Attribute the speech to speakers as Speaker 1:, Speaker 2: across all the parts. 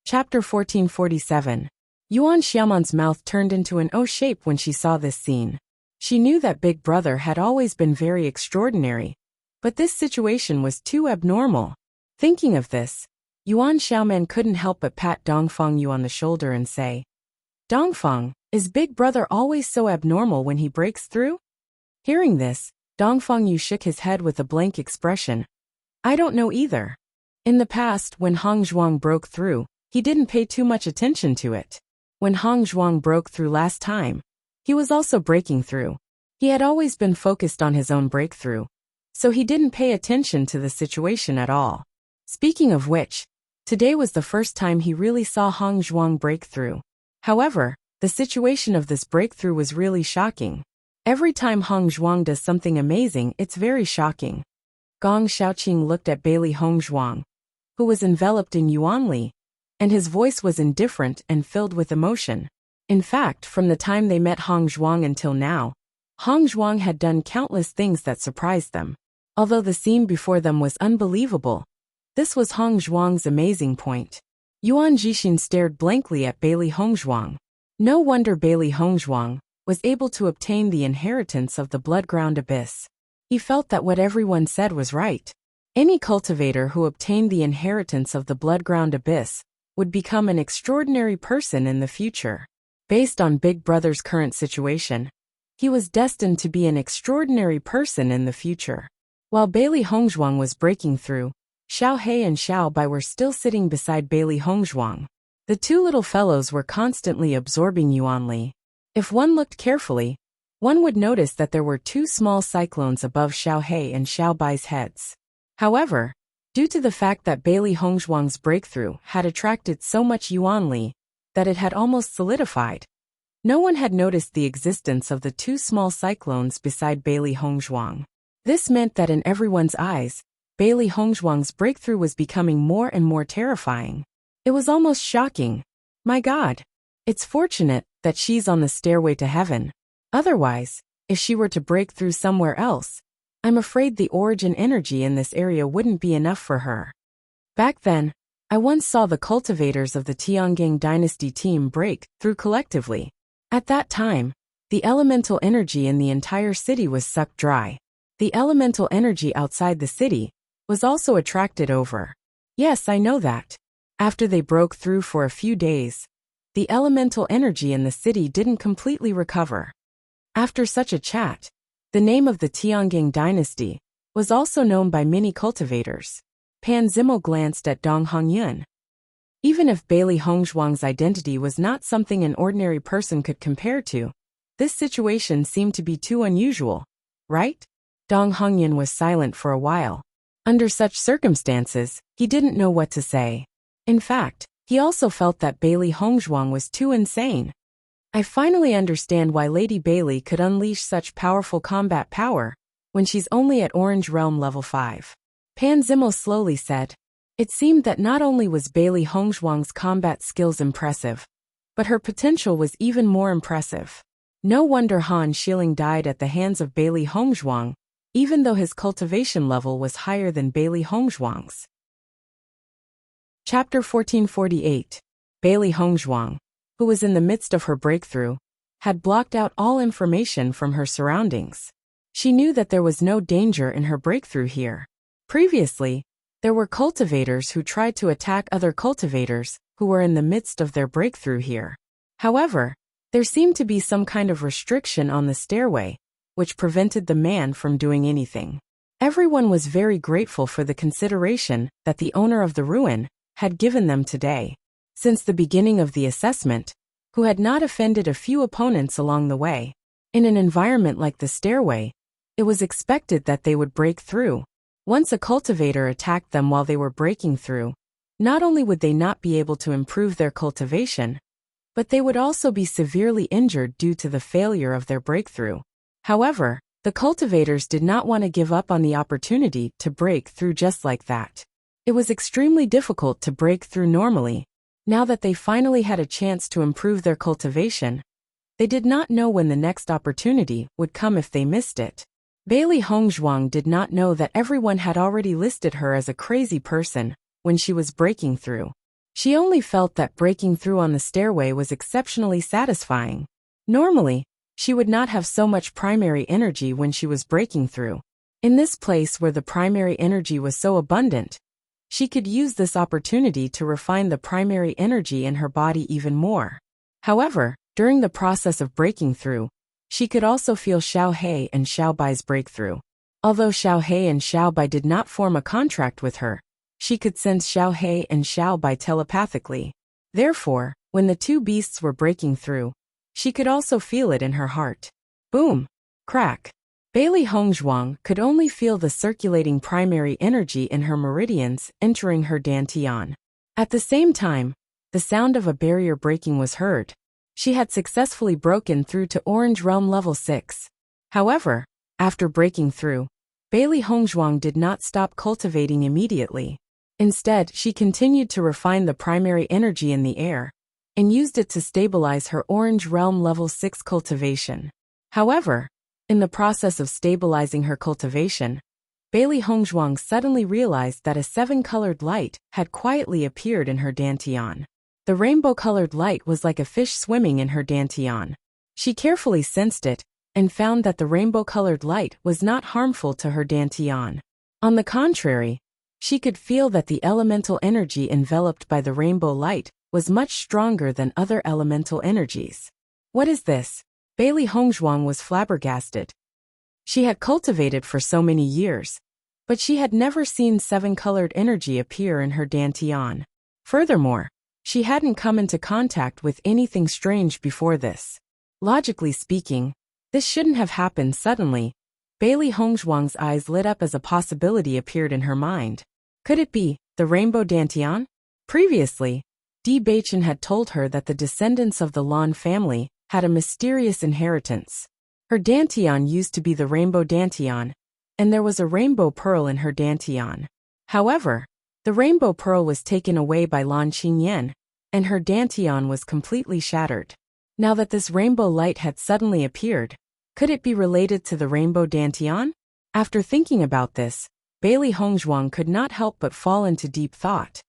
Speaker 1: Chapter 1447. Yuan Xiaoman's mouth turned into an O shape when she saw this scene. She knew that Big Brother had always been very extraordinary, but this situation was too abnormal. Thinking of this, Yuan Xiaoman couldn't help but pat Dongfeng Yu on the shoulder and say, "Dongfeng, is Big Brother always so abnormal when he breaks through?" Hearing this, Dongfeng Yu shook his head with a blank expression. "I don't know either. In the past, when Hong Zhuang broke through, he didn't pay too much attention to it. When Hong Zhuang broke through last time, he was also breaking through. He had always been focused on his own breakthrough, so he didn't pay attention to the situation at all. Speaking of which, today was the first time he really saw Hong Zhuang break through. However, the situation of this breakthrough was really shocking. Every time Hong Zhuang does something amazing, it's very shocking." Gong Xiaoqing looked at Bailey Hong Zhuang, who was enveloped in Yuanli, and his voice was indifferent and filled with emotion. In fact, from the time they met Hong Zhuang until now, Hong Zhuang had done countless things that surprised them. Although the scene before them was unbelievable, this was Hong Zhuang's amazing point. Yuan Jixin stared blankly at Bailey Hong Zhuang. No wonder Bailey Hong Zhuang was able to obtain the inheritance of the blood-ground abyss. He felt that what everyone said was right. Any cultivator who obtained the inheritance of the blood-ground abyss would become an extraordinary person in the future. Based on Big Brother's current situation, he was destined to be an extraordinary person in the future. While Bailey Hong Zhuang was breaking through, Xiao He and Xiao Bai were still sitting beside Bailey Hong Zhuang. The two little fellows were constantly absorbing Yuanli. If one looked carefully, one would notice that there were two small cyclones above Xiao He and Xiao Bai's heads. However, due to the fact that Bailey Hong Zhuang's breakthrough had attracted so much Yuanli that it had almost solidified, no one had noticed the existence of the two small cyclones beside Bailey Hong Zhuang. This meant that in everyone's eyes, Bailey Hong Zhuang's breakthrough was becoming more and more terrifying. It was almost shocking. My God! It's fortunate that she's on the stairway to heaven. Otherwise, if she were to break through somewhere else, I'm afraid the origin energy in this area wouldn't be enough for her. Back then, I once saw the cultivators of the Tiangang dynasty team break through collectively. At that time, the elemental energy in the entire city was sucked dry. The elemental energy outside the city was also attracted over. Yes, I know that. After they broke through for a few days, the elemental energy in the city didn't completely recover. After such a chat, the name of the Tiangang dynasty was also known by many cultivators. Pan Zimo glanced at Dong Hongyun. Even if Bailey Hong Zhuang's identity was not something an ordinary person could compare to, this situation seemed to be too unusual, right? Dong Hongyun was silent for a while. Under such circumstances, he didn't know what to say. In fact, he also felt that Bailey Hong Zhuang was too insane. I finally understand why Lady Bailey could unleash such powerful combat power when she's only at Orange Realm level 5. Pan Zimo slowly said. It seemed that not only was Bailey Hong Zhuang's combat skills impressive, but her potential was even more impressive. No wonder Han Xiling died at the hands of Bailey Hong Zhuang, even though his cultivation level was higher than Bailey Hong Zhuang's. Chapter 1448. Bailey Hong Zhuang, who was in the midst of her breakthrough, had blocked out all information from her surroundings. She knew that there was no danger in her breakthrough here. Previously, there were cultivators who tried to attack other cultivators who were in the midst of their breakthrough here. However, there seemed to be some kind of restriction on the stairway, which prevented the man from doing anything. Everyone was very grateful for the consideration that the owner of the ruin had given them today. Since the beginning of the assessment, who had not offended a few opponents along the way. In an environment like the stairway, it was expected that they would break through. Once a cultivator attacked them while they were breaking through, not only would they not be able to improve their cultivation, but they would also be severely injured due to the failure of their breakthrough. However, the cultivators did not want to give up on the opportunity to break through just like that. It was extremely difficult to break through normally. Now that they finally had a chance to improve their cultivation, they did not know when the next opportunity would come if they missed it. Bailey Hong Zhuang did not know that everyone had already listed her as a crazy person when she was breaking through. She only felt that breaking through on the stairway was exceptionally satisfying. Normally, she would not have so much primary energy when she was breaking through. In this place where the primary energy was so abundant, she could use this opportunity to refine the primary energy in her body even more. However, during the process of breaking through, she could also feel Xiao He and Xiao Bai's breakthrough. Although Xiao He and Xiao Bai did not form a contract with her, she could sense Xiao He and Xiao Bai telepathically. Therefore, when the two beasts were breaking through, she could also feel it in her heart. Boom! Crack! Bailey Hongzhuang could only feel the circulating primary energy in her meridians entering her dantian. At the same time, the sound of a barrier breaking was heard. She had successfully broken through to Orange Realm Level 6. However, after breaking through, Bailey Hongzhuang did not stop cultivating immediately. Instead, she continued to refine the primary energy in the air and used it to stabilize her Orange Realm Level 6 cultivation. However, in the process of stabilizing her cultivation, Bailey Hongzhuang suddenly realized that a 7-colored light had quietly appeared in her dantian. The rainbow-colored light was like a fish swimming in her dantian. She carefully sensed it and found that the rainbow-colored light was not harmful to her dantian. On the contrary, she could feel that the elemental energy enveloped by the rainbow light was much stronger than other elemental energies. What is this? Bailey Hongzhuang was flabbergasted. She had cultivated for so many years, but she had never seen 7-colored energy appear in her dantian. Furthermore, she hadn't come into contact with anything strange before this. Logically speaking, this shouldn't have happened suddenly. Bailey Hongzhuang's eyes lit up as a possibility appeared in her mind. Could it be the rainbow dantian? Previously, Bewitching had told her that the descendants of the Lan family had a mysterious inheritance. Her dantian used to be the rainbow dantian, and there was a rainbow pearl in her dantian. However, the rainbow pearl was taken away by Lan Qingyan, and her dantian was completely shattered. Now that this rainbow light had suddenly appeared, could it be related to the rainbow dantian? After thinking about this, Bailey Hongzhuang could not help but fall into deep thought.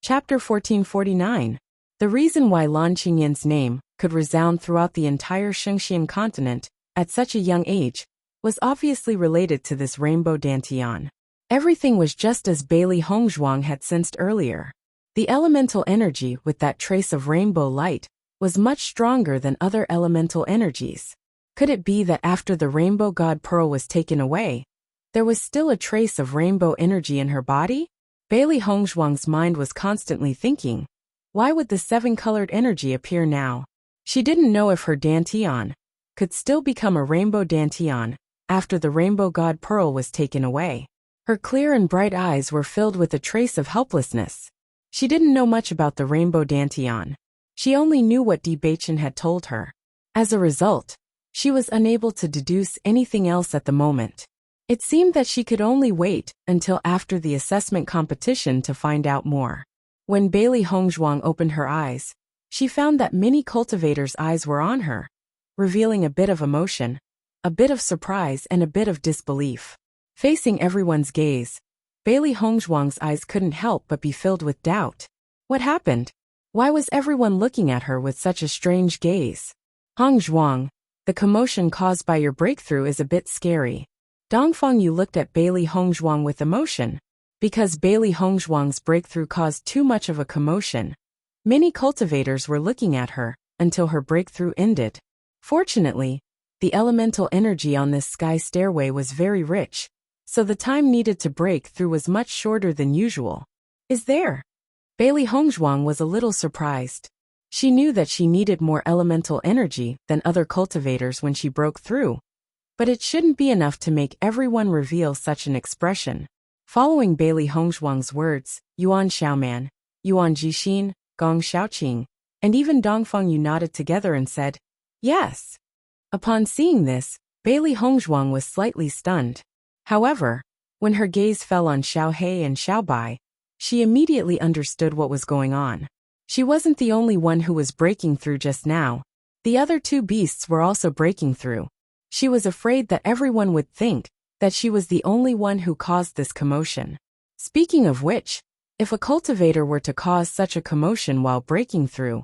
Speaker 1: Chapter 1449. The reason why Lan Qingyan's name could resound throughout the entire Shengxian continent at such a young age was obviously related to this rainbow dantian. Everything was just as Bailey Hongzhuang had sensed earlier. The elemental energy with that trace of rainbow light was much stronger than other elemental energies. Could it be that after the rainbow god pearl was taken away, there was still a trace of rainbow energy in her body? Bailey Hongzhuang's mind was constantly thinking, why would the 7-colored energy appear now? She didn't know if her dantian could still become a rainbow dantian after the rainbow god pearl was taken away. Her clear and bright eyes were filled with a trace of helplessness. She didn't know much about the rainbow dantian. She only knew what Bewitching had told her. As a result, she was unable to deduce anything else at the moment. It seemed that she could only wait until after the assessment competition to find out more. When Bailey Hongzhuang opened her eyes, she found that many cultivators' eyes were on her, revealing a bit of emotion, a bit of surprise and a bit of disbelief. Facing everyone's gaze, Bailey Hongzhuang's eyes couldn't help but be filled with doubt. What happened? Why was everyone looking at her with such a strange gaze? Hongzhuang, the commotion caused by your breakthrough is a bit scary. Dongfang Yu looked at Bailey Hongzhuang with emotion. Because Bailey Hongzhuang's breakthrough caused too much of a commotion, many cultivators were looking at her until her breakthrough ended. Fortunately, the elemental energy on this sky stairway was very rich, so the time needed to break through was much shorter than usual. Is there? Bailey Hongzhuang was a little surprised. She knew that she needed more elemental energy than other cultivators when she broke through, but it shouldn't be enough to make everyone reveal such an expression. Following Bailey Hongzhuang's words, Yuan Xiaoman, Yuan Jixin, Gong Xiaoqing, and even Dongfang Yu nodded together and said, yes. Upon seeing this, Bailey Hongzhuang was slightly stunned. However, when her gaze fell on Xiao He and Xiao Bai, she immediately understood what was going on. She wasn't the only one who was breaking through just now. The other two beasts were also breaking through. She was afraid that everyone would think that she was the only one who caused this commotion. Speaking of which, If a cultivator were to cause such a commotion while breaking through,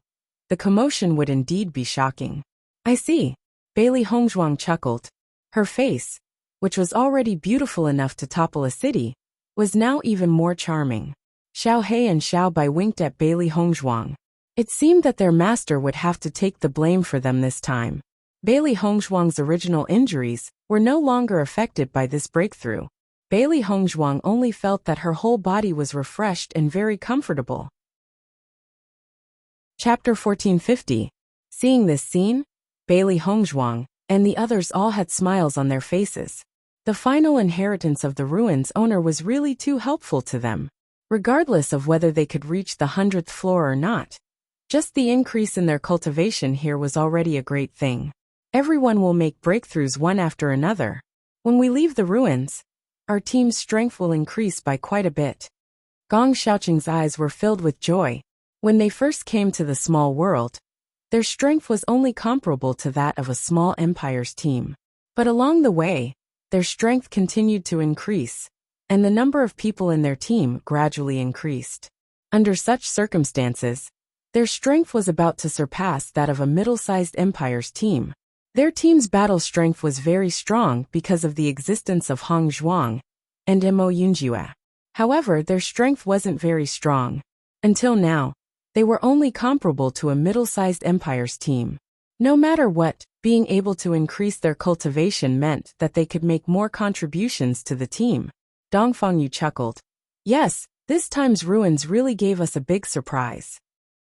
Speaker 1: the commotion would indeed be shocking. I see. Bailey Hongzhuang chuckled. Her face, which was already beautiful enough to topple a city, was now even more charming. Xiao He and Xiao Bai winked at Bailey Hongzhuang. It seemed that their master would have to take the blame for them this time. Bailey Hongzhuang's original injuries were no longer affected by this breakthrough. Bailey Hongzhuang only felt that her whole body was refreshed and very comfortable. Chapter 1450. Seeing this scene, Bailey Hongzhuang and the others all had smiles on their faces. The final inheritance of the ruins owner was really too helpful to them. Regardless of whether they could reach the 100th floor or not, just the increase in their cultivation here was already a great thing. Everyone will make breakthroughs one after another. When we leave the ruins, our team's strength will increase by quite a bit. Gong Xiaoqing's eyes were filled with joy. When they first came to the small world, their strength was only comparable to that of a small empire's team. But along the way, their strength continued to increase, and the number of people in their team gradually increased. Under such circumstances, their strength was about to surpass that of a middle-sized empire's team. Their team's battle strength was very strong because of the existence of Hong Zhuang and Mo Yunjue. However, their strength wasn't very strong. Until now, they were only comparable to a middle-sized empire's team. No matter what, being able to increase their cultivation meant that they could make more contributions to the team. Dongfang Yu chuckled. Yes, this time's ruins really gave us a big surprise.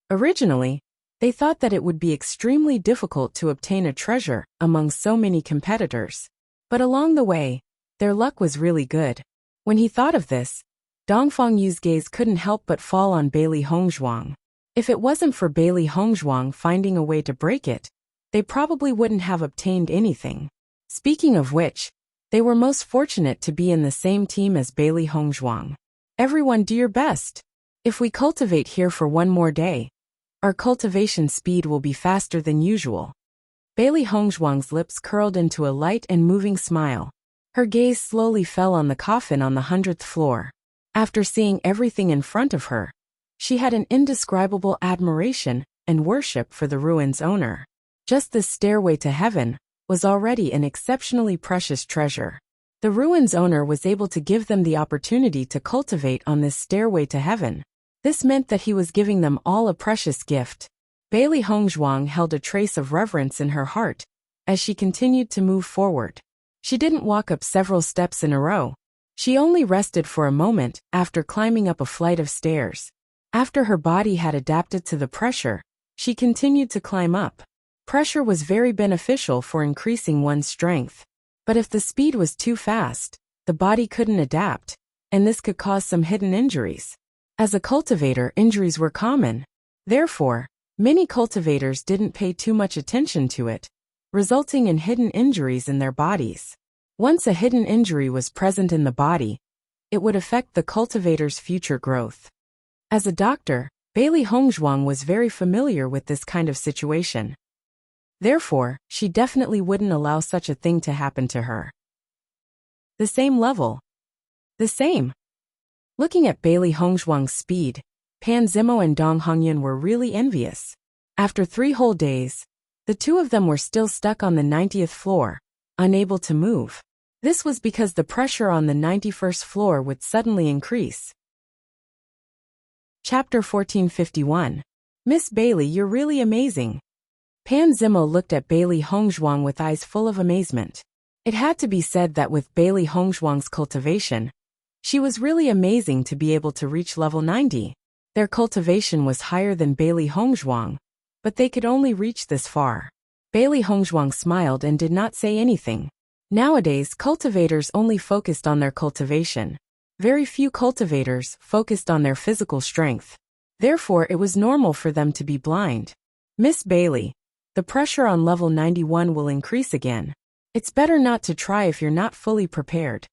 Speaker 1: Originally, they thought that it would be extremely difficult to obtain a treasure among so many competitors. But along the way, their luck was really good. When he thought of this, Dongfang Yu's gaze couldn't help but fall on Bailey Hongzhuang. If it wasn't for Bailey Hongzhuang finding a way to break it, they probably wouldn't have obtained anything. Speaking of which, they were most fortunate to be in the same team as Bailey Hongzhuang. Everyone do your best. If we cultivate here for one more day, our cultivation speed will be faster than usual. Bailey Hongzhuang's lips curled into a light and moving smile. Her gaze slowly fell on the coffin on the 100th floor. After seeing everything in front of her, she had an indescribable admiration and worship for the ruins owner. Just this stairway to heaven was already an exceptionally precious treasure. The ruins owner was able to give them the opportunity to cultivate on this stairway to heaven. This meant that he was giving them all a precious gift. Bailey Hongzhuang held a trace of reverence in her heart as she continued to move forward. She didn't walk up several steps in a row. She only rested for a moment after climbing up a flight of stairs. After her body had adapted to the pressure, she continued to climb up. Pressure was very beneficial for increasing one's strength. But if the speed was too fast, the body couldn't adapt, and this could cause some hidden injuries. As a cultivator, injuries were common. Therefore, many cultivators didn't pay too much attention to it, resulting in hidden injuries in their bodies. Once a hidden injury was present in the body, it would affect the cultivator's future growth. As a doctor, Bailey Hongzhuang was very familiar with this kind of situation. Therefore, she definitely wouldn't allow such a thing to happen to her. The same level. The same. Looking at Bailey Hongzhuang's speed, Pan Zimo and Dong Hongyun were really envious. After 3 whole days, the two of them were still stuck on the 90th floor, unable to move. This was because the pressure on the 91st floor would suddenly increase. Chapter 1451. Miss Bailey, you're really amazing. Pan Zimo looked at Bailey Hongzhuang with eyes full of amazement. It had to be said that with Bailey Hongzhuang's cultivation, she was really amazing to be able to reach level 90. Their cultivation was higher than Bailey Hongzhuang, but they could only reach this far. Bailey Hongzhuang smiled and did not say anything. Nowadays, cultivators only focused on their cultivation. Very few cultivators focused on their physical strength. Therefore, it was normal for them to be blind. Miss Bailey, the pressure on level 91 will increase again. It's better not to try if you're not fully prepared.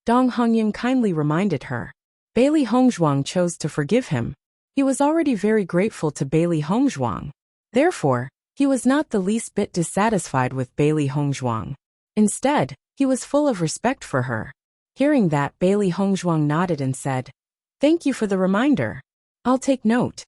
Speaker 1: Dong Hongyun kindly reminded her. Bailey Hongzhuang chose to forgive him. He was already very grateful to Bailey Hongzhuang. Therefore, he was not the least bit dissatisfied with Bailey Hongzhuang. Instead, he was full of respect for her. Hearing that, Bailey Hongzhuang nodded and said, Thank you for the reminder. I'll take note.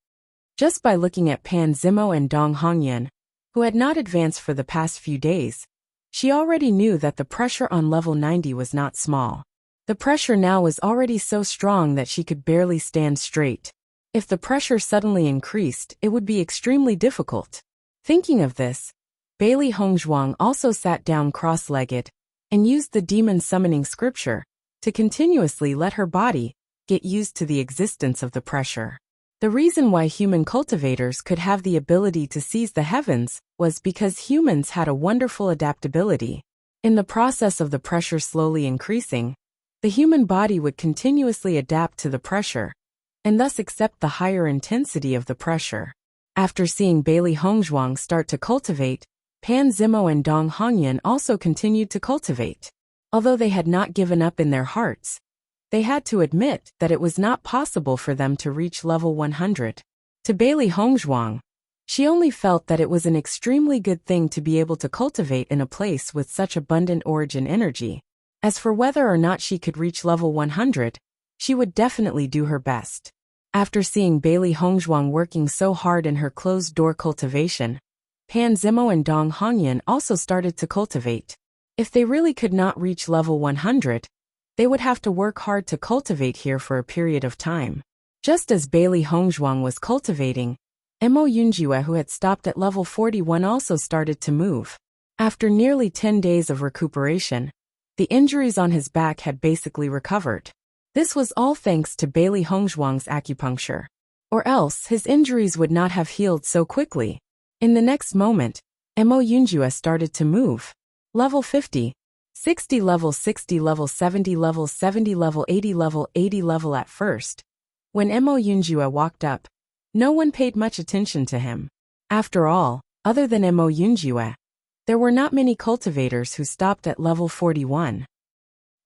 Speaker 1: Just by looking at Pan Zimo and Dong Hongyan, who had not advanced for the past few days, she already knew that the pressure on level 90 was not small. The pressure now was already so strong that she could barely stand straight. If the pressure suddenly increased, it would be extremely difficult. Thinking of this, Bailey Hongzhuang also sat down cross-legged and used the demon summoning scripture to continuously let her body get used to the existence of the pressure. The reason why human cultivators could have the ability to seize the heavens was because humans had a wonderful adaptability. In the process of the pressure slowly increasing, the human body would continuously adapt to the pressure and thus accept the higher intensity of the pressure. After seeing Bailey Hongzhuang start to cultivate, Pan Zimo and Dong Hongyan also continued to cultivate. Although they had not given up in their hearts, they had to admit that it was not possible for them to reach level 100. To Bailey Hongzhuang, she only felt that it was an extremely good thing to be able to cultivate in a place with such abundant origin energy. As for whether or not she could reach level 100, she would definitely do her best. After seeing Bailey Hongzhuang working so hard in her closed-door cultivation, Pan Zimo and Dong Hongyan also started to cultivate. If they really could not reach level 100, they would have to work hard to cultivate here for a period of time. Just as Bailey Hongzhuang was cultivating, Mo Yunjue, who had stopped at level 41, also started to move. After nearly 10 days of recuperation, the injuries on his back had basically recovered. This was all thanks to Bailey Hongzhuang's acupuncture. Or else his injuries would not have healed so quickly. In the next moment, Mo Yunjue started to move. Level 50. 60 level 60 level 70 level 70 level 80 level at first. When Mo Yunjue walked up, no one paid much attention to him. After all, other than Mo Yunjue, there were not many cultivators who stopped at level 41.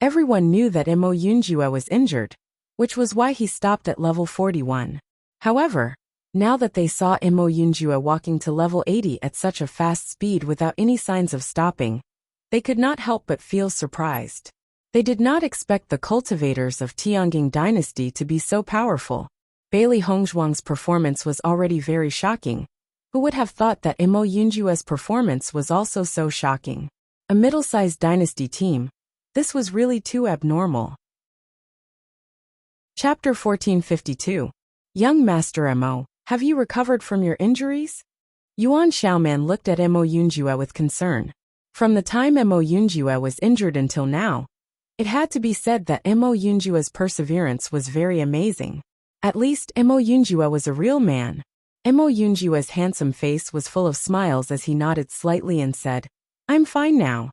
Speaker 1: Everyone knew that Mo Yunjue was injured, which was why he stopped at level 41. However, now that they saw Mo Yunjue walking to level 80 at such a fast speed without any signs of stopping, they could not help but feel surprised. They did not expect the cultivators of Tianjing dynasty to be so powerful. Bailey Hongzhuang's performance was already very shocking. Who would have thought that Mo Yunjue's performance was also so shocking? A middle-sized dynasty team. This was really too abnormal. Chapter 1452. Young Master Mo, have you recovered from your injuries? Yuan Xiaoman looked at Mo Yunjue with concern. From the time Mo Yunjue was injured until now, it had to be said that Mo Yunjue's perseverance was very amazing. At least Mo Yunjue was a real man. Mo Yunjue's handsome face was full of smiles as he nodded slightly and said, "I'm fine now."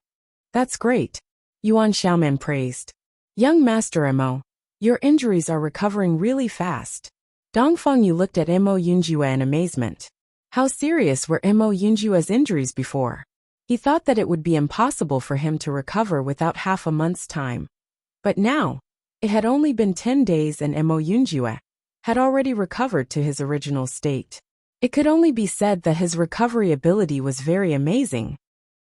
Speaker 1: "That's great," Yuan Xiaoman praised. "Young Master Mo, your injuries are recovering really fast." Dong Fengyu looked at Mo Yunjue in amazement. How serious were Mo Yunjue's injuries before? He thought that it would be impossible for him to recover without half a month's time. But now, it had only been 10 days and Mo Yunjue had already recovered to his original state. It could only be said that his recovery ability was very amazing.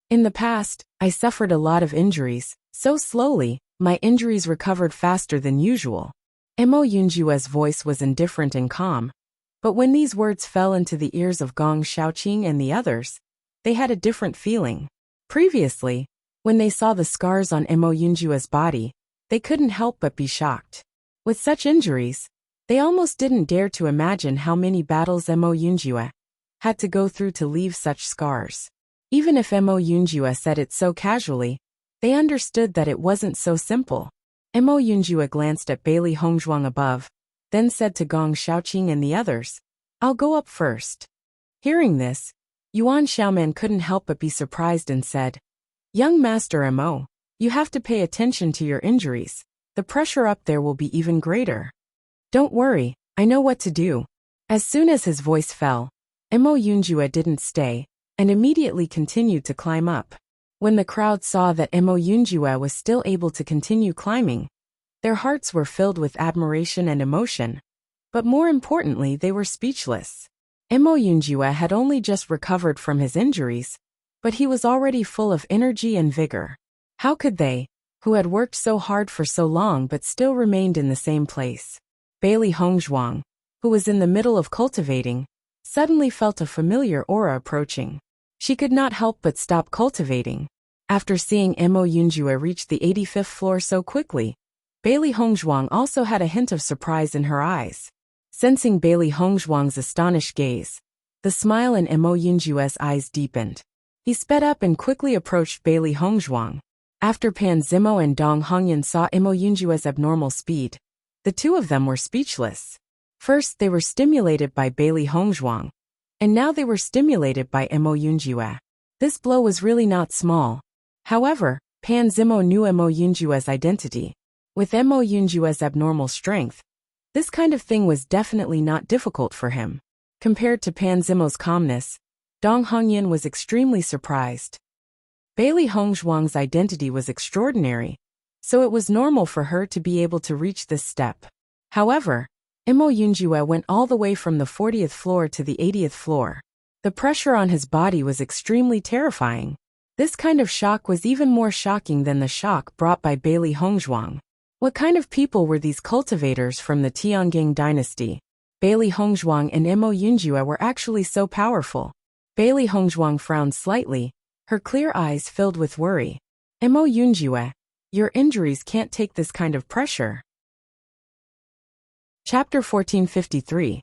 Speaker 1: "In the past, I suffered a lot of injuries, so slowly, my injuries recovered faster than usual." Mo Yunjue's voice was indifferent and calm, but when these words fell into the ears of Gong Xiaoqing and the others, they had a different feeling. Previously, when they saw the scars on Mo Yunjue's body, they couldn't help but be shocked. With such injuries, they almost didn't dare to imagine how many battles Mo Yunjue had to go through to leave such scars. Even if Mo Yunjue said it so casually, they understood that it wasn't so simple. Mo Yunjue glanced at Bailey Hongzhuang above, then said to Gong Xiaoqing and the others, "I'll go up first." Hearing this, Yuan Xiaoman couldn't help but be surprised and said, "Young Master Mo, you have to pay attention to your injuries. The pressure up there will be even greater." "Don't worry, I know what to do." As soon as his voice fell, Mo Yunjue didn't stay, and immediately continued to climb up. When the crowd saw that Mo Yunjue was still able to continue climbing, their hearts were filled with admiration and emotion. But more importantly, they were speechless. Mo Yunjue had only just recovered from his injuries, but he was already full of energy and vigor. How could they, who had worked so hard for so long but still remained in the same place? Bailey Hongzhuang, who was in the middle of cultivating, suddenly felt a familiar aura approaching. She could not help but stop cultivating. After seeing Mo Yunjue reach the 85th floor so quickly, Bailey Hongzhuang also had a hint of surprise in her eyes. Sensing Bailey Hongzhuang's astonished gaze, the smile in Mo Yunjue's eyes deepened. He sped up and quickly approached Bailey Hongzhuang. After Pan Zimo and Dong Hongyan saw Mo Yunjue's abnormal speed, the two of them were speechless. First they were stimulated by Bailey Hongzhuang, and now they were stimulated by Mo Yunjue. This blow was really not small. However, Pan Zimo knew Mo Yunjue's identity. With Mo Yunjue's abnormal strength, this kind of thing was definitely not difficult for him. Compared to Pan Zimo's calmness, Dong Hongyan was extremely surprised. Bailey Hongzhuang's identity was extraordinary, so it was normal for her to be able to reach this step. However, Mo Yunjue went all the way from the 40th floor to the 80th floor. The pressure on his body was extremely terrifying. This kind of shock was even more shocking than the shock brought by Bailey Hongzhuang. What kind of people were these cultivators from the Tiangang dynasty? Bailey Hongzhuang and Mo Yunjue were actually so powerful. Bailey Hongzhuang frowned slightly, her clear eyes filled with worry. Mo Yunjue, your injuries can't take this kind of pressure. Chapter 1453.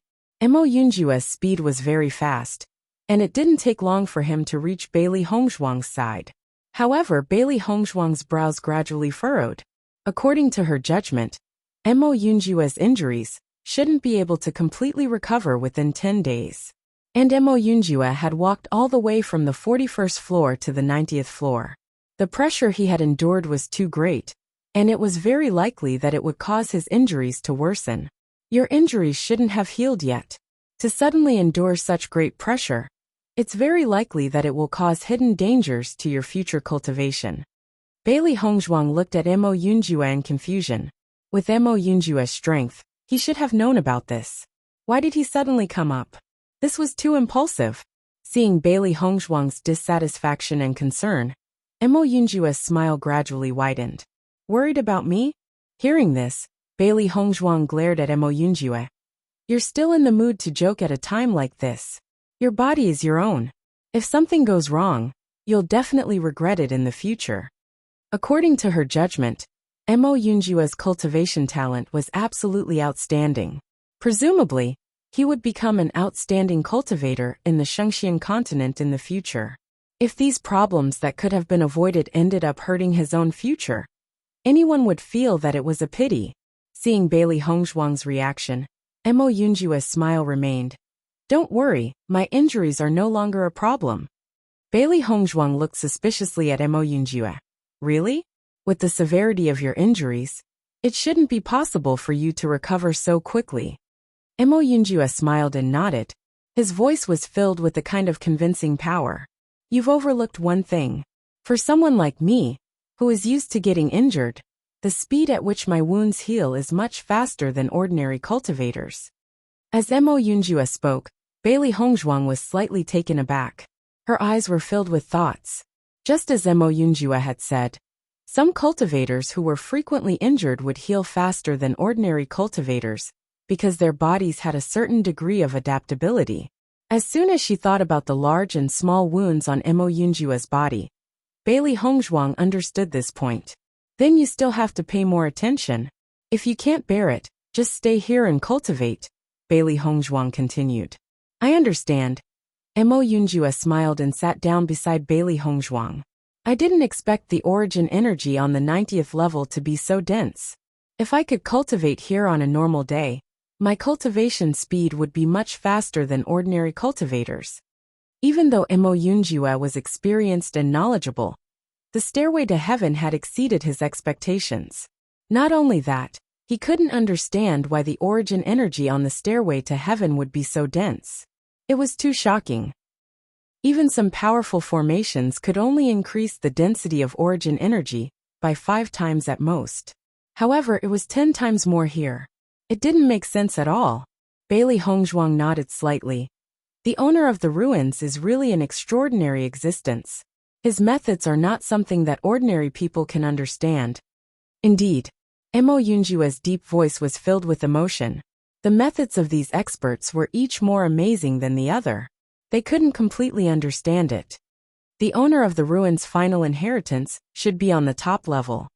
Speaker 1: Mo Yunjue's speed was very fast, and it didn't take long for him to reach Bailey Hongzhuang's side. However, Bailey Hongzhuang's brows gradually furrowed. According to her judgment, Mo Yunjue's injuries shouldn't be able to completely recover within 10 days. And Mo Yunjue had walked all the way from the 41st floor to the 90th floor. The pressure he had endured was too great, and it was very likely that it would cause his injuries to worsen. Your injuries shouldn't have healed yet. To suddenly endure such great pressure, it's very likely that it will cause hidden dangers to your future cultivation. Bailey Hongzhuang looked at Mo Yunjue in confusion. With Mo Yunjue's strength, he should have known about this. Why did he suddenly come up? This was too impulsive. Seeing Bailey Hongzhuang's dissatisfaction and concern, Mo Yunjue's smile gradually widened. Worried about me? Hearing this, Bailey Hongzhuang glared at Mo Yunjue. You're still in the mood to joke at a time like this. Your body is your own. If something goes wrong, you'll definitely regret it in the future. According to her judgment, Mo Yunjue's cultivation talent was absolutely outstanding. Presumably, he would become an outstanding cultivator in the Shengxian continent in the future. If these problems that could have been avoided ended up hurting his own future, anyone would feel that it was a pity. Seeing Bailey Hongzhuang's reaction, Mo Yunjue's smile remained. Don't worry, my injuries are no longer a problem. Bailey Hongzhuang looked suspiciously at Mo Yunjue. Really? With the severity of your injuries, it shouldn't be possible for you to recover so quickly. Mo Yunjue smiled and nodded. His voice was filled with a kind of convincing power. You've overlooked one thing. For someone like me, who is used to getting injured, the speed at which my wounds heal is much faster than ordinary cultivators. As Mo Yunjue spoke, Bailey Hongzhuang was slightly taken aback. Her eyes were filled with thoughts. Just as Mo Yunjue had said, some cultivators who were frequently injured would heal faster than ordinary cultivators, because their bodies had a certain degree of adaptability. As soon as she thought about the large and small wounds on Mo Yunjue's body, Bailey Hongzhuang understood this point. Then you still have to pay more attention. If you can't bear it, just stay here and cultivate, Bailey Hongzhuang continued. I understand. Mo Yunjue smiled and sat down beside Bailey Hongzhuang. I didn't expect the origin energy on the 90th level to be so dense. If I could cultivate here on a normal day, my cultivation speed would be much faster than ordinary cultivators. Even though Mo Yunjue was experienced and knowledgeable, the stairway to heaven had exceeded his expectations. Not only that, he couldn't understand why the origin energy on the stairway to heaven would be so dense. It was too shocking. Even some powerful formations could only increase the density of origin energy by 5 times at most. However, it was 10 times more here. It didn't make sense at all. Bailey Hongzhuang nodded slightly. The owner of the ruins is really an extraordinary existence. His methods are not something that ordinary people can understand. Indeed, Mo Yunjue's deep voice was filled with emotion. The methods of these experts were each more amazing than the other. They couldn't completely understand it. The owner of the ruins' final inheritance should be on the top level.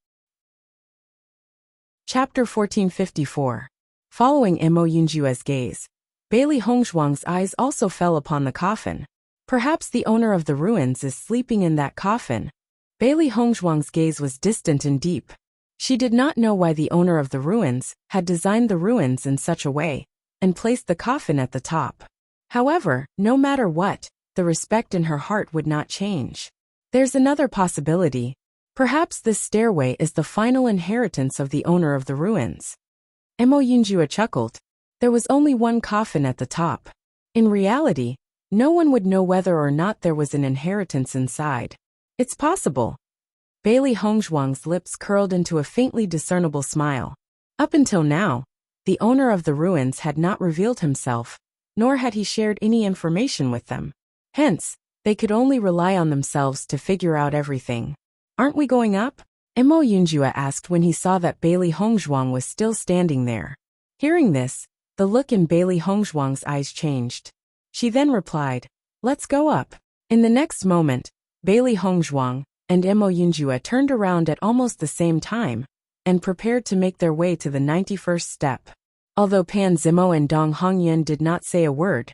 Speaker 1: Chapter 1454. Following Mo Yunjue's gaze, Bailey Hongzhuang's eyes also fell upon the coffin. Perhaps the owner of the ruins is sleeping in that coffin. Bailey Hongzhuang's gaze was distant and deep. She did not know why the owner of the ruins had designed the ruins in such a way and placed the coffin at the top. However, no matter what, the respect in her heart would not change. There's another possibility. Perhaps this stairway is the final inheritance of the owner of the ruins. Mo Yunjue chuckled. There was only one coffin at the top. In reality, no one would know whether or not there was an inheritance inside. It's possible. Bailey Hongzhuang's lips curled into a faintly discernible smile. Up until now, the owner of the ruins had not revealed himself, nor had he shared any information with them. Hence, they could only rely on themselves to figure out everything. Aren't we going up? Mo Yunjue asked when he saw that Bailey Hongzhuang was still standing there. Hearing this, the look in Bailey Hongzhuang's eyes changed. She then replied, "Let's go up." In the next moment, Bailey Hongzhuang and Mo Yunjue turned around at almost the same time and prepared to make their way to the 91st step. Although Pan Zimo and Dong Hongyan did not say a word,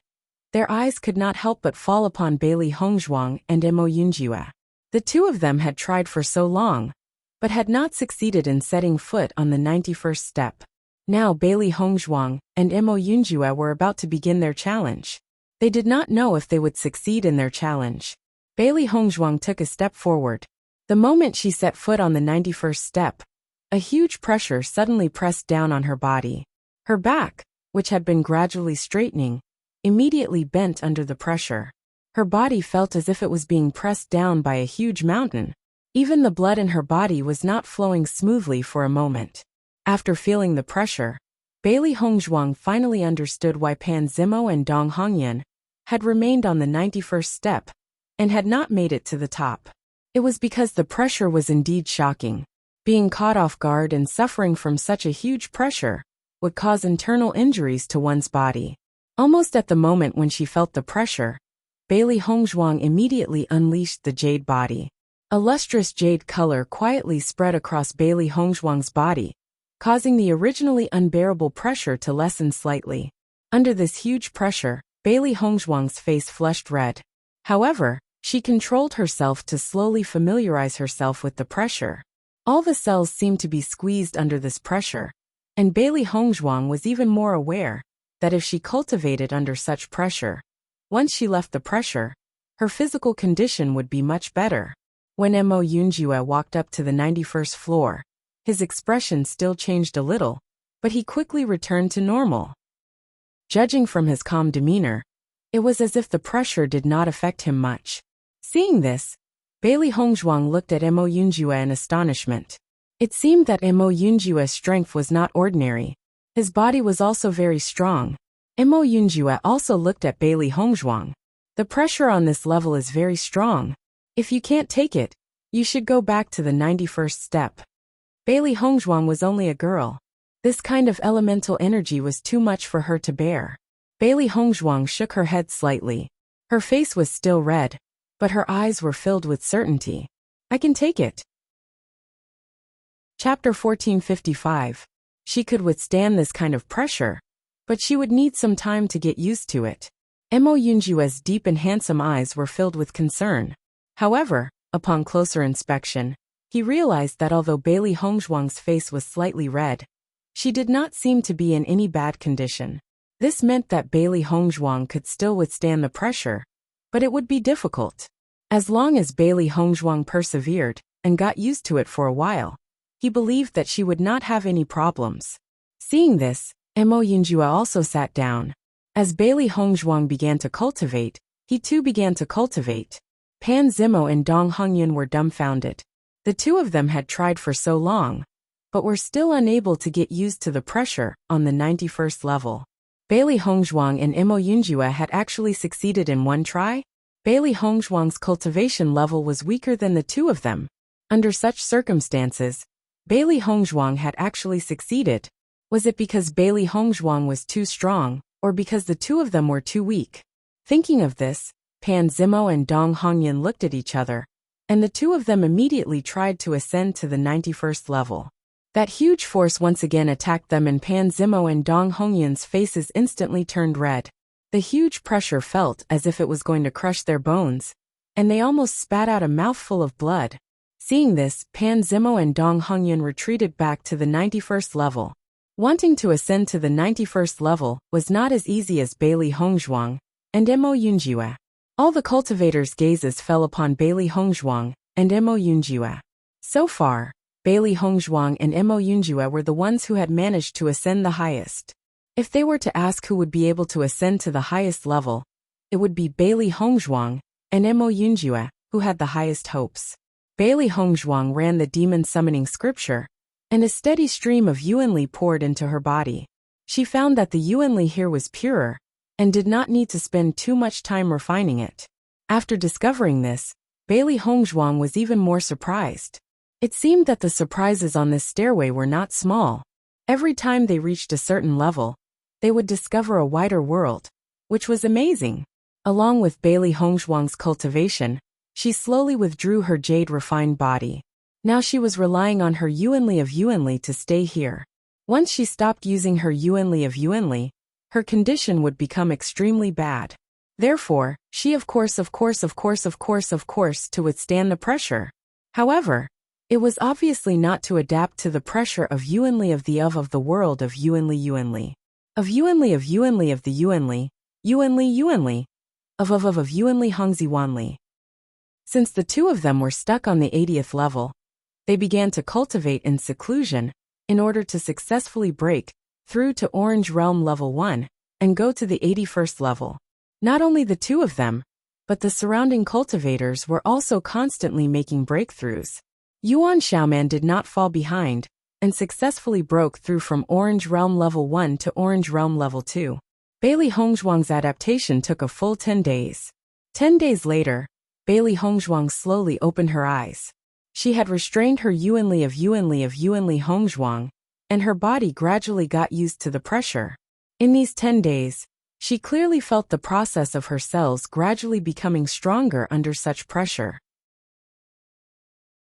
Speaker 1: their eyes could not help but fall upon Bailey Hongzhuang and Mo Yunjue. The two of them had tried for so long, but had not succeeded in setting foot on the 91st step. Now Bailey Hongzhuang and Mo Yunjue were about to begin their challenge. They did not know if they would succeed in their challenge. Bailey Hongzhuang took a step forward. The moment she set foot on the 91st step, a huge pressure suddenly pressed down on her body. Her back, which had been gradually straightening, immediately bent under the pressure. Her body felt as if it was being pressed down by a huge mountain. Even the blood in her body was not flowing smoothly for a moment. After feeling the pressure, Bailey Hongzhuang finally understood why Pan Zimo and Dong Hongyan had remained on the 91st step and had not made it to the top. It was because the pressure was indeed shocking. Being caught off guard and suffering from such a huge pressure would cause internal injuries to one's body. Almost at the moment when she felt the pressure, Bailey Hongzhuang immediately unleashed the jade body. A lustrous jade color quietly spread across Bailey Hongzhuang's body, causing the originally unbearable pressure to lessen slightly. Under this huge pressure, Bailey Hongzhuang's face flushed red. However, she controlled herself to slowly familiarize herself with the pressure. All the cells seemed to be squeezed under this pressure, and Bailey Hongzhuang was even more aware that if she cultivated under such pressure, once she left the pressure, her physical condition would be much better. When Mo Yunjue walked up to the 91st floor, his expression still changed a little, but he quickly returned to normal. Judging from his calm demeanor, it was as if the pressure did not affect him much. Seeing this, Bailey Hongzhuang looked at Mo Yunjue in astonishment. It seemed that Mo Yunjue's strength was not ordinary. His body was also very strong. Mo Yunjue also looked at Bailey Hongzhuang. The pressure on this level is very strong. If you can't take it, you should go back to the 91st step. Bailey Hongzhuang was only a girl. This kind of elemental energy was too much for her to bear. Bailey Hongzhuang shook her head slightly. Her face was still red, but her eyes were filled with certainty. I can take it. Chapter 1455. She could withstand this kind of pressure, but she would need some time to get used to it. Mo Yunjue's deep and handsome eyes were filled with concern. However, upon closer inspection, he realized that although Bailey Hongzhuang's face was slightly red, she did not seem to be in any bad condition. This meant that Bailey Hongzhuang could still withstand the pressure, but it would be difficult. As long as Bailey Hongzhuang persevered and got used to it for a while, he believed that she would not have any problems. Seeing this, Mo Yunjue also sat down. As Bailey Hongzhuang began to cultivate, he too began to cultivate. Pan Zimo and Dong Hongyan were dumbfounded. The two of them had tried for so long, but were still unable to get used to the pressure on the 91st level. Bailey Hongzhuang and Mo Yunjue had actually succeeded in one try. Bailey Hongzhuang's cultivation level was weaker than the two of them. Under such circumstances, Bailey Hongzhuang had actually succeeded, Was it because Bailey Hongzhuang was too strong, or because the two of them were too weak? Thinking of this, Pan Zimo and Dong Hongyan looked at each other, and the two of them immediately tried to ascend to the 91st level. That huge force once again attacked them, and Pan Zimo and Dong Hongyan's faces instantly turned red. The huge pressure felt as if it was going to crush their bones, and they almost spat out a mouthful of blood. Seeing this, Pan Zimo and Dong Hongyan retreated back to the 91st level. Wanting to ascend to the 91st level was not as easy as Bailey Hongzhuang and Mo Yunjue. All the cultivators' gazes fell upon Bailey Hongzhuang and Mo Yunjue. So far, Bailey Hongzhuang and Mo Yunjue were the ones who had managed to ascend the highest. If they were to ask who would be able to ascend to the highest level, it would be Bailey Hongzhuang and Mo Yunjue, who had the highest hopes. Bailey Hongzhuang ran the demon summoning scripture, and a steady stream of Yuanli poured into her body. She found that the Yuanli here was purer, and did not need to spend too much time refining it. After discovering this, Bailey Hongzhuang was even more surprised. It seemed that the surprises on this stairway were not small. Every time they reached a certain level, they would discover a wider world, which was amazing. Along with Bailey Hongzhuang's cultivation, she slowly withdrew her jade-refined body. Now she was relying on her Yuanli of Yuanli to stay here. Once she stopped using her Yuanli of Yuanli, her condition would become extremely bad. Therefore, she of course to withstand the pressure. However, it was obviously not to adapt to the pressure of Yuanli of the world of Yuanli. Of Yuanli of Yuanli of the Yuanli of Yuanli Hongzi Wanli. Since the two of them were stuck on the 80th level, they began to cultivate in seclusion in order to successfully break through to Orange Realm Level 1 and go to the 81st level. Not only the two of them, but the surrounding cultivators were also constantly making breakthroughs. Yuan Xiaoman did not fall behind, and successfully broke through from Orange Realm Level 1 to Orange Realm Level 2. Bailey Hongzhuang's adaptation took a full 10 days. 10 days later, Bailey Hongzhuang slowly opened her eyes. She had restrained her Yuanli of Yuanli Hongzhuang, and her body gradually got used to the pressure. In these 10 days, she clearly felt the process of her cells gradually becoming stronger under such pressure.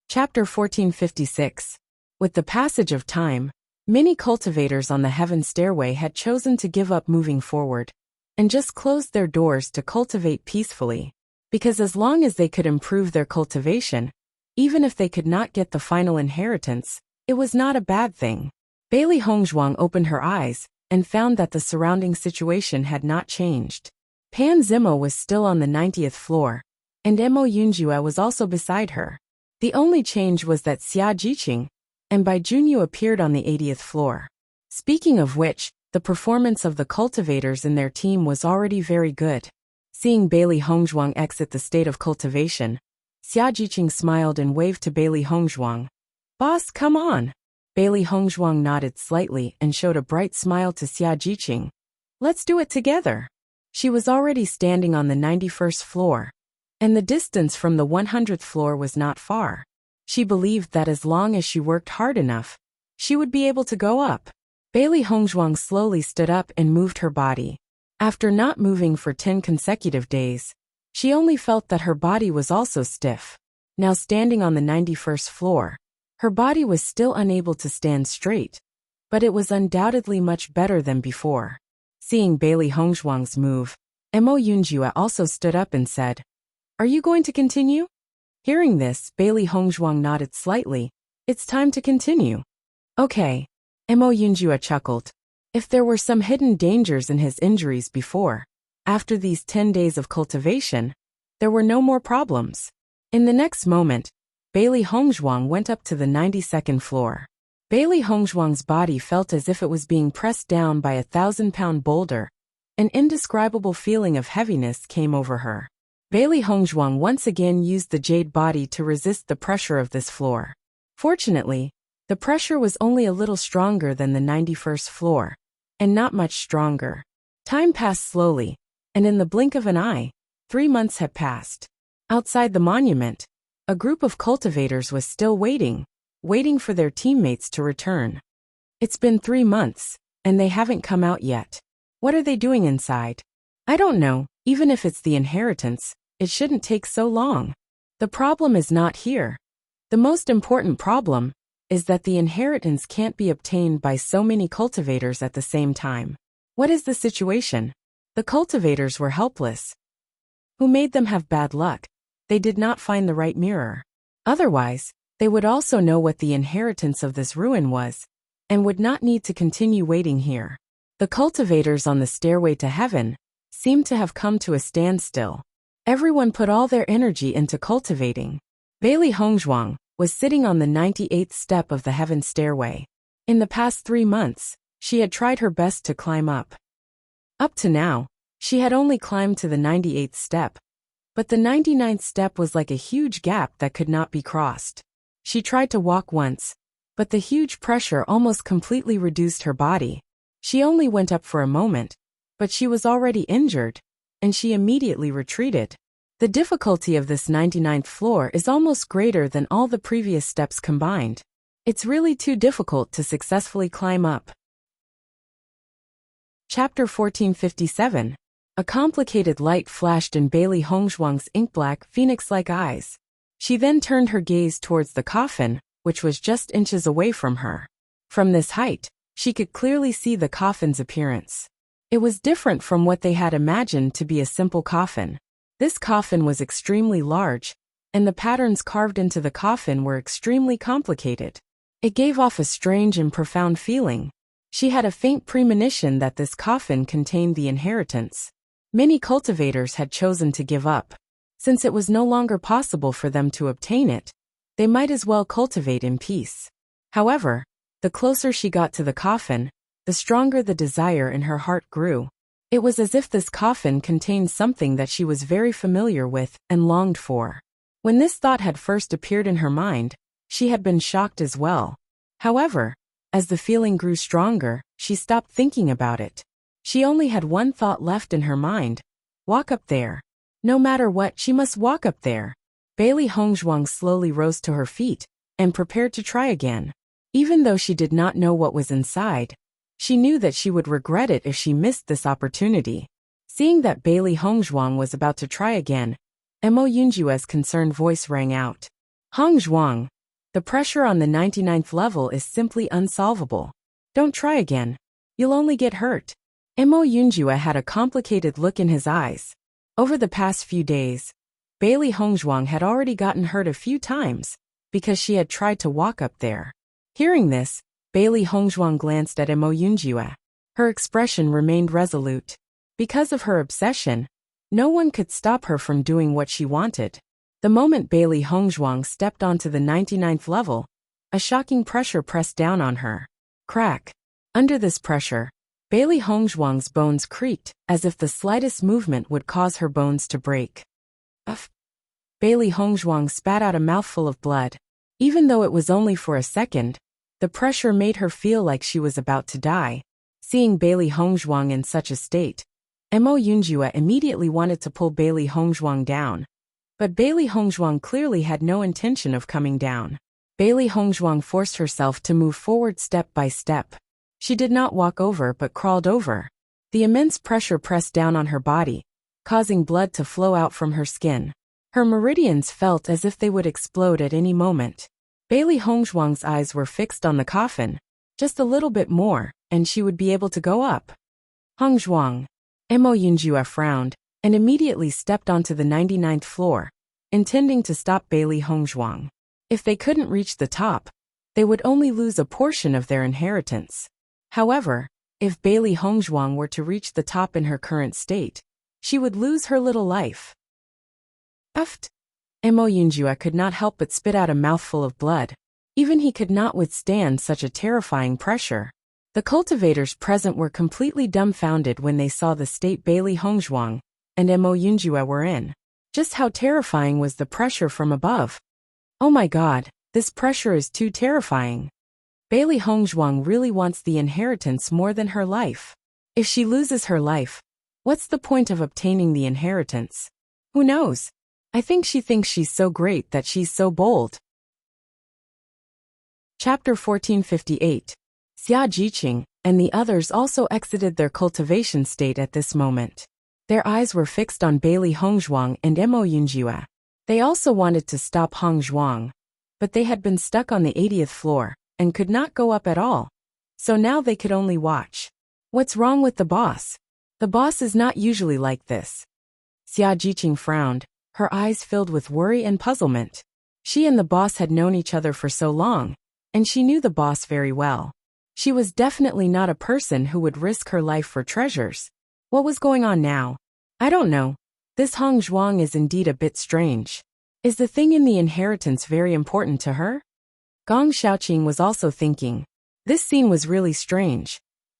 Speaker 1: Chapter 1456. With the passage of time, many cultivators on the heaven stairway had chosen to give up moving forward, and just closed their doors to cultivate peacefully, because as long as they could improve their cultivation, even if they could not get the final inheritance, it was not a bad thing. Bailey Hongzhuang opened her eyes, and found that the surrounding situation had not changed. Pan Zimo was still on the 90th floor, and Mo Yunjue was also beside her. The only change was that Xia Jiqing and Bai Junyu appeared on the 80th floor. Speaking of which, the performance of the cultivators in their team was already very good. Seeing Bailey Hongzhuang exit the state of cultivation, Xia Jiqing smiled and waved to Bailey Hongzhuang. "Boss, come on." Bailey Hongzhuang nodded slightly and showed a bright smile to Xia Jiqing. "Let's do it together." She was already standing on the 91st floor, and the distance from the 100th floor was not far. She believed that as long as she worked hard enough, she would be able to go up. Bailey Hongzhuang slowly stood up and moved her body. After not moving for 10 consecutive days, she only felt that her body was also stiff. Now standing on the 91st floor, her body was still unable to stand straight, but it was undoubtedly much better than before. Seeing Bailey Hongzhuang's move, Mo Yunjue also stood up and said, "Are you going to continue?" Hearing this, Bailey Hongzhuang nodded slightly. "It's time to continue." "Okay." Mo Yunjue chuckled. If there were some hidden dangers in his injuries before, after these 10 days of cultivation, there were no more problems. In the next moment, Bailey Hongzhuang went up to the 92nd floor. Bailey Hongzhuang's body felt as if it was being pressed down by a 1,000-pound boulder. An indescribable feeling of heaviness came over her. Bailey Hongzhuang once again used the jade body to resist the pressure of this floor. Fortunately, the pressure was only a little stronger than the 91st floor, and not much stronger. Time passed slowly, and in the blink of an eye, 3 months had passed. Outside the monument, a group of cultivators was still waiting for their teammates to return. "It's been 3 months. and they haven't come out yet. What are they doing inside? I don't know, even if it's the inheritance, it shouldn't take so long. The problem is not here. The most important problem is that the inheritance can't be obtained by so many cultivators at the same time. What is the situation? The cultivators were helpless. Who made them have bad luck? They did not find the right mirror. Otherwise, they would also know what the inheritance of this ruin was, and would not need to continue waiting here. The cultivators on the stairway to heaven seemed to have come to a standstill. Everyone put all their energy into cultivating. Bailey Hongzhuang was sitting on the 98th step of the heaven stairway. In the past 3 months, she had tried her best to climb up. Up to now, she had only climbed to the 98th step, but the 99th step was like a huge gap that could not be crossed. She tried to walk once, but the huge pressure almost completely reduced her body. She only went up for a moment, but she was already injured, and she immediately retreated. The difficulty of this 99th floor is almost greater than all the previous steps combined. It's really too difficult to successfully climb up. Chapter 1457. A complicated light flashed in Bailey Hongzhuang's ink-black, phoenix-like eyes. She then turned her gaze towards the coffin, which was just inches away from her. From this height, she could clearly see the coffin's appearance. It was different from what they had imagined to be a simple coffin. This coffin was extremely large, and the patterns carved into the coffin were extremely complicated. It gave off a strange and profound feeling. She had a faint premonition that this coffin contained the inheritance. Many cultivators had chosen to give up. Since it was no longer possible for them to obtain it, they might as well cultivate in peace. However, the closer she got to the coffin, the stronger the desire in her heart grew. It was as if this coffin contained something that she was very familiar with and longed for. When this thought had first appeared in her mind, she had been shocked as well. However, as the feeling grew stronger, she stopped thinking about it. She only had one thought left in her mind: walk up there. No matter what, she must walk up there. Bailey Hongzhuang slowly rose to her feet and prepared to try again. Even though she did not know what was inside, she knew that she would regret it if she missed this opportunity. Seeing that Bailey Hongzhuang was about to try again, Mo Yunjue's concerned voice rang out. Hongzhuang, the pressure on the 99th level is simply unsolvable. Don't try again. You'll only get hurt. Mo Yunjue had a complicated look in his eyes. Over the past few days, Bailey Hongzhuang had already gotten hurt a few times because she had tried to walk up there. Hearing this, Bailey Hongzhuang glanced at Mo Yunjue. Her expression remained resolute. Because of her obsession, no one could stop her from doing what she wanted. The moment Bailey Hongzhuang stepped onto the 99th level, a shocking pressure pressed down on her. Crack. Under this pressure, Bailey Hongzhuang's bones creaked, as if the slightest movement would cause her bones to break. Uff. Bailey Hongzhuang spat out a mouthful of blood. Even though it was only for a second, the pressure made her feel like she was about to die. Seeing Bailey Hongzhuang in such a state, Mo Yunjue immediately wanted to pull Bailey Hongzhuang down. But Bailey Hongzhuang clearly had no intention of coming down. Bailey Hongzhuang forced herself to move forward step by step. She did not walk over but crawled over. The immense pressure pressed down on her body, causing blood to flow out from her skin. Her meridians felt as if they would explode at any moment. Bailey Hongzhuang's eyes were fixed on the coffin. Just a little bit more, and she would be able to go up. Hongzhuang. Mo Yunjue frowned, and immediately stepped onto the 99th floor, intending to stop Bailey Hongzhuang. If they couldn't reach the top, they would only lose a portion of their inheritance. However, if Bailey Hongzhuang were to reach the top in her current state, she would lose her little life. Uffed. Mo Yunjue could not help but spit out a mouthful of blood. Even he could not withstand such a terrifying pressure. The cultivators present were completely dumbfounded when they saw the state Bailey Hongzhuang and Mo Yunjue were in. Just how terrifying was the pressure from above? Oh my god, this pressure is too terrifying. Bailey Hongzhuang really wants the inheritance more than her life. If she loses her life, what's the point of obtaining the inheritance? Who knows? I think she thinks she's so great that she's so bold. Chapter 1458. Xia Jiqing, and the others also exited their cultivation state at this moment. Their eyes were fixed on Bailey Hongzhuang and Mo Yunjue. They also wanted to stop Hong Zhuang, but they had been stuck on the 80th floor and could not go up at all. So now they could only watch. What's wrong with the boss? The boss is not usually like this. Xia Jiqing frowned, her eyes filled with worry and puzzlement. She and the boss had known each other for so long, and she knew the boss very well. She was definitely not a person who would risk her life for treasures. What was going on now? I don't know. This Hong Zhuang is indeed a bit strange. Is the thing in the inheritance very important to her? Gong Xiaoqing was also thinking. This scene was really strange.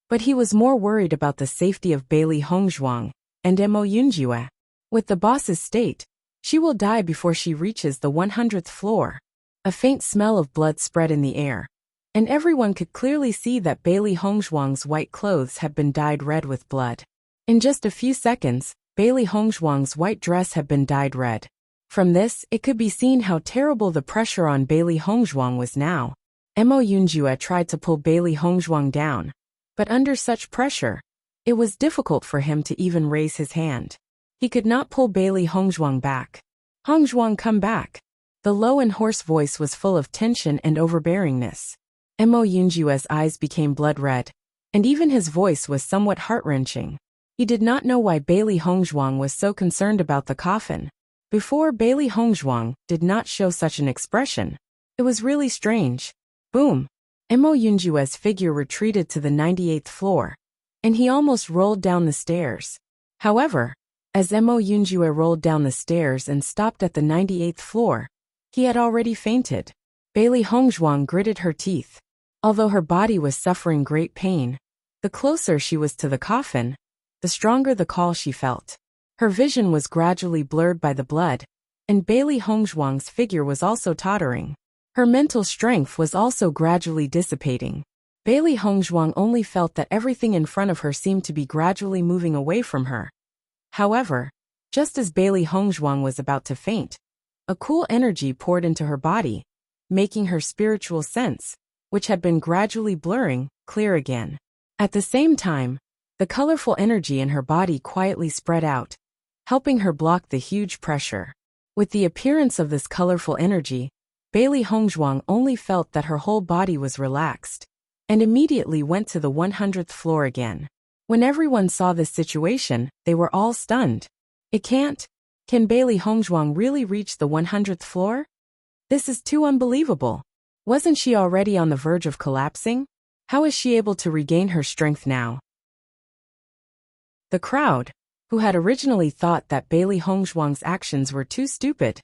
Speaker 1: But he was more worried about the safety of Bailey Hongzhuang and Mo Yunjue. With the boss's state, she will die before she reaches the 100th floor. A faint smell of blood spread in the air, and everyone could clearly see that Bailey Hongzhuang's white clothes had been dyed red with blood. In just a few seconds, Bailey Hongzhuang's white dress had been dyed red. From this, it could be seen how terrible the pressure on Bailey Hongzhuang was now. Mo Yunjue tried to pull Bailey Hongzhuang down, but under such pressure, it was difficult for him to even raise his hand. He could not pull Bailey Hongzhuang back. Hongzhuang, come back. The low and hoarse voice was full of tension and overbearingness. Mo Yunjue's eyes became blood red, and even his voice was somewhat heart-wrenching. He did not know why Bailey Hongzhuang was so concerned about the coffin. Before, Bailey Hongzhuang did not show such an expression. It was really strange. Boom! Mo Yunjue's figure retreated to the 98th floor, and he almost rolled down the stairs. However, as Mo Yunjue rolled down the stairs and stopped at the 98th floor, he had already fainted. Bailey Hongzhuang gritted her teeth. Although her body was suffering great pain, the closer she was to the coffin, the stronger the call she felt. Her vision was gradually blurred by the blood, and Bailey Hongzhuang's figure was also tottering. Her mental strength was also gradually dissipating. Bailey Hongzhuang only felt that everything in front of her seemed to be gradually moving away from her. However, just as Bailey Hongzhuang was about to faint, a cool energy poured into her body, making her spiritual sense, which had been gradually blurring, clear again. At the same time, the colorful energy in her body quietly spread out, helping her block the huge pressure. With the appearance of this colorful energy, Bailey Hongzhuang only felt that her whole body was relaxed, and immediately went to the 100th floor again. When everyone saw this situation, they were all stunned. It can't. Can Bailey Hongzhuang really reach the 100th floor? This is too unbelievable. Wasn't she already on the verge of collapsing? How is she able to regain her strength now? The crowd, who had originally thought that Bailey Hongzhuang's actions were too stupid,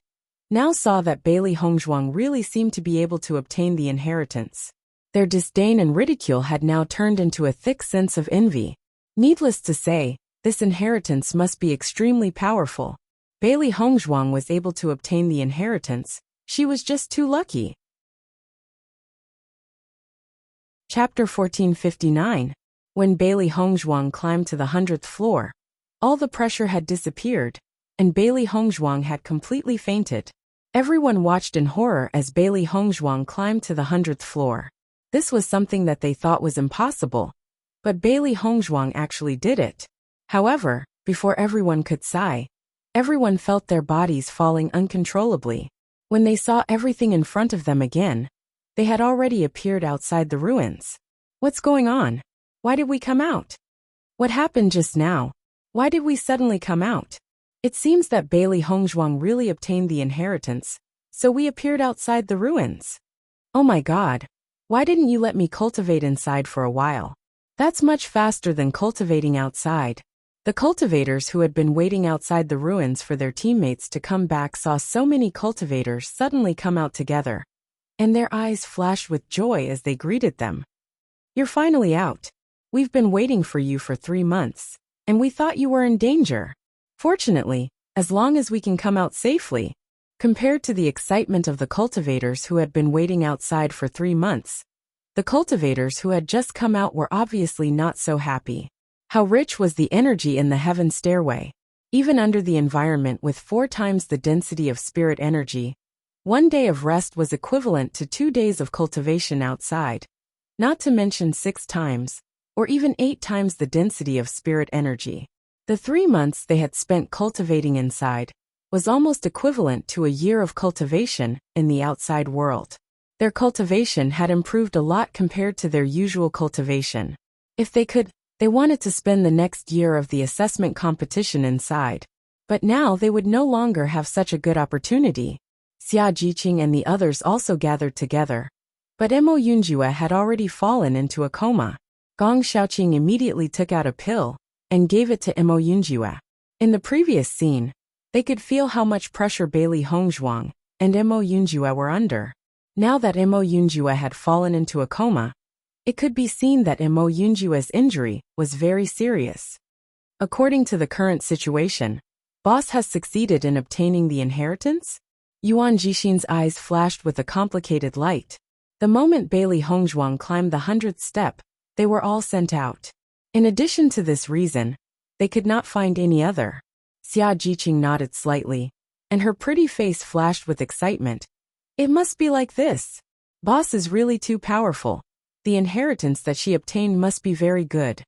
Speaker 1: now saw that Bailey Hongzhuang really seemed to be able to obtain the inheritance. Their disdain and ridicule had now turned into a thick sense of envy. Needless to say, this inheritance must be extremely powerful. Bailey Hongzhuang was able to obtain the inheritance. She was just too lucky. Chapter 1459. When Bailey Hongzhuang climbed to the 100th floor, all the pressure had disappeared, and Bailey Hongzhuang had completely fainted. Everyone watched in horror as Bailey Hongzhuang climbed to the 100th floor. This was something that they thought was impossible, but Bailey Hongzhuang actually did it. However, before everyone could sigh, everyone felt their bodies falling uncontrollably. When they saw everything in front of them again, they had already appeared outside the ruins. What's going on? Why did we come out? What happened just now? Why did we suddenly come out? It seems that Bailey Hongzhuang really obtained the inheritance, so we appeared outside the ruins. Oh my god, why didn't you let me cultivate inside for a while? That's much faster than cultivating outside. The cultivators who had been waiting outside the ruins for their teammates to come back saw so many cultivators suddenly come out together, and their eyes flashed with joy as they greeted them. You're finally out. We've been waiting for you for 3 months, and we thought you were in danger. Fortunately, as long as we can come out safely. Compared to the excitement of the cultivators who had been waiting outside for 3 months, the cultivators who had just come out were obviously not so happy. How rich was the energy in the heaven stairway. Even under the environment with 4 times the density of spirit energy, 1 day of rest was equivalent to 2 days of cultivation outside, not to mention 6 times, or even 8 times the density of spirit energy. The 3 months they had spent cultivating inside was almost equivalent to a year of cultivation in the outside world. Their cultivation had improved a lot compared to their usual cultivation. If they could, they wanted to spend the next year of the assessment competition inside. But now they would no longer have such a good opportunity. Xia Jiqing and the others also gathered together. But Mo Yunjue had already fallen into a coma. Gong Xiaoqing immediately took out a pill and gave it to Mo Yunjue. In the previous scene, they could feel how much pressure Bailey Hongzhuang and Mo Yunjue were under. Now that Mo Yunjue had fallen into a coma, it could be seen that Mo Yunjue's injury was very serious. According to the current situation, Boss has succeeded in obtaining the inheritance? Yuan Jixin's eyes flashed with a complicated light. The moment Bailey Hongzhuang climbed the 100th step, they were all sent out. In addition to this reason, they could not find any other. Xia Jiqing nodded slightly, and her pretty face flashed with excitement. It must be like this. Boss is really too powerful. The inheritance that she obtained must be very good.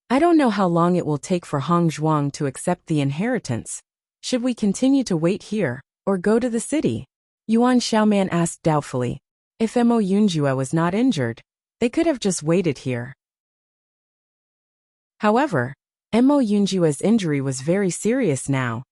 Speaker 1: I don't know how long it will take for Hongzhuang to accept the inheritance. Should we continue to wait here, or go to the city? Yuan Xiaoman asked doubtfully. If Mo Yunjue was not injured, they could have just waited here. However, Mo Yunjue's injury was very serious now,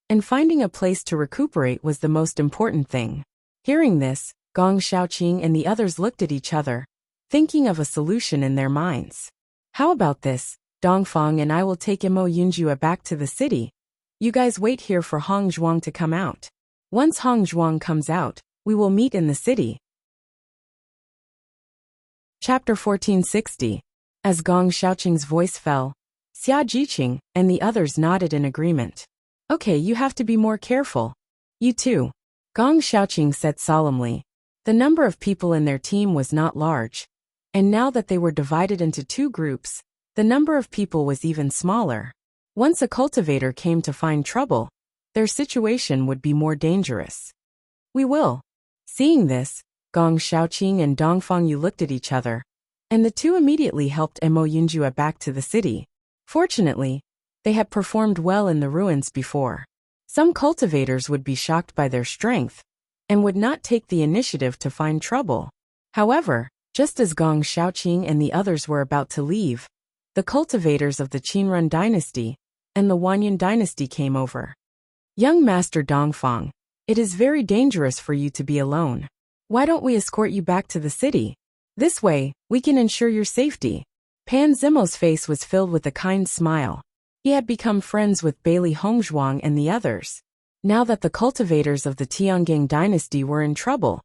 Speaker 1: and finding a place to recuperate was the most important thing. Hearing this, Gong Xiaoqing and the others looked at each other, thinking of a solution in their minds. How about this? Dongfang and I will take Mo Yunjue back to the city. You guys wait here for Hongzhuang to come out. Once Hongzhuang comes out, we will meet in the city. Chapter 1460. As Gong Xiaoqing's voice fell, Xia Jiqing and the others nodded in agreement. Okay, you have to be more careful. You too. Gong Xiaoqing said solemnly. The number of people in their team was not large, and now that they were divided into 2 groups, the number of people was even smaller. Once a cultivator came to find trouble, their situation would be more dangerous. We will. Seeing this, Gong Xiaoqing and Dongfang Yu looked at each other, and the 2 immediately helped Mo Yunjue back to the city. Fortunately, they had performed well in the ruins before. Some cultivators would be shocked by their strength, and would not take the initiative to find trouble. However, just as Gong Xiaoqing and the others were about to leave, the cultivators of the Qinrun dynasty and the Wanyan dynasty came over. Young Master Dongfang, it is very dangerous for you to be alone. Why don't we escort you back to the city? This way, we can ensure your safety. Pan Zimo's face was filled with a kind smile. He had become friends with Bailey Hongzhuang and the others. Now that the cultivators of the Tiangang dynasty were in trouble,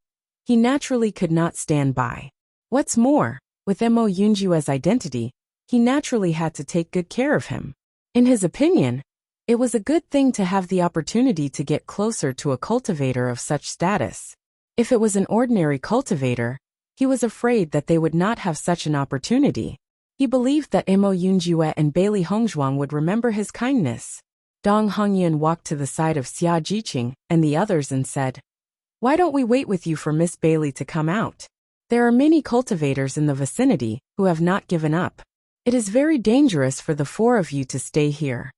Speaker 1: he naturally could not stand by. What's more, with Mo Yunjue's identity, he naturally had to take good care of him. In his opinion, it was a good thing to have the opportunity to get closer to a cultivator of such status. If it was an ordinary cultivator, he was afraid that they would not have such an opportunity. He believed that Mo Yunjue and Bailey Hongzhuang would remember his kindness. Dong Hongyan walked to the side of Xia Jiqing and the others and said, "Why don't we wait with you for Miss Bailey to come out? There are many cultivators in the vicinity who have not given up. It is very dangerous for the 4 of you to stay here."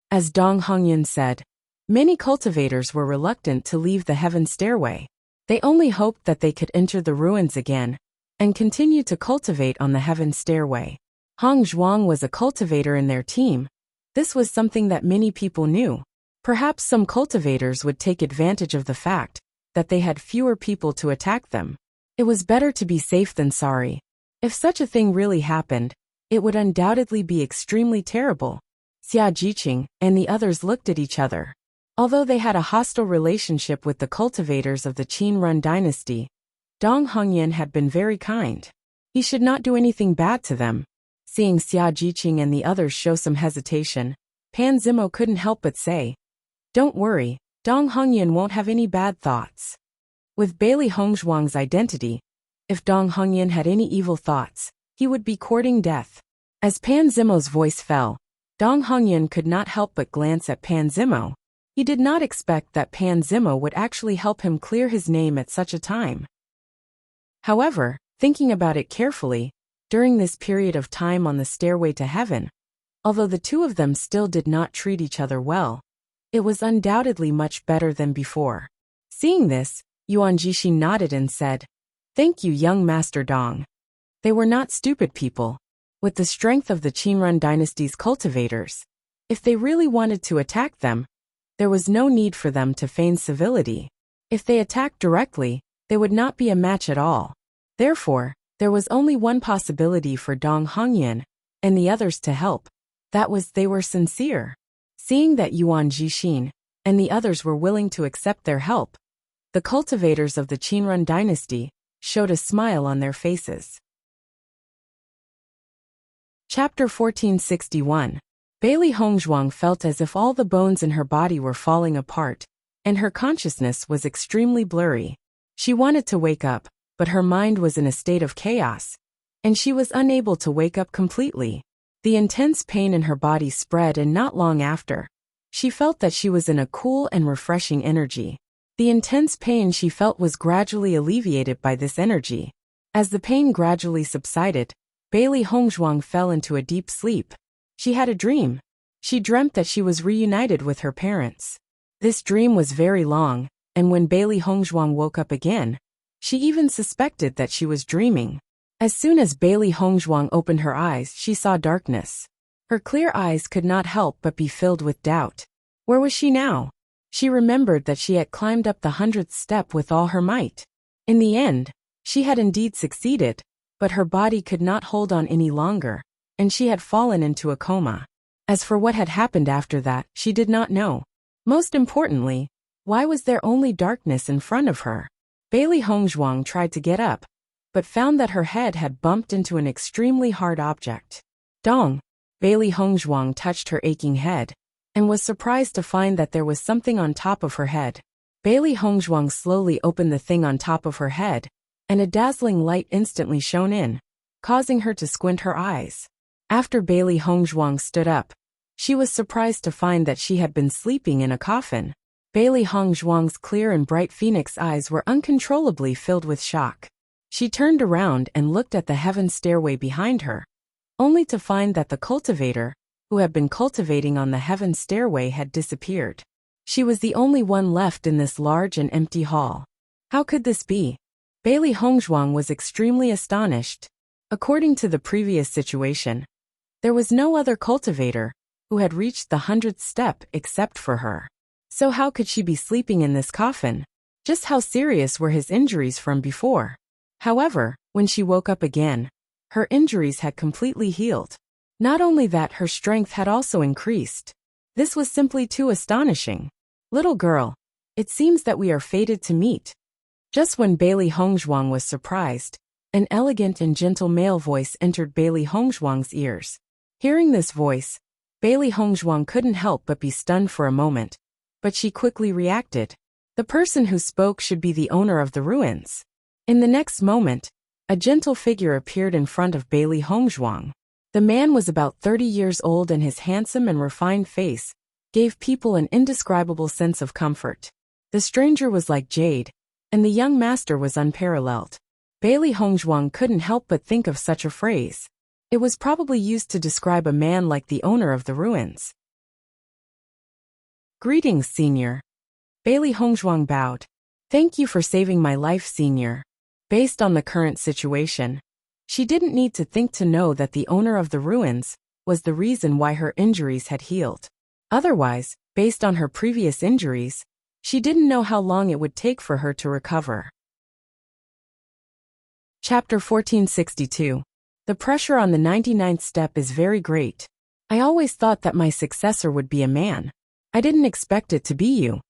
Speaker 1: As Dong Hongyan said, many cultivators were reluctant to leave the heaven stairway. They only hoped that they could enter the ruins again and continue to cultivate on the heaven stairway. Hongzhuang was a cultivator in their team. This was something that many people knew. Perhaps some cultivators would take advantage of the fact that they had fewer people to attack them. It was better to be safe than sorry. If such a thing really happened, it would undoubtedly be extremely terrible. Xia Jiqing and the others looked at each other. Although they had a hostile relationship with the cultivators of the Qinrun dynasty, Dong Hongyan had been very kind. He should not do anything bad to them. Seeing Xia Jiqing and the others show some hesitation, Pan Zimo couldn't help but say, "Don't worry, Dong Hongyan won't have any bad thoughts." With Bailey Hongzhuang's identity, if Dong Hongyan had any evil thoughts, he would be courting death. As Pan Zimo's voice fell, Dong Hongyan could not help but glance at Pan Zimo. He did not expect that Pan Zimo would actually help him clear his name at such a time. However, thinking about it carefully, During this period of time on the stairway to heaven, although the two of them still did not treat each other well, it was undoubtedly much better than before. Seeing this, Yuan Jixin nodded and said, "Thank you, young Master Dong." They were not stupid people. With the strength of the Qinrun dynasty's cultivators, if they really wanted to attack them, there was no need for them to feign civility. If they attacked directly, they would not be a match at all. Therefore, there was only one possibility for Dong Hongyan and the others to help. That was they were sincere. Seeing that Yuan Jixin and the others were willing to accept their help, the cultivators of the Qinrun dynasty showed a smile on their faces. Chapter 1461. Bailey Hongzhuang felt as if all the bones in her body were falling apart, and her consciousness was extremely blurry. She wanted to wake up, but her mind was in a state of chaos, and she was unable to wake up completely. The intense pain in her body spread, and not long after, she felt that she was in a cool and refreshing energy. The intense pain she felt was gradually alleviated by this energy. As the pain gradually subsided, Bailey Hongzhuang fell into a deep sleep. She had a dream. She dreamt that she was reunited with her parents. This dream was very long, and when Bailey Hongzhuang woke up again, she even suspected that she was dreaming. As soon as Bailey Hongzhuang opened her eyes, she saw darkness. Her clear eyes could not help but be filled with doubt. Where was she now? She remembered that she had climbed up the 100th step with all her might. In the end, she had indeed succeeded, but her body could not hold on any longer, and she had fallen into a coma. As for what had happened after that, she did not know. Most importantly, why was there only darkness in front of her? Bailey Hongzhuang tried to get up, but found that her head had bumped into an extremely hard object. Dong! Bailey Hongzhuang touched her aching head, and was surprised to find that there was something on top of her head. Bailey Hongzhuang slowly opened the thing on top of her head, and a dazzling light instantly shone in, causing her to squint her eyes. After Bailey Hongzhuang stood up, she was surprised to find that she had been sleeping in a coffin. Bailey Hongzhuang's clear and bright phoenix eyes were uncontrollably filled with shock. She turned around and looked at the heaven stairway behind her, only to find that the cultivator, who had been cultivating on the heaven stairway, had disappeared. She was the only one left in this large and empty hall. How could this be? Bailey Hongzhuang was extremely astonished. According to the previous situation, there was no other cultivator who had reached the 100th step except for her. So how could she be sleeping in this coffin? Just how serious were his injuries from before? However, when she woke up again, her injuries had completely healed. Not only that, her strength had also increased. This was simply too astonishing. Little girl, it seems that we are fated to meet. Just when Bailey Hongzhuang was surprised, an elegant and gentle male voice entered Bailey Hongzhuang's ears. Hearing this voice, Bailey Hongzhuang couldn't help but be stunned for a moment, but she quickly reacted. The person who spoke should be the owner of the ruins. In the next moment, a gentle figure appeared in front of Bailey Hongzhuang. The man was about 30 years old, and his handsome and refined face gave people an indescribable sense of comfort. The stranger was like jade, and the young master was unparalleled. Bailey Hongzhuang couldn't help but think of such a phrase. It was probably used to describe a man like the owner of the ruins. Greetings, Senior. Bailey Hongzhuang bowed. Thank you for saving my life, Senior. Based on the current situation, she didn't need to think to know that the owner of the ruins was the reason why her injuries had healed. Otherwise, based on her previous injuries, she didn't know how long it would take for her to recover. Chapter 1462. The pressure on the 99th step is very great. I always thought that my successor would be a man. I didn't expect it to be you.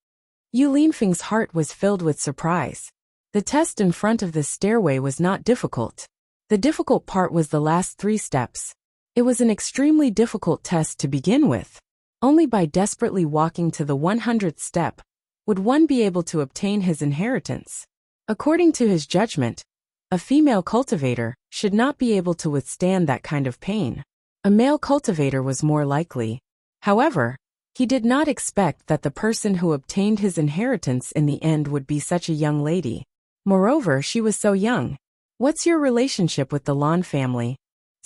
Speaker 1: Yu Linfeng's heart was filled with surprise. The test in front of the stairway was not difficult. The difficult part was the last 3 steps. It was an extremely difficult test to begin with. Only by desperately walking to the 100th step would one be able to obtain his inheritance. According to his judgment, a female cultivator should not be able to withstand that kind of pain. A male cultivator was more likely. However, he did not expect that the person who obtained his inheritance in the end would be such a young lady. Moreover, she was so young. What's your relationship with the Lan family?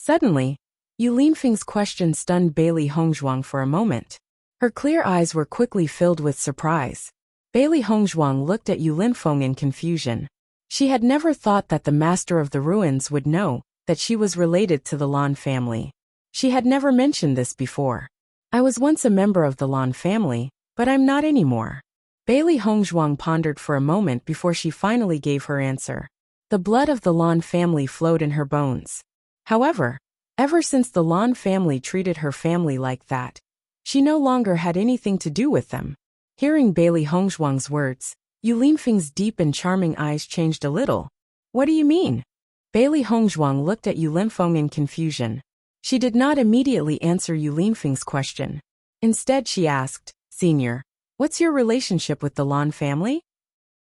Speaker 1: Suddenly, Yu Linfeng's question stunned Bailey Hongzhuang for a moment. Her clear eyes were quickly filled with surprise. Bailey Hongzhuang looked at Yu Linfeng in confusion. She had never thought that the master of the ruins would know that she was related to the Lan family. She had never mentioned this before. I was once a member of the Lan family, but I'm not anymore. Bailey Hongzhuang pondered for a moment before she finally gave her answer. The blood of the Lan family flowed in her bones. However, ever since the Lan family treated her family like that, she no longer had anything to do with them. Hearing Bailey Hongzhuang's words, Yu Linfeng's deep and charming eyes changed a little. What do you mean? Bailey Hongzhuang looked at Yu Linfeng in confusion. She did not immediately answer Yu Linfeng's question. Instead she asked, Senior, what's your relationship with the Lan family?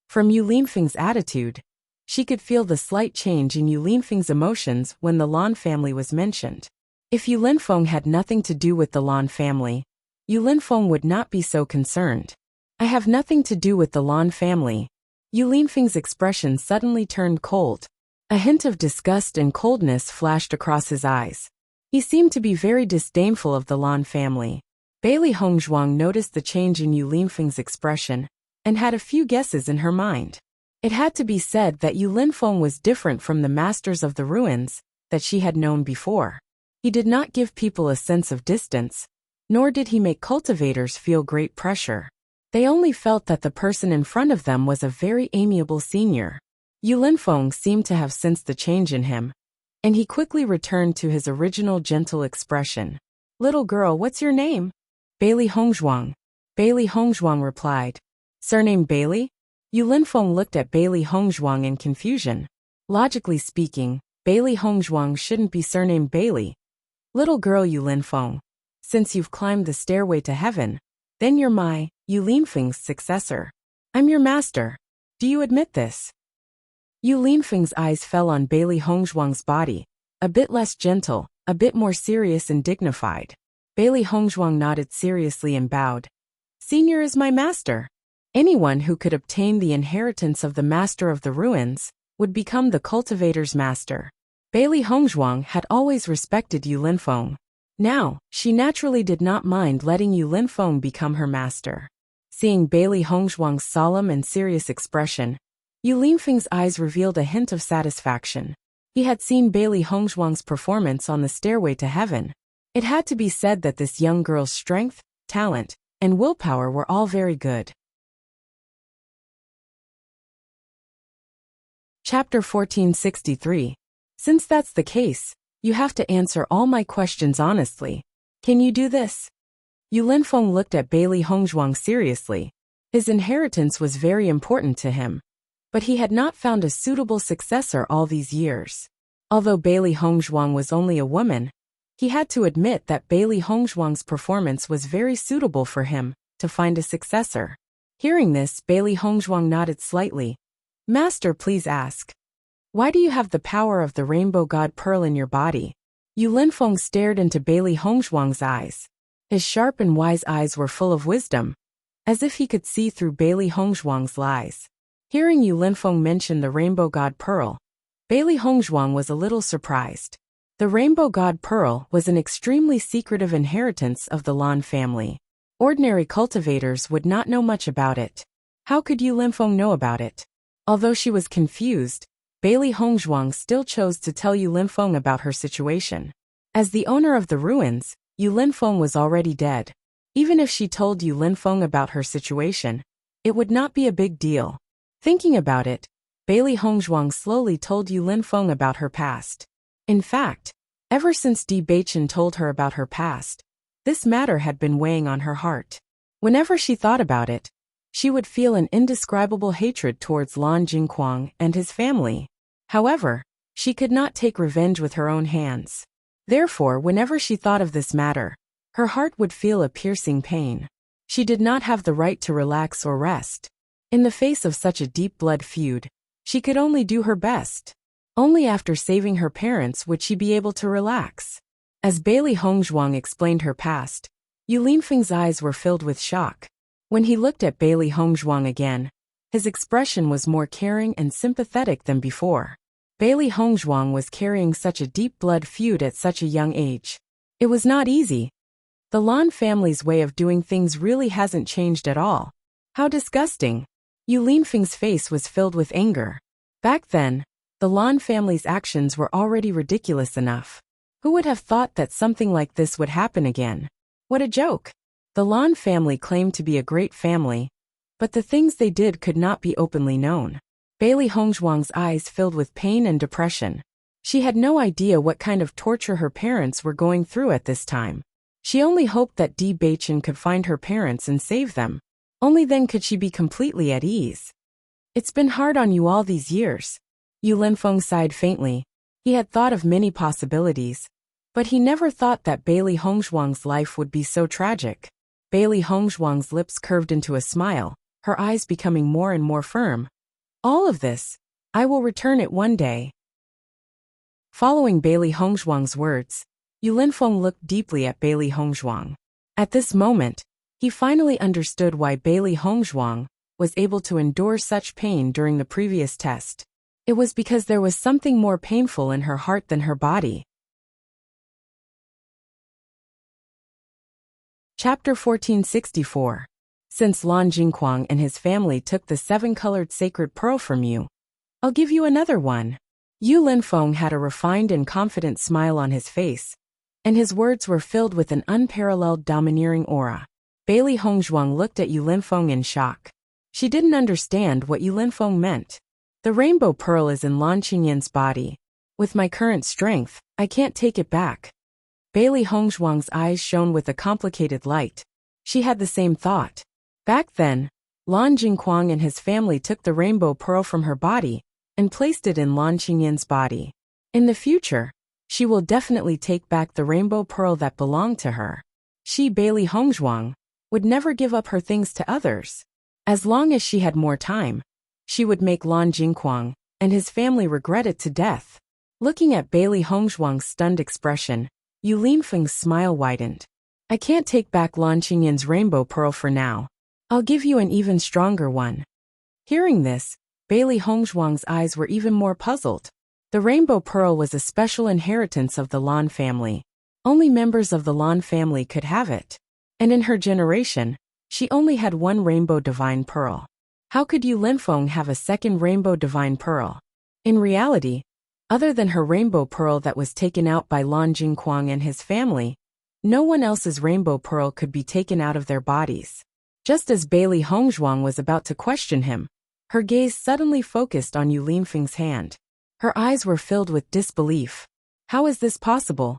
Speaker 1: From Yu Linfeng's attitude, she could feel the slight change in Yu Linfeng's emotions when the Lan family was mentioned. If Yu Linfeng had nothing to do with the Lan family, Yu Linfeng would not be so concerned. I have nothing to do with the Lan family. Yu Linfeng's expression suddenly turned cold. A hint of disgust and coldness flashed across his eyes. He seemed to be very disdainful of the Lan family. Bailey Hongzhuang noticed the change in Yu Linfeng's expression and had a few guesses in her mind. It had to be said that Yu Linfeng was different from the masters of the ruins that she had known before. He did not give people a sense of distance, nor did he make cultivators feel great pressure. They only felt that the person in front of them was a very amiable senior. Yu Linfeng seemed to have sensed the change in him, and he quickly returned to his original gentle expression. Little girl, what's your name? Bailey Hongzhuang. Bailey Hongzhuang replied. Surname Bailey? Yu Linfeng looked at Bailey Hongzhuang in confusion. Logically speaking, Bailey Hongzhuang shouldn't be surnamed Bailey. Little girl Yu Linfeng, since you've climbed the stairway to heaven, then you're my, Yu Linfeng's successor. I'm your master. Do you admit this? Yu Linfeng's eyes fell on Bailey Hongzhuang's body, a bit less gentle, a bit more serious and dignified. Bailey Hongzhuang nodded seriously and bowed. Senior is my master. Anyone who could obtain the inheritance of the master of the ruins would become the cultivator's master. Bailey Hongzhuang had always respected Yu Linfeng. Now, she naturally did not mind letting Yu Linfeng become her master. Seeing Bailey Hongzhuang's solemn and serious expression, Yu Linfeng's eyes revealed a hint of satisfaction. He had seen Bailey Hongzhuang's performance on the stairway to heaven. It had to be said that this young girl's strength, talent, and willpower were all very good. Chapter 1463. Since that's the case, you have to answer all my questions honestly. Can you do this? Yu Linfeng looked at Bailey Hongzhuang seriously. His inheritance was very important to him, but he had not found a suitable successor all these years. Although Bailey Hongzhuang was only a woman, he had to admit that Bailey Hongzhuang's performance was very suitable for him to find a successor. Hearing this, Bailey Hongzhuang nodded slightly. Master, please ask. Why do you have the power of the rainbow god pearl in your body? Yu Linfeng stared into Bailey Hongzhuang's eyes. His sharp and wise eyes were full of wisdom, as if he could see through Bailey Hongzhuang's lies. Hearing Yu Linfeng mention the rainbow god pearl, Bailey Hongzhuang was a little surprised. The rainbow god pearl was an extremely secretive inheritance of the Lan family. Ordinary cultivators would not know much about it. How could Yu Linfeng know about it? Although she was confused, Bailey Hongzhuang still chose to tell Yu Linfeng about her situation. As the owner of the ruins, Yu Linfeng was already dead. Even if she told Yu Linfeng about her situation, it would not be a big deal. Thinking about it, Bailey Hongzhuang slowly told Yu Linfeng about her past. In fact, ever since Bewitching told her about her past, this matter had been weighing on her heart. Whenever she thought about it, she would feel an indescribable hatred towards Lan Jingquang and his family. However, she could not take revenge with her own hands. Therefore, whenever she thought of this matter, her heart would feel a piercing pain. She did not have the right to relax or rest. In the face of such a deep blood feud, she could only do her best. Only after saving her parents would she be able to relax. As Bailey Hongzhuang explained her past, Yu Linfeng's eyes were filled with shock. When he looked at Bailey Hongzhuang again, his expression was more caring and sympathetic than before. Bailey Hongzhuang was carrying such a deep blood feud at such a young age. It was not easy. The Lan family's way of doing things really hasn't changed at all. How disgusting. Yu Linfeng's face was filled with anger. Back then, the Lan family's actions were already ridiculous enough. Who would have thought that something like this would happen again? What a joke. The Lan family claimed to be a great family, but the things they did could not be openly known. Bailey Hongzhuang's eyes filled with pain and depression. She had no idea what kind of torture her parents were going through at this time. She only hoped that Bewitching could find her parents and save them. Only then could she be completely at ease. It's been hard on you all these years. Yu Linfeng sighed faintly. He had thought of many possibilities, but he never thought that Bailey Hongzhuang's life would be so tragic. Bailey Hongzhuang's lips curved into a smile, her eyes becoming more and more firm. All of this, I will return it one day. Following Bailey Hongzhuang's words, Yu Linfeng looked deeply at Bailey Hongzhuang. At this moment, he finally understood why Bailey Hongzhuang was able to endure such pain during the previous test. It was because there was something more painful in her heart than her body. Chapter 1464. Since Lan Jingquang and his family took the 7-colored sacred pearl from you, I'll give you another one. Yu Linfeng had a refined and confident smile on his face, and his words were filled with an unparalleled domineering aura. Bailey Hongzhuang looked at Yu Linfeng in shock. She didn't understand what Yu Linfeng meant. The rainbow pearl is in Lan Qingyan's body. With my current strength, I can't take it back. Bailey Hongzhuang's eyes shone with a complicated light. She had the same thought. Back then, Lan Jingquang and his family took the rainbow pearl from her body and placed it in Lan Qingyan's body. In the future, she will definitely take back the rainbow pearl that belonged to her. She, Bailey Hongzhuang, would never give up her things to others. As long as she had more time, she would make Lan Jingquang and his family regret it to death. Looking at Bailey Hongzhuang's stunned expression, Yu Linfeng's smile widened. I can't take back Lan Qingyan's rainbow pearl for now. I'll give you an even stronger one. Hearing this, Bailey Hongzhuang's eyes were even more puzzled. The rainbow pearl was a special inheritance of the Lan family. Only members of the Lan family could have it. And in her generation, she only had one rainbow divine pearl. How could Yu Linfeng have a second rainbow divine pearl? In reality, other than her rainbow pearl that was taken out by Lan Jingquang and his family, no one else's rainbow pearl could be taken out of their bodies. Just as Bailey Hongzhuang was about to question him, her gaze suddenly focused on Yu Linfeng's hand. Her eyes were filled with disbelief. How is this possible?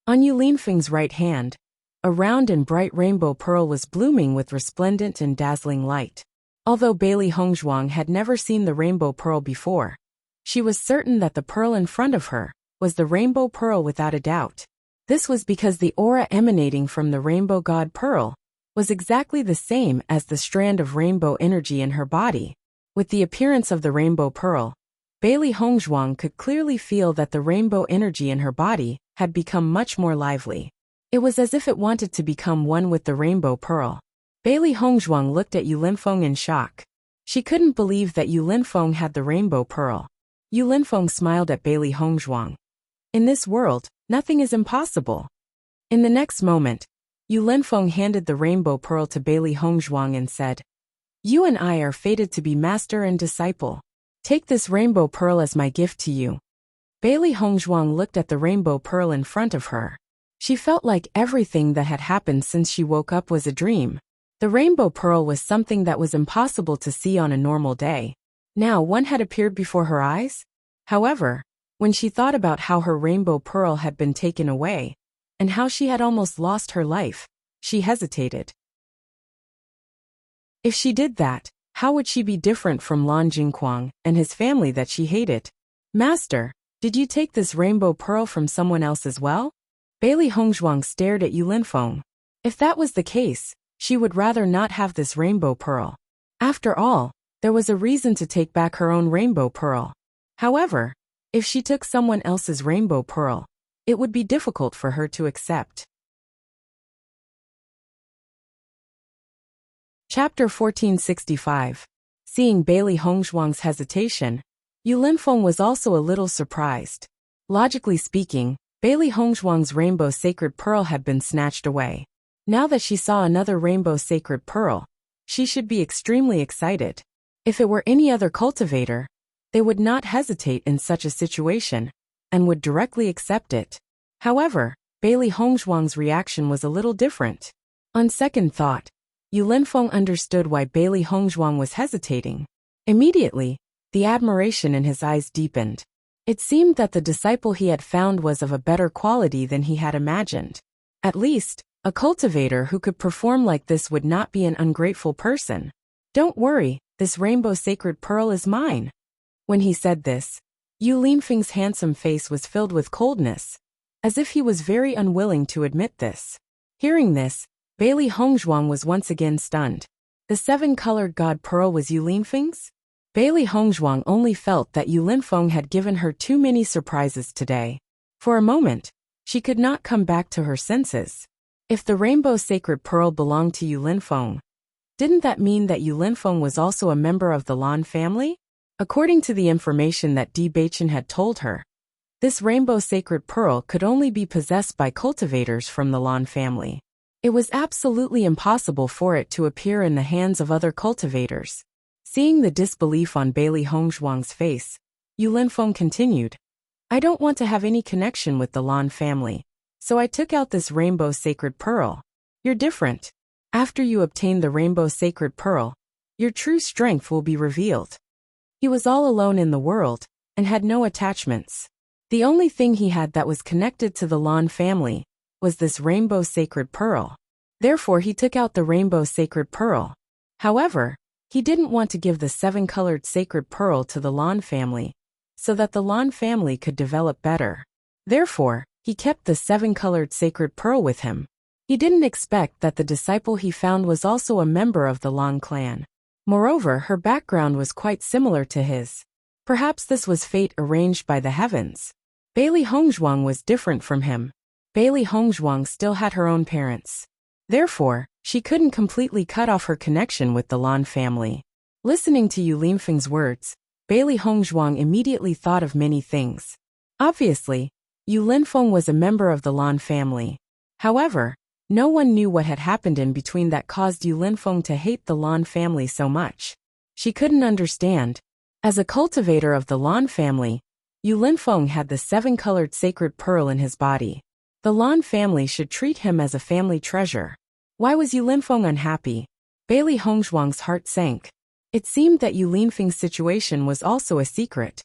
Speaker 1: On Yu Linfeng's right hand, a round and bright rainbow pearl was blooming with resplendent and dazzling light. Although Bailey Hongzhuang had never seen the rainbow pearl before, she was certain that the pearl in front of her was the rainbow pearl without a doubt. This was because the aura emanating from the rainbow god pearl was exactly the same as the strand of rainbow energy in her body. With the appearance of the rainbow pearl, Bailey Hongzhuang could clearly feel that the rainbow energy in her body had become much more lively. It was as if it wanted to become one with the rainbow pearl. Bailey Hongzhuang looked at Yu Linfeng in shock. She couldn't believe that Yu Linfeng had the rainbow pearl. Yu Linfeng smiled at Bailey Hongzhuang. In this world, nothing is impossible. In the next moment, Yu Linfeng handed the rainbow pearl to Bailey Hongzhuang and said, You and I are fated to be master and disciple. Take this rainbow pearl as my gift to you. Bailey Hongzhuang looked at the rainbow pearl in front of her. She felt like everything that had happened since she woke up was a dream. The rainbow pearl was something that was impossible to see on a normal day. Now one had appeared before her eyes? However, when she thought about how her rainbow pearl had been taken away, and how she had almost lost her life, she hesitated. If she did that, how would she be different from Lan Jingquang and his family that she hated? Master, did you take this rainbow pearl from someone else as well? Bailey Hongzhuang stared at Yu Linfeng. If that was the case, she would rather not have this rainbow pearl. After all, there was a reason to take back her own rainbow pearl. However, if she took someone else's rainbow pearl, it would be difficult for her to accept. Chapter 1465. Seeing Bailey Hongzhuang's hesitation, Yu Linfeng was also a little surprised. Logically speaking, Bailey Hongzhuang's rainbow sacred pearl had been snatched away. Now that she saw another rainbow sacred pearl, she should be extremely excited. If it were any other cultivator, they would not hesitate in such a situation, and would directly accept it. However, Bailey Hongzhuang's reaction was a little different. On second thought, Yu Linfeng understood why Bailey Hongzhuang was hesitating. Immediately, the admiration in his eyes deepened. It seemed that the disciple he had found was of a better quality than he had imagined. At least, a cultivator who could perform like this would not be an ungrateful person. Don't worry, this rainbow sacred pearl is mine. When he said this, Yu Linfeng's handsome face was filled with coldness, as if he was very unwilling to admit this. Hearing this, Bailey Hongzhuang was once again stunned. The seven-colored god pearl was Yu Linfeng's? Bailey Hongzhuang only felt that Yu Linfeng had given her too many surprises today. For a moment, she could not come back to her senses. If the rainbow sacred pearl belonged to Yu Linfeng, didn't that mean that Yu Linfeng was also a member of the Lan family? According to the information that Bewitching had told her, this rainbow sacred pearl could only be possessed by cultivators from the Lan family. It was absolutely impossible for it to appear in the hands of other cultivators. Seeing the disbelief on Bailey Hongzhuang's face, Yu Linfeng continued, I don't want to have any connection with the Lan family, so I took out this rainbow sacred pearl. You're different. After you obtain the rainbow sacred pearl, your true strength will be revealed. He was all alone in the world, and had no attachments. The only thing he had that was connected to the Lan family was this rainbow sacred pearl. Therefore he took out the rainbow sacred pearl. However, he didn't want to give the seven-colored sacred pearl to the Lan family, so that the Lan family could develop better. Therefore, he kept the seven-colored sacred pearl with him. He didn't expect that the disciple he found was also a member of the Lan clan. Moreover, her background was quite similar to his. Perhaps this was fate arranged by the heavens. Bailey Hongzhuang was different from him. Bailey Hongzhuang still had her own parents. Therefore, she couldn't completely cut off her connection with the Lan family. Listening to Yu Linfeng's words, Bailey Hongzhuang immediately thought of many things. Obviously, Yu Linfeng was a member of the Lan family. However, no one knew what had happened in between that caused Yu Linfeng to hate the Lan family so much. She couldn't understand. As a cultivator of the Lan family, Yu Linfeng had the seven-colored sacred pearl in his body. The Lan family should treat him as a family treasure. Why was Yu Linfeng unhappy? Bailey Hongzhuang's heart sank. It seemed that Yu Linfeng's situation was also a secret.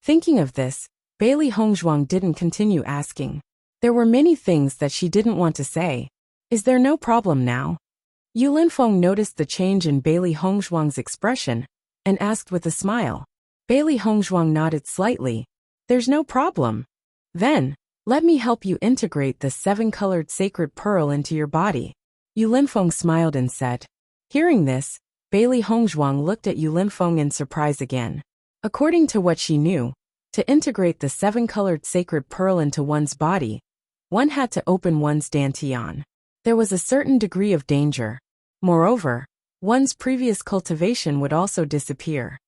Speaker 1: Thinking of this, Bailey Hongzhuang didn't continue asking. There were many things that she didn't want to say. Is there no problem now? Yu Linfeng noticed the change in Bailey Hongzhuang's expression, and asked with a smile. Bailey Hongzhuang nodded slightly. There's no problem. Then, let me help you integrate the seven-colored sacred pearl into your body. Yu Linfeng smiled and said. Hearing this, Bailey Hongzhuang looked at Yu Linfeng in surprise again. According to what she knew, to integrate the seven-colored sacred pearl into one's body, one had to open one's dantian. There was a certain degree of danger. Moreover, one's previous cultivation would also disappear.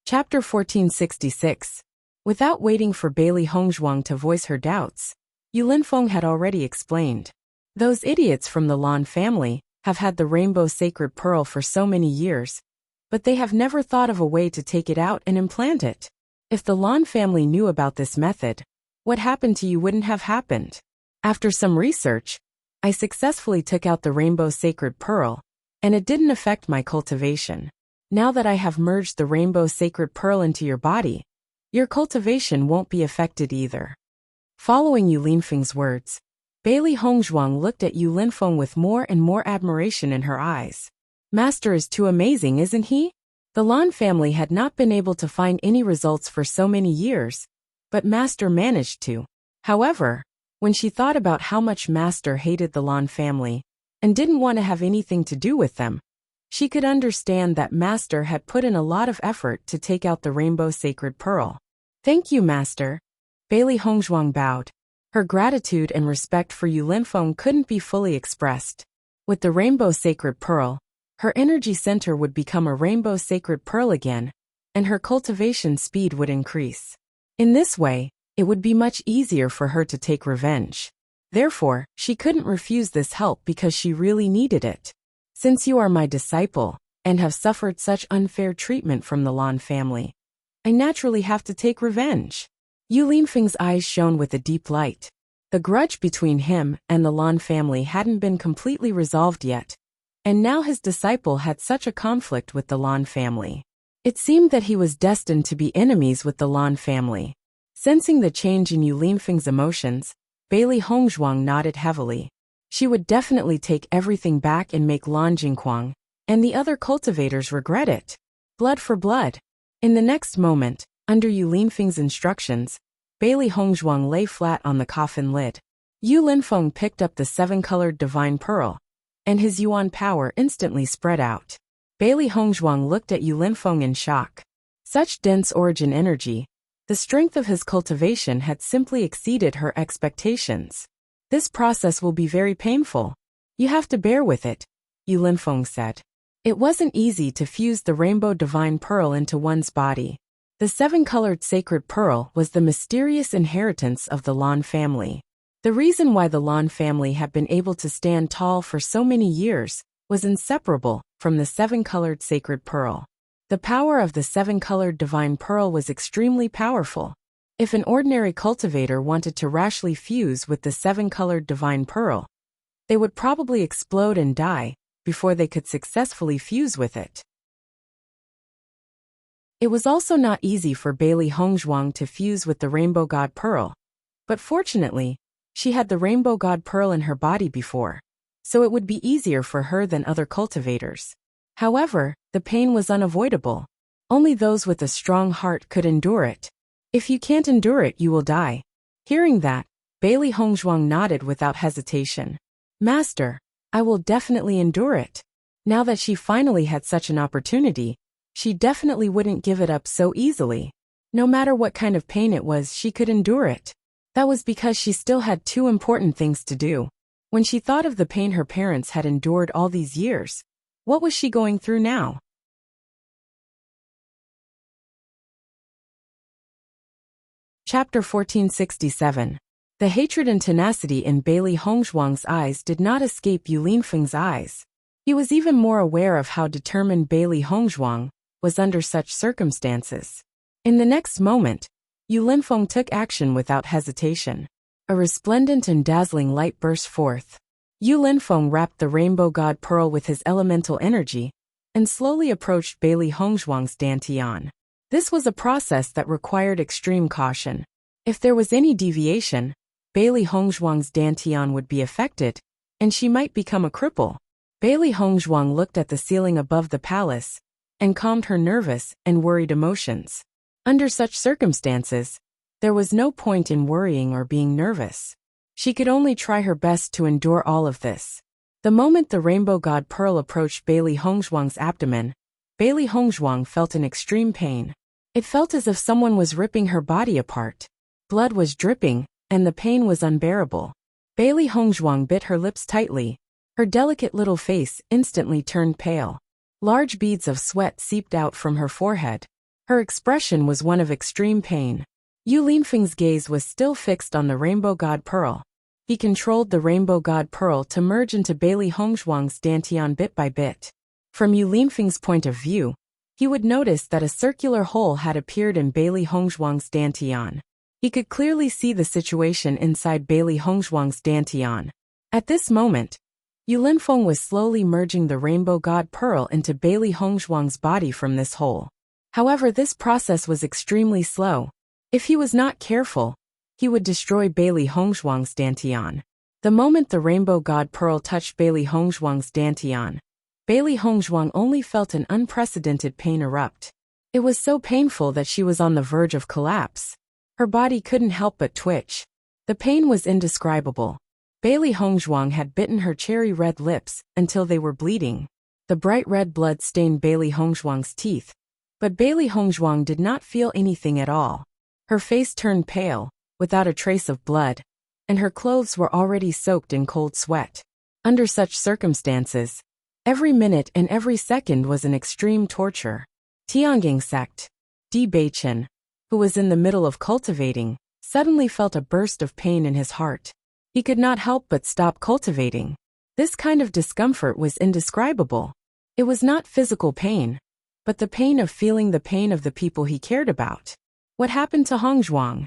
Speaker 1: Chapter 1466. Without waiting for Bailey Hongzhuang to voice her doubts, Yu Linfeng had already explained. Those idiots from the Lan family have had the rainbow sacred pearl for so many years, but they have never thought of a way to take it out and implant it. If the Lan family knew about this method, what happened to you wouldn't have happened. After some research, I successfully took out the rainbow sacred pearl, and it didn't affect my cultivation. Now that I have merged the rainbow sacred pearl into your body, your cultivation won't be affected either. Following Yu Linfeng's words, Bailey Hongzhuang looked at Yu Linfeng with more and more admiration in her eyes. Master is too amazing, isn't he? The Lan family had not been able to find any results for so many years, but Master managed to. However, when she thought about how much Master hated the Lan family, and didn't want to have anything to do with them, she could understand that Master had put in a lot of effort to take out the rainbow sacred pearl. Thank you, Master. Bailey Hongzhuang bowed. Her gratitude and respect for Yu Linfeng couldn't be fully expressed. With the rainbow sacred pearl, her energy center would become a rainbow sacred pearl again, and her cultivation speed would increase. In this way, it would be much easier for her to take revenge. Therefore, she couldn't refuse this help because she really needed it. Since you are my disciple, and have suffered such unfair treatment from the Lan family, I naturally have to take revenge. Yu Linfeng's eyes shone with a deep light. The grudge between him and the Lan family hadn't been completely resolved yet, and now his disciple had such a conflict with the Lan family. It seemed that he was destined to be enemies with the Lan family. Sensing the change in Yu Linfeng's emotions, Bailey Hongzhuang nodded heavily. She would definitely take everything back and make Lan Jingquang and the other cultivators regret it. Blood for blood. In the next moment, under Yu Linfeng's instructions, Bailey Hongzhuang lay flat on the coffin lid. Yu Linfeng picked up the seven-colored divine pearl, and his yuan power instantly spread out. Bailey Hongzhuang looked at Yu Linfeng in shock. Such dense origin energy, the strength of his cultivation had simply exceeded her expectations. This process will be very painful. You have to bear with it, Yu Linfeng said. It wasn't easy to fuse the rainbow divine pearl into one's body. The seven-colored sacred pearl was the mysterious inheritance of the Lan family. The reason why the Lan family had been able to stand tall for so many years was inseparable from the seven-colored sacred pearl. The power of the seven-colored divine pearl was extremely powerful. If an ordinary cultivator wanted to rashly fuse with the seven-colored divine pearl, they would probably explode and die before they could successfully fuse with it. It was also not easy for Bailey Hongzhuang to fuse with the Rainbow God Pearl, but fortunately, she had the Rainbow God Pearl in her body before, so it would be easier for her than other cultivators. However, the pain was unavoidable. Only those with a strong heart could endure it. If you can't endure it, you will die. Hearing that, Bailey Hongzhuang nodded without hesitation. Master, I will definitely endure it. Now that she finally had such an opportunity, she definitely wouldn't give it up so easily. No matter what kind of pain it was, she could endure it. That was because she still had two important things to do. When she thought of the pain her parents had endured all these years, what was she going through now? Chapter 1467. The hatred and tenacity in Bailey Hongzhuang's eyes did not escape Yu Linfeng's eyes. He was even more aware of how determined Bailey Hongzhuang was under such circumstances. In the next moment, Yu Linfeng took action without hesitation. A resplendent and dazzling light burst forth. Yu Linfeng wrapped the Rainbow God Pearl with his elemental energy and slowly approached Bailey Hongzhuang's dantian. This was a process that required extreme caution. If there was any deviation, Bailey Hongzhuang's dantian would be affected, and she might become a cripple. Bailey Hongzhuang looked at the ceiling above the palace and calmed her nervous and worried emotions. Under such circumstances, there was no point in worrying or being nervous. She could only try her best to endure all of this. The moment the Rainbow God Pearl approached Bailey Hongzhuang's abdomen, Bailey Hongzhuang felt an extreme pain. It felt as if someone was ripping her body apart. Blood was dripping, and the pain was unbearable. Bailey Hongzhuang bit her lips tightly. Her delicate little face instantly turned pale. Large beads of sweat seeped out from her forehead. Her expression was one of extreme pain. Yu Linfeng's gaze was still fixed on the Rainbow God Pearl. He controlled the Rainbow God Pearl to merge into Bailey Hongzhuang's dantian bit by bit. From Yu Linfeng's point of view, he would notice that a circular hole had appeared in Bailey Hongzhuang's dantian. He could clearly see the situation inside Bailey Hongzhuang's dantian. At this moment, Yu Linfeng was slowly merging the Rainbow God Pearl into Bailey Hongzhuang's body from this hole. However, this process was extremely slow. If he was not careful, he would destroy Bailey Hongzhuang's dantian. The moment the Rainbow God Pearl touched Bailey Hongzhuang's dantian, Bailey Hongzhuang only felt an unprecedented pain erupt. It was so painful that she was on the verge of collapse. Her body couldn't help but twitch. The pain was indescribable. Bailey Hongzhuang had bitten her cherry-red lips until they were bleeding. The bright red blood stained Bailey Hongzhuang's teeth, but Bailey Hongzhuang did not feel anything at all. Her face turned pale, without a trace of blood, and her clothes were already soaked in cold sweat. Under such circumstances, every minute and every second was an extreme torture. Tiangang sect. Bewitching, who was in the middle of cultivating, suddenly felt a burst of pain in his heart. He could not help but stop cultivating. This kind of discomfort was indescribable. It was not physical pain, but the pain of feeling the pain of the people he cared about. What happened to Hongzhuang?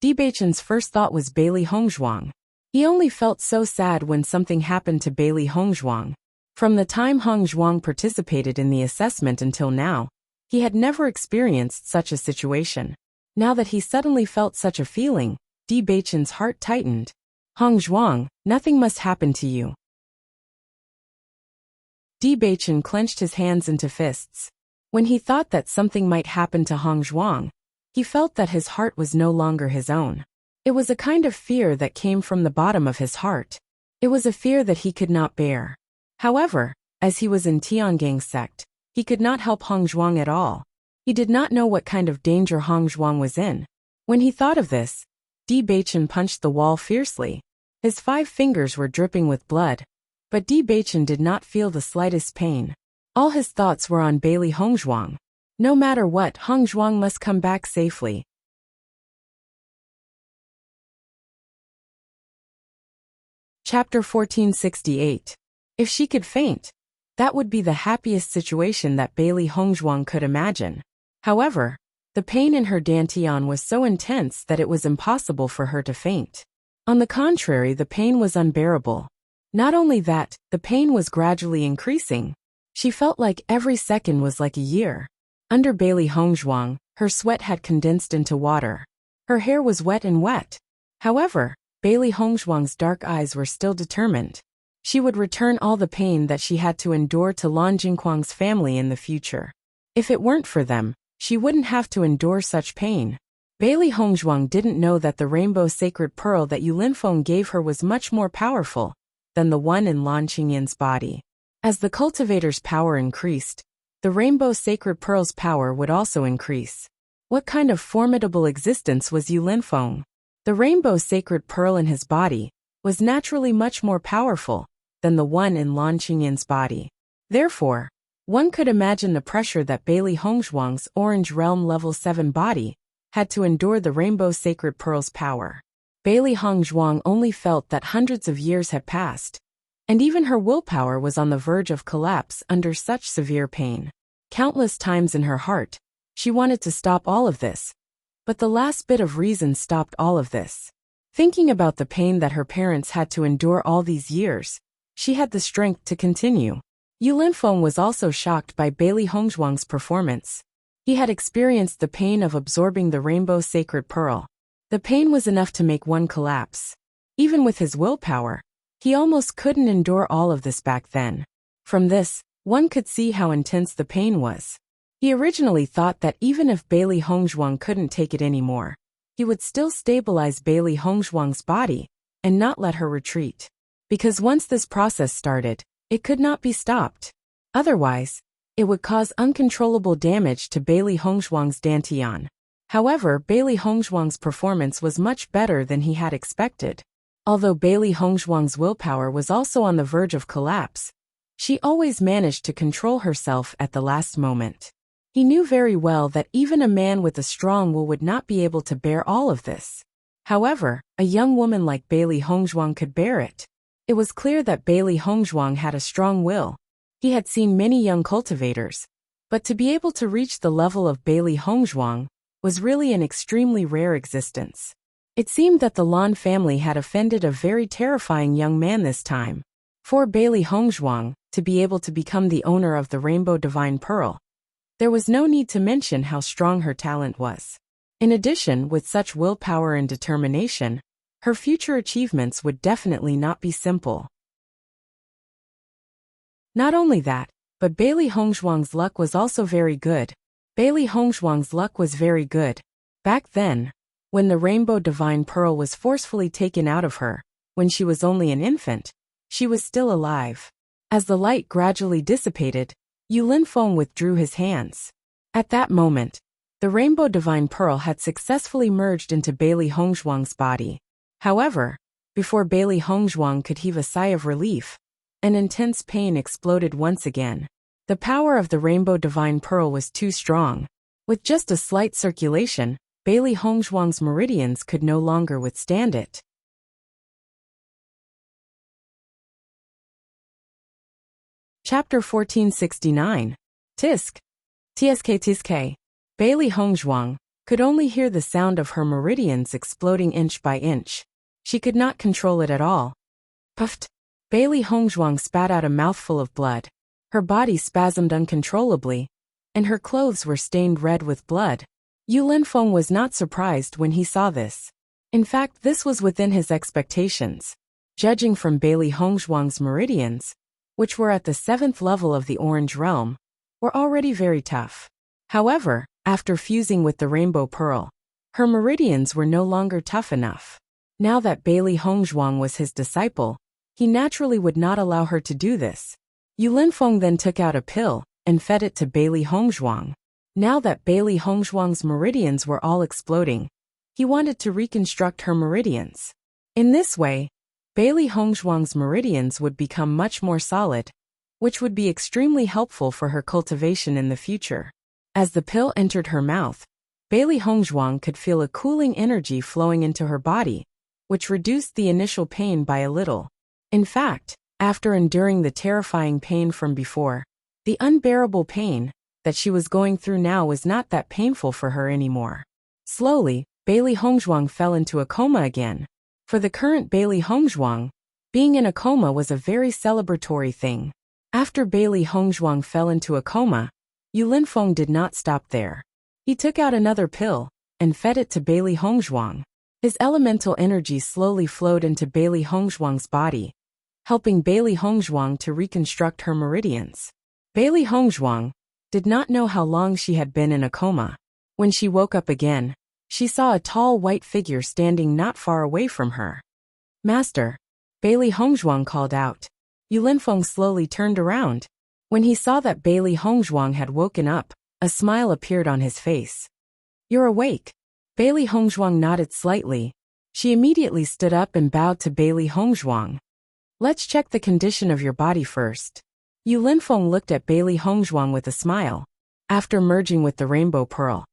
Speaker 1: Bewitching's first thought was Bailey Hongzhuang. He only felt so sad when something happened to Bailey Hongzhuang. From the time Hongzhuang participated in the assessment until now, he had never experienced such a situation. Now that he suddenly felt such a feeling, Bewitching's heart tightened. Hongzhuang, nothing must happen to you. Bewitching clenched his hands into fists. When he thought that something might happen to Hongzhuang, he felt that his heart was no longer his own. It was a kind of fear that came from the bottom of his heart. It was a fear that he could not bear. However, as he was in Tiangang sect, he could not help Hongzhuang at all. He did not know what kind of danger Hongzhuang was in. When he thought of this, Bewitching punched the wall fiercely. His 5 fingers were dripping with blood, but Bewitching did not feel the slightest pain. All his thoughts were on Bailey Hongzhuang. No matter what, Hongzhuang must come back safely. Chapter 1468. If she could faint, that would be the happiest situation that Bailey Hongzhuang could imagine. However, the pain in her dantian was so intense that it was impossible for her to faint. On the contrary, the pain was unbearable. Not only that, the pain was gradually increasing. She felt like every second was like a year. Under Bailey Hongzhuang, her sweat had condensed into water. Her hair was wet and wet. However, Bailey Hongzhuang's dark eyes were still determined. She would return all the pain that she had to endure to Lan Jingquang's family in the future. If it weren't for them, she wouldn't have to endure such pain. Bailey Hongzhuang didn't know that the rainbow sacred pearl that Yulinfeng gave her was much more powerful than the one in Lan Qingyin's body. As the cultivator's power increased, the rainbow sacred pearl's power would also increase. What kind of formidable existence was Yulinfeng? The rainbow sacred pearl in his body was naturally much more powerful than the one in Lan Qingyin's body. Therefore, one could imagine the pressure that Bailey Hongzhuang's Orange Realm Level 7 body had to endure the rainbow sacred pearl's power. Bailey Hongzhuang only felt that hundreds of years had passed, and even her willpower was on the verge of collapse under such severe pain. Countless times in her heart, she wanted to stop all of this, but the last bit of reason stopped all of this. Thinking about the pain that her parents had to endure all these years, she had the strength to continue. Yulinfeng was also shocked by Bailey Hongzhuang's performance. He had experienced the pain of absorbing the rainbow sacred pearl. The pain was enough to make one collapse. Even with his willpower, he almost couldn't endure all of this back then. From this, one could see how intense the pain was. He originally thought that even if Bailey Hongzhuang couldn't take it anymore, he would still stabilize Bailey Hongzhuang's body and not let her retreat. Because once this process started, it could not be stopped. Otherwise, it would cause uncontrollable damage to Bailey Hongzhuang's dantian. However, Bailey Hongzhuang's performance was much better than he had expected. Although Bailey Hongzhuang's willpower was also on the verge of collapse, she always managed to control herself at the last moment. He knew very well that even a man with a strong will would not be able to bear all of this. However, a young woman like Bailey Hongzhuang could bear it. It was clear that Bailey Hongzhuang had a strong will. He had seen many young cultivators, but to be able to reach the level of Bailey Hongzhuang was really an extremely rare existence. It seemed that the Lan family had offended a very terrifying young man this time. For Bailey Hongzhuang to be able to become the owner of the Rainbow Divine Pearl, there was no need to mention how strong her talent was. In addition, with such willpower and determination, her future achievements would definitely not be simple. Not only that, but Bailey Hongzhuang's luck was also very good. Bailey Hongzhuang's luck was very good. Back then, when the Rainbow Divine Pearl was forcefully taken out of her, when she was only an infant, she was still alive. As the light gradually dissipated, Yulinfeng withdrew his hands. At that moment, the Rainbow Divine Pearl had successfully merged into Bailey Hongzhuang's body. However, before Bailey Hongzhuang could heave a sigh of relief, An intense pain exploded once again. The power of the Rainbow Divine Pearl was too strong. With just a slight circulation, Bailey Hongzhuang's meridians could no longer withstand it. Chapter 1469. Tisk. Tsk. Bailey Hongzhuang could only hear the sound of her meridians exploding inch by inch. She could not control it at all. Puffed. Bailey Hongzhuang spat out a mouthful of blood. Her body spasmed uncontrollably, and her clothes were stained red with blood. Yu Linfeng was not surprised when he saw this. In fact, this was within his expectations. Judging from Bailey Hongzhuang's meridians, which were at the 7th level of the Orange Realm, were already very tough. However, after fusing with the Rainbow Pearl, her meridians were no longer tough enough. Now that Bailey Hongzhuang was his disciple, he naturally would not allow her to do this. Yu Linfeng then took out a pill and fed it to Bailey Hongzhuang. Now that Bailey Hongzhuang's meridians were all exploding, he wanted to reconstruct her meridians. In this way, Bailey Hongzhuang's meridians would become much more solid, which would be extremely helpful for her cultivation in the future. As the pill entered her mouth, Bailey Hongzhuang could feel a cooling energy flowing into her body, which reduced the initial pain by a little. In fact, after enduring the terrifying pain from before, the unbearable pain that she was going through now was not that painful for her anymore. Slowly, Bailey Hongzhuang fell into a coma again. For the current Bailey Hongzhuang, being in a coma was a very celebratory thing. After Bailey Hongzhuang fell into a coma, Yu Linfeng did not stop there. He took out another pill and fed it to Bailey Hongzhuang. His elemental energy slowly flowed into Bailey Hongzhuang's body, helping Bailey Hongzhuang to reconstruct her meridians. Bailey Hongzhuang did not know how long she had been in a coma. When she woke up again, she saw a tall white figure standing not far away from her. "Master," Bailey Hongzhuang called out. Yu Linfeng slowly turned around. When he saw that Bailey Hongzhuang had woken up, a smile appeared on his face. "You're awake." Bailey Hongzhuang nodded slightly. She immediately stood up and bowed to Bailey Hongzhuang. "Let's check the condition of your body first." Yu Linfeng looked at Bailey Hongzhuang with a smile. After merging with the Rainbow Pearl,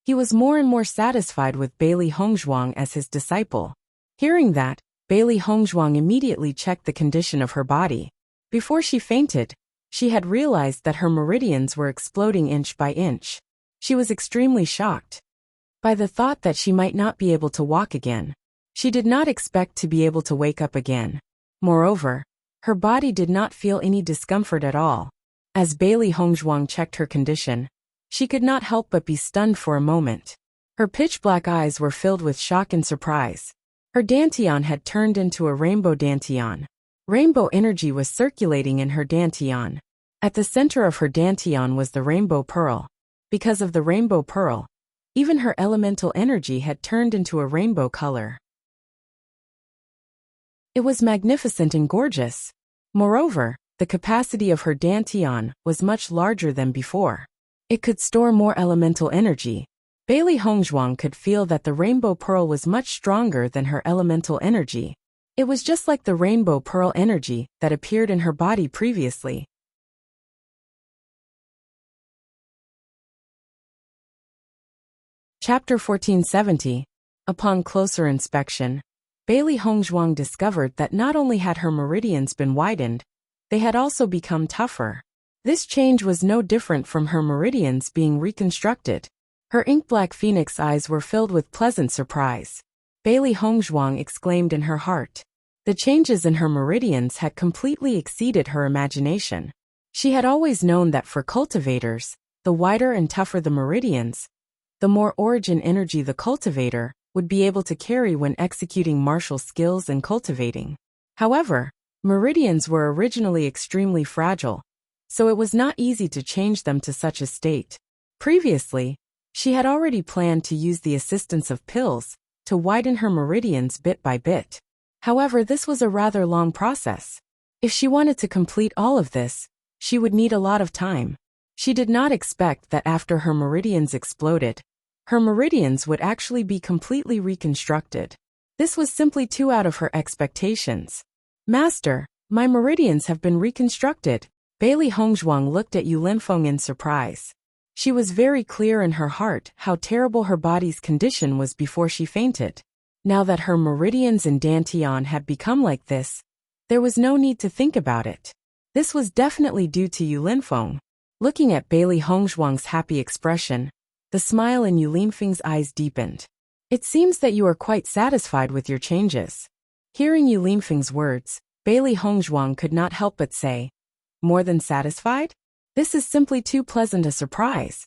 Speaker 1: he was more and more satisfied with Bailey Hongzhuang as his disciple. Hearing that, Bailey Hongzhuang immediately checked the condition of her body. Before she fainted, she had realized that her meridians were exploding inch by inch. She was extremely shocked by the thought that she might not be able to walk again. She did not expect to be able to wake up again. Moreover, her body did not feel any discomfort at all. As Bailey Hongzhuang checked her condition, she could not help but be stunned for a moment. Her pitch-black eyes were filled with shock and surprise. Her dantian had turned into a rainbow dantian. Rainbow energy was circulating in her dantian. At the center of her dantian was the Rainbow Pearl. Because of the Rainbow Pearl, even her elemental energy had turned into a rainbow color. It was magnificent and gorgeous. Moreover, the capacity of her dantian was much larger than before. It could store more elemental energy. Bailey Hongzhuang could feel that the Rainbow Pearl was much stronger than her elemental energy. It was just like the Rainbow Pearl energy that appeared in her body previously. Chapter 1470. Upon closer inspection, Bailey Hongzhuang discovered that not only had her meridians been widened, they had also become tougher. This change was no different from her meridians being reconstructed. Her ink-black phoenix eyes were filled with pleasant surprise. Bailey Hongzhuang exclaimed in her heart. The changes in her meridians had completely exceeded her imagination. She had always known that for cultivators, the wider and tougher the meridians, the more origin energy the cultivator would be able to carry when executing martial skills and cultivating. However, meridians were originally extremely fragile, so it was not easy to change them to such a state. Previously, she had already planned to use the assistance of pills to widen her meridians bit by bit. However, this was a rather long process. If she wanted to complete all of this, she would need a lot of time. She did not expect that after her meridians exploded, her meridians would actually be completely reconstructed. This was simply too out of her expectations. "Master, My meridians have been reconstructed. Bailey Hongzhuang looked at Yu Linfeng in surprise. She was very clear in her heart how terrible her body's condition was before she fainted. Now that her meridians and dantian had become like this, there was no need to think about it. This was definitely due to Yu Linfeng. Looking at Bailey Hongzhuang's happy expression, the smile in Yu Linfeng's eyes deepened. It seems that you are quite satisfied with your changes. Hearing Yu Linfeng's words, Bailey Hongzhuang could not help but say, more than satisfied? This is simply too pleasant a surprise.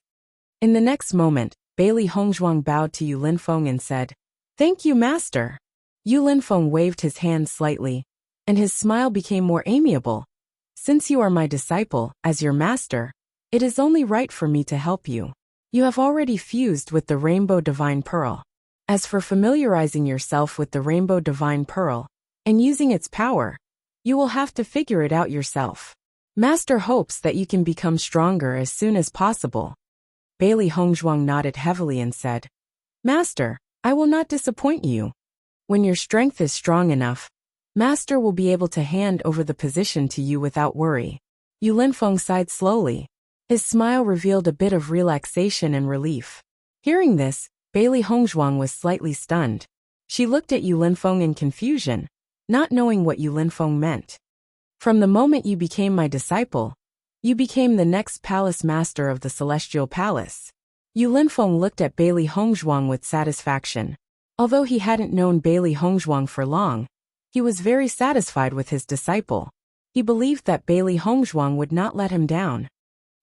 Speaker 1: In the next moment, Bailey Hongzhuang bowed to Yu Linfeng and said, Thank you, master. Yu Linfeng waved his hand slightly, and his smile became more amiable. Since you are my disciple, as your master, it is only right for me to help you. You have already fused with the Rainbow Divine Pearl. As for familiarizing yourself with the Rainbow Divine Pearl, and using its power, you will have to figure it out yourself. Master hopes that you can become stronger as soon as possible. Bailey Hongzhuang nodded heavily and said, Master, I will not disappoint you. When your strength is strong enough, Master will be able to hand over the position to you without worry. Yu Linfeng sighed slowly. His smile revealed a bit of relaxation and relief. Hearing this, Bailey Hongzhuang was slightly stunned. She looked at Yu Linfeng in confusion, not knowing what Yu Linfeng meant. From the moment you became my disciple, you became the next palace master of the Celestial Palace. Yu Linfeng looked at Bailey Hongzhuang with satisfaction. Although he hadn't known Bailey Hongzhuang for long, he was very satisfied with his disciple. He believed that Bailey Hongzhuang would not let him down.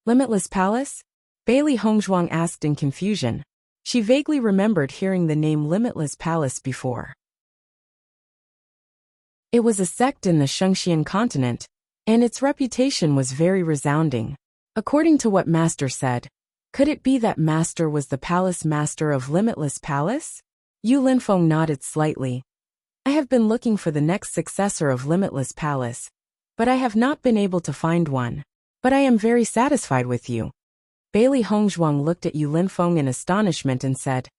Speaker 1: Limitless Palace? Bailey Hongzhuang asked in confusion. She vaguely remembered hearing the name Limitless Palace before. It was a sect in the Shengxian continent, and its reputation was very resounding. According to what Master said, could it be that Master was the palace master of Limitless Palace? Yu Linfeng nodded slightly. I have been looking for the next successor of Limitless Palace, but I have not been able to find one. But I am very satisfied with you. Bailey Hongzhuang looked at Yu Linfeng in astonishment and said,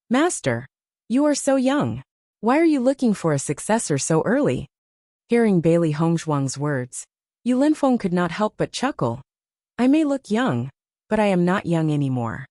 Speaker 1: Master, you are so young. Why are you looking for a successor so early? Hearing Bailey Hongzhuang's words, Yu Linfeng could not help but chuckle. I may look young, but I am not young anymore.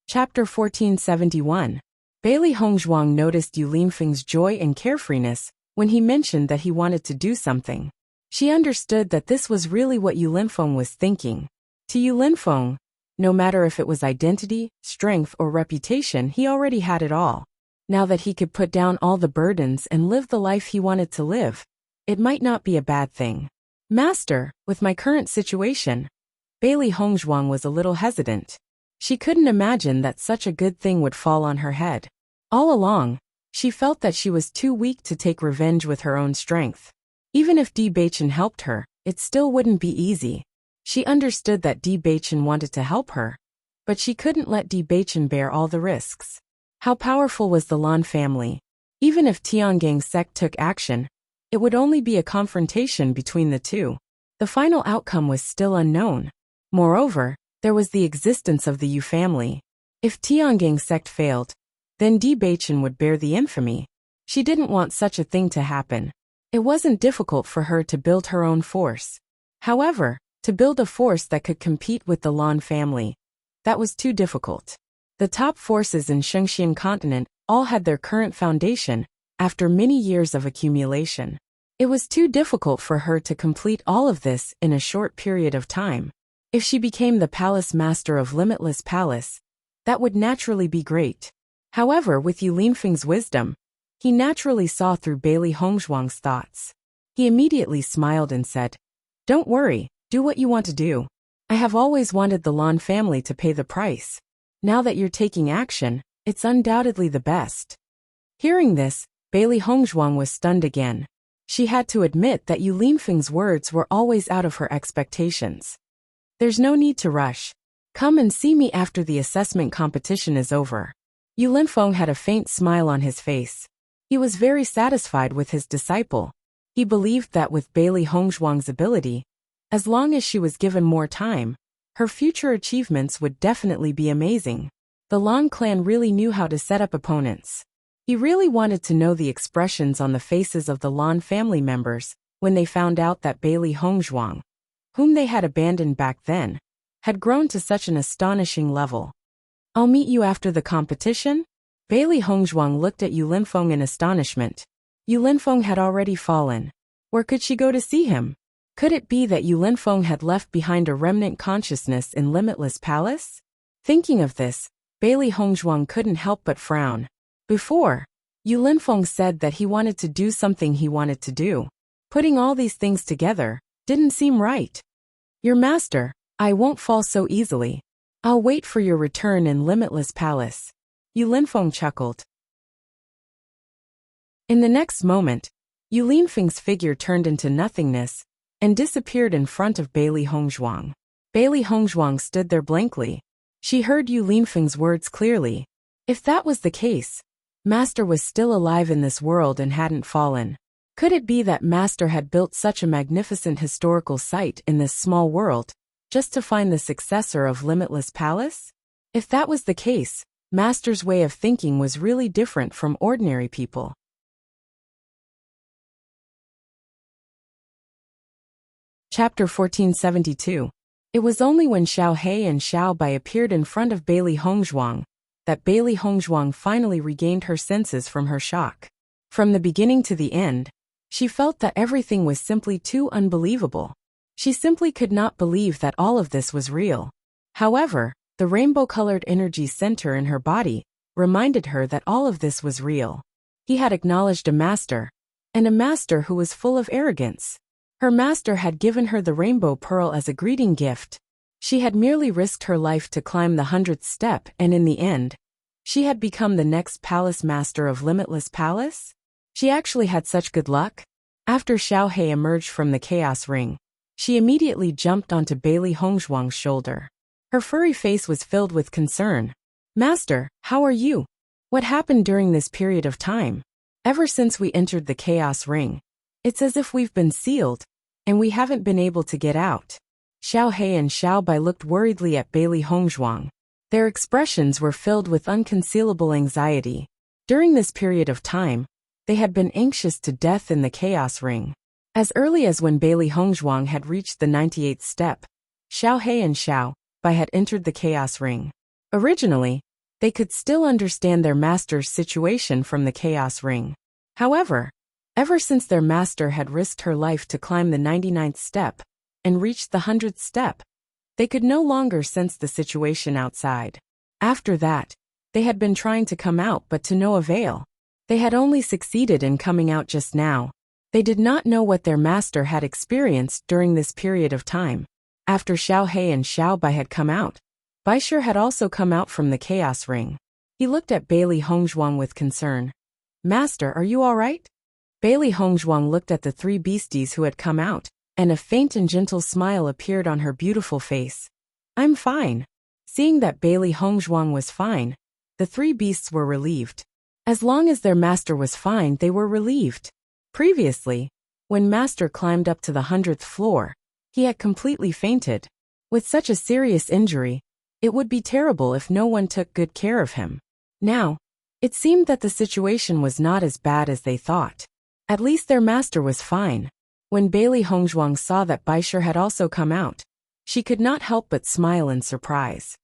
Speaker 1: Chapter 1471. Bailey Hongzhuang noticed Yu Linfeng's joy and carefreeness when he mentioned that he wanted to do something. She understood that this was really what Yu Linfeng was thinking. To Yu Linfeng, no matter if it was identity, strength, or reputation, he already had it all. Now that he could put down all the burdens and live the life he wanted to live, it might not be a bad thing. Master, with my current situation, Bailey Hongzhuang was a little hesitant. She couldn't imagine that such a good thing would fall on her head. All along, she felt that she was too weak to take revenge with her own strength. Even if Bewitching helped her, it still wouldn't be easy. She understood that Bewitching wanted to help her, but she couldn't let Bewitching bear all the risks. How powerful was the Lan family? Even if Tiangang's sect took action, it would only be a confrontation between the two. The final outcome was still unknown. Moreover, there was the existence of the Yu family. If Tiangang's sect failed, then Bewitching would bear the infamy. She didn't want such a thing to happen. It wasn't difficult for her to build her own force. However, to build a force that could compete with the Lan family, that was too difficult. The top forces in Shengxian continent all had their current foundation after many years of accumulation. It was too difficult for her to complete all of this in a short period of time. If she became the palace master of Limitless Palace, that would naturally be great. However, with Yu Linfeng's wisdom, he naturally saw through Bailey Hongzhuang's thoughts. He immediately smiled and said, Don't worry, do what you want to do. I have always wanted the Lan family to pay the price. Now that you're taking action, it's undoubtedly the best. Hearing this, Bailey Hongzhuang was stunned again. She had to admit that Yu Linfeng's words were always out of her expectations. There's no need to rush. Come and see me after the assessment competition is over. Yu Linfeng had a faint smile on his face. He was very satisfied with his disciple. He believed that with Bailey Hongzhuang's ability, as long as she was given more time, her future achievements would definitely be amazing. The Lan clan really knew how to set up opponents. He really wanted to know the expressions on the faces of the Lan family members when they found out that Bailey Hongzhuang, whom they had abandoned back then, had grown to such an astonishing level. "I'll meet you after the competition?" Bailey Hongzhuang looked at Yu Linfeng in astonishment. Yu Linfeng had already fallen. Where could she go to see him? Could it be that Yu Linfeng had left behind a remnant consciousness in Limitless Palace? Thinking of this, Bailey Hongzhuang couldn't help but frown. Before, Yu Linfeng said that he wanted to do something he wanted to do. Putting all these things together didn't seem right. "Your master, I won't fall so easily. I'll wait for your return in Limitless Palace." Yu Linfeng chuckled. In the next moment, Yu Linfeng's figure turned into nothingness and disappeared in front of Bailey Hongzhuang. Bailey Hongzhuang stood there blankly. She heard Yu Linfeng's words clearly. If that was the case, Master was still alive in this world and hadn't fallen. Could it be that Master had built such a magnificent historical site in this small world, just to find the successor of Limitless Palace? If that was the case, Master's way of thinking was really different from ordinary people. Chapter 1472. It was only when Xiao He and Xiao Bai appeared in front of Bailey Hongzhuang that Bailey Hongzhuang finally regained her senses from her shock. From the beginning to the end, she felt that everything was simply too unbelievable. She simply could not believe that all of this was real. However, the rainbow-colored energy center in her body reminded her that all of this was real. He had acknowledged a master, and a master who was full of arrogance. Her master had given her the rainbow pearl as a greeting gift. She had merely risked her life to climb the 100th step, and in the end, she had become the next palace master of Limitless Palace? She actually had such good luck. After Xiao He emerged from the chaos ring, she immediately jumped onto Bailey Hongzhuang's shoulder. Her furry face was filled with concern. "Master, how are you? What happened during this period of time? Ever since we entered the chaos ring, it's as if we've been sealed, and we haven't been able to get out." Xiao He and Xiao Bai looked worriedly at Bailey Hongzhuang. Their expressions were filled with unconcealable anxiety. During this period of time, they had been anxious to death in the chaos ring. As early as when Bailey Hongzhuang had reached the 98th step, Xiao He and Xiao Bai had entered the chaos ring. Originally, they could still understand their master's situation from the chaos ring. However, ever since their master had risked her life to climb the 99th step and reached the 100th step, they could no longer sense the situation outside. After that, they had been trying to come out but to no avail. They had only succeeded in coming out just now. They did not know what their master had experienced during this period of time. After Xiao He and Xiao Bai had come out, Baishir had also come out from the chaos ring. He looked at Bailey Hongzhuang with concern. "Master, are you all right?" Bailey Hongzhuang looked at the three beasties who had come out, and a faint and gentle smile appeared on her beautiful face. "I'm fine." Seeing that Bailey Hongzhuang was fine, the three beasts were relieved. As long as their master was fine, they were relieved. Previously, when Master climbed up to the 100th floor, he had completely fainted. With such a serious injury, it would be terrible if no one took good care of him. Now, it seemed that the situation was not as bad as they thought. At least their master was fine. When Bailey Hongzhuang saw that Baishir had also come out, she could not help but smile in surprise.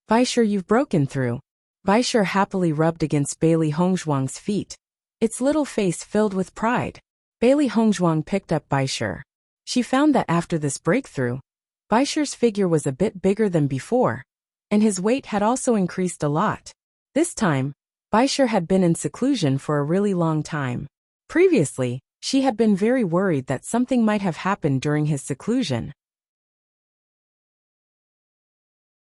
Speaker 1: "Baishir, you've broken through." Baishir happily rubbed against Bailey Hongzhuang's feet, its little face filled with pride. Bailey Hongzhuang picked up Baishir. She found that after this breakthrough, Baishir's figure was a bit bigger than before, and his weight had also increased a lot. This time, Baishir had been in seclusion for a really long time. Previously, she had been very worried that something might have happened during his seclusion.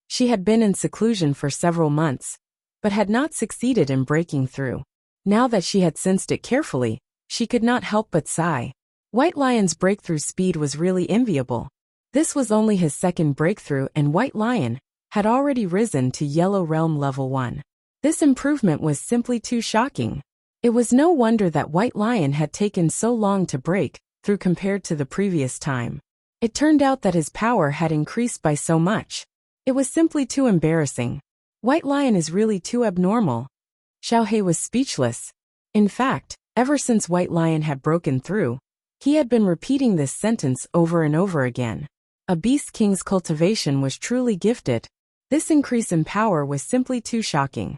Speaker 1: She had been in seclusion for several months, but had not succeeded in breaking through. Now that she had sensed it carefully, she could not help but sigh. White Lion's breakthrough speed was really enviable. This was only his second breakthrough, and White Lion had already risen to Yellow Realm Level 1. This improvement was simply too shocking. It was no wonder that White Lion had taken so long to break through compared to the previous time. It turned out that his power had increased by so much. It was simply too embarrassing. White Lion is really too abnormal. Xiao He was speechless. In fact, ever since White Lion had broken through, he had been repeating this sentence over and over again. A Beast King's cultivation was truly gifted. This increase in power was simply too shocking.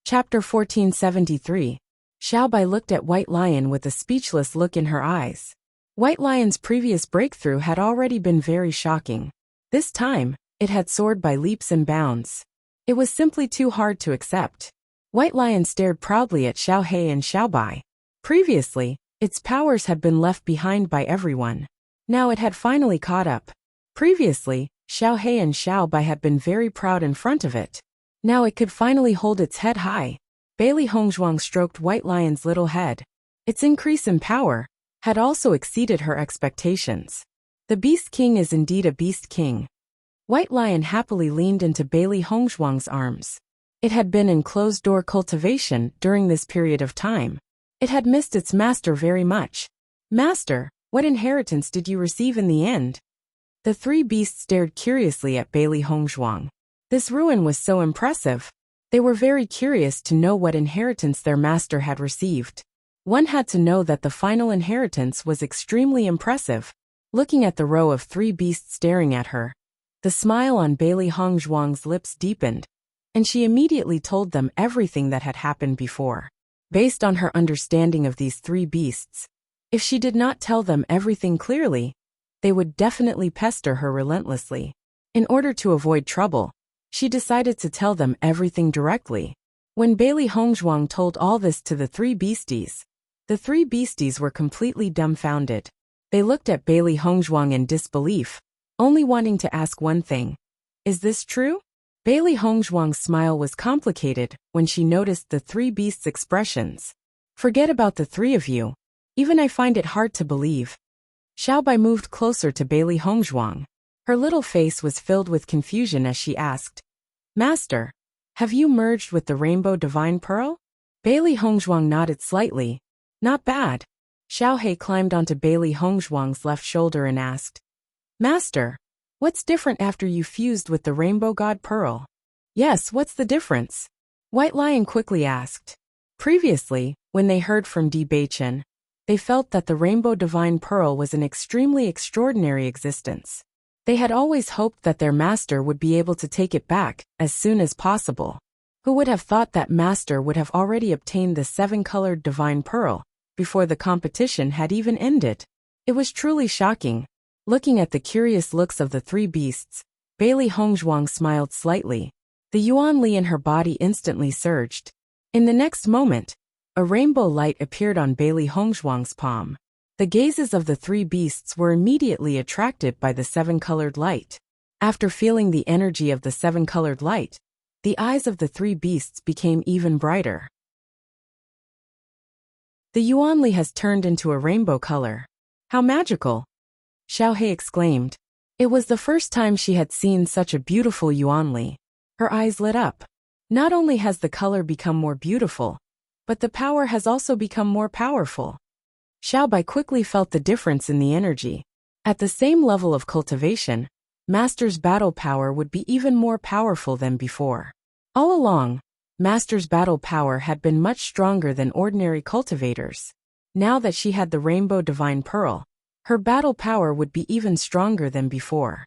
Speaker 1: Chapter 1473. Xiaobai looked at White Lion with a speechless look in her eyes. White Lion's previous breakthrough had already been very shocking. This time, it had soared by leaps and bounds. It was simply too hard to accept. White Lion stared proudly at Xiao He and Xiaobai. Previously, its powers had been left behind by everyone. Now it had finally caught up. Previously, Xiao He and Xiaobai had been very proud in front of it. Now it could finally hold its head high. Bailey Hongzhuang stroked White Lion's little head. Its increase in power had also exceeded her expectations. The Beast King is indeed a Beast King. White Lion happily leaned into Bailey Hongzhuang's arms. It had been in closed-door cultivation during this period of time. It had missed its master very much. Master, what inheritance did you receive in the end? The three beasts stared curiously at Bailey Hongzhuang. This ruin was so impressive. They were very curious to know what inheritance their master had received. One had to know that the final inheritance was extremely impressive. Looking at the row of three beasts staring at her, the smile on Bailey Hongzhuang's lips deepened, and she immediately told them everything that had happened before. Based on her understanding of these three beasts, if she did not tell them everything clearly, they would definitely pester her relentlessly. In order to avoid trouble, she decided to tell them everything directly. When Bailey Hongzhuang told all this to the three beasties, the three beasties were completely dumbfounded. They looked at Bailey Hongzhuang in disbelief, only wanting to ask one thing. Is this true? Bailey Hongzhuang's smile was complicated when she noticed the three beasts' expressions. Forget about the three of you. Even I find it hard to believe. Xiaobai moved closer to Bailey Hongzhuang. Her little face was filled with confusion as she asked, Master, have you merged with the Rainbow Divine Pearl? Bailey Hongzhuang nodded slightly. Not bad. Xiao He climbed onto Bailey Hongzhuang's left shoulder and asked, Master, what's different after you fused with the Rainbow God Pearl? Yes, what's the difference? White Lion quickly asked. Previously, when they heard from Bewitching, they felt that the Rainbow Divine Pearl was an extremely extraordinary existence. They had always hoped that their master would be able to take it back as soon as possible. Who would have thought that master would have already obtained the seven-colored Divine Pearl before the competition had even ended? It was truly shocking. Looking at the curious looks of the three beasts, Bailey Hongzhuang smiled slightly. The Yuan Li in her body instantly surged. In the next moment, a rainbow light appeared on Bailey Hongzhuang's palm. The gazes of the three beasts were immediately attracted by the seven-colored light. After feeling the energy of the seven-colored light, the eyes of the three beasts became even brighter. The Yuan Li has turned into a rainbow color. How magical! Xiao He exclaimed. It was the first time she had seen such a beautiful Yuan Li. Her eyes lit up. Not only has the color become more beautiful, but the power has also become more powerful. Xiaobai quickly felt the difference in the energy. At the same level of cultivation, Master's battle power would be even more powerful than before. All along, Master's battle power had been much stronger than ordinary cultivators. Now that she had the Rainbow Divine Pearl, her battle power would be even stronger than before.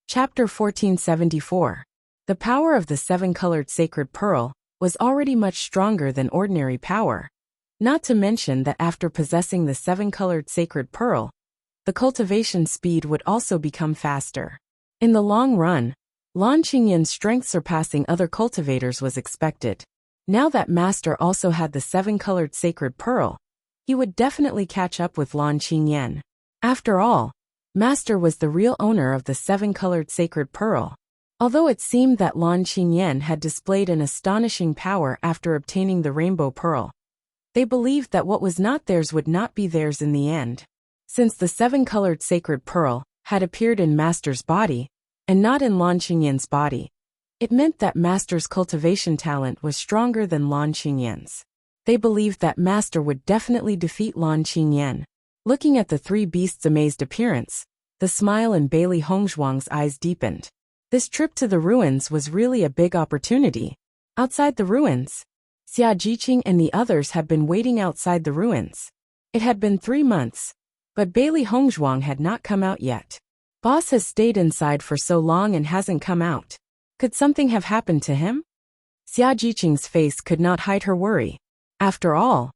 Speaker 1: Chapter 1474. The power of the seven-colored sacred pearl was already much stronger than ordinary power. Not to mention that after possessing the seven-colored sacred pearl, the cultivation speed would also become faster. In the long run, Lan Qingyan's strength surpassing other cultivators was expected. Now that Master also had the seven-colored sacred pearl, he would definitely catch up with Lan Qingyan. After all, Master was the real owner of the seven-colored sacred pearl. Although it seemed that Lan Qingyan had displayed an astonishing power after obtaining the rainbow pearl, they believed that what was not theirs would not be theirs in the end. Since the seven-colored sacred pearl had appeared in Master's body, and not in Lan Qingyan's body, it meant that Master's cultivation talent was stronger than Lan Qingyan's. They believed that Master would definitely defeat Lan Qingyan. Looking at the three beasts' amazed appearance, The smile in Bailey Hongzhuang's eyes deepened. This trip to the ruins was really a big opportunity. Outside the ruins, Xia Jiqing and the others had been waiting outside the ruins. It had been 3 months, but Bailey Hongzhuang had not come out yet. Boss has stayed inside for so long and hasn't come out. Could something have happened to him? Xia Jiqing's face could not hide her worry. After all,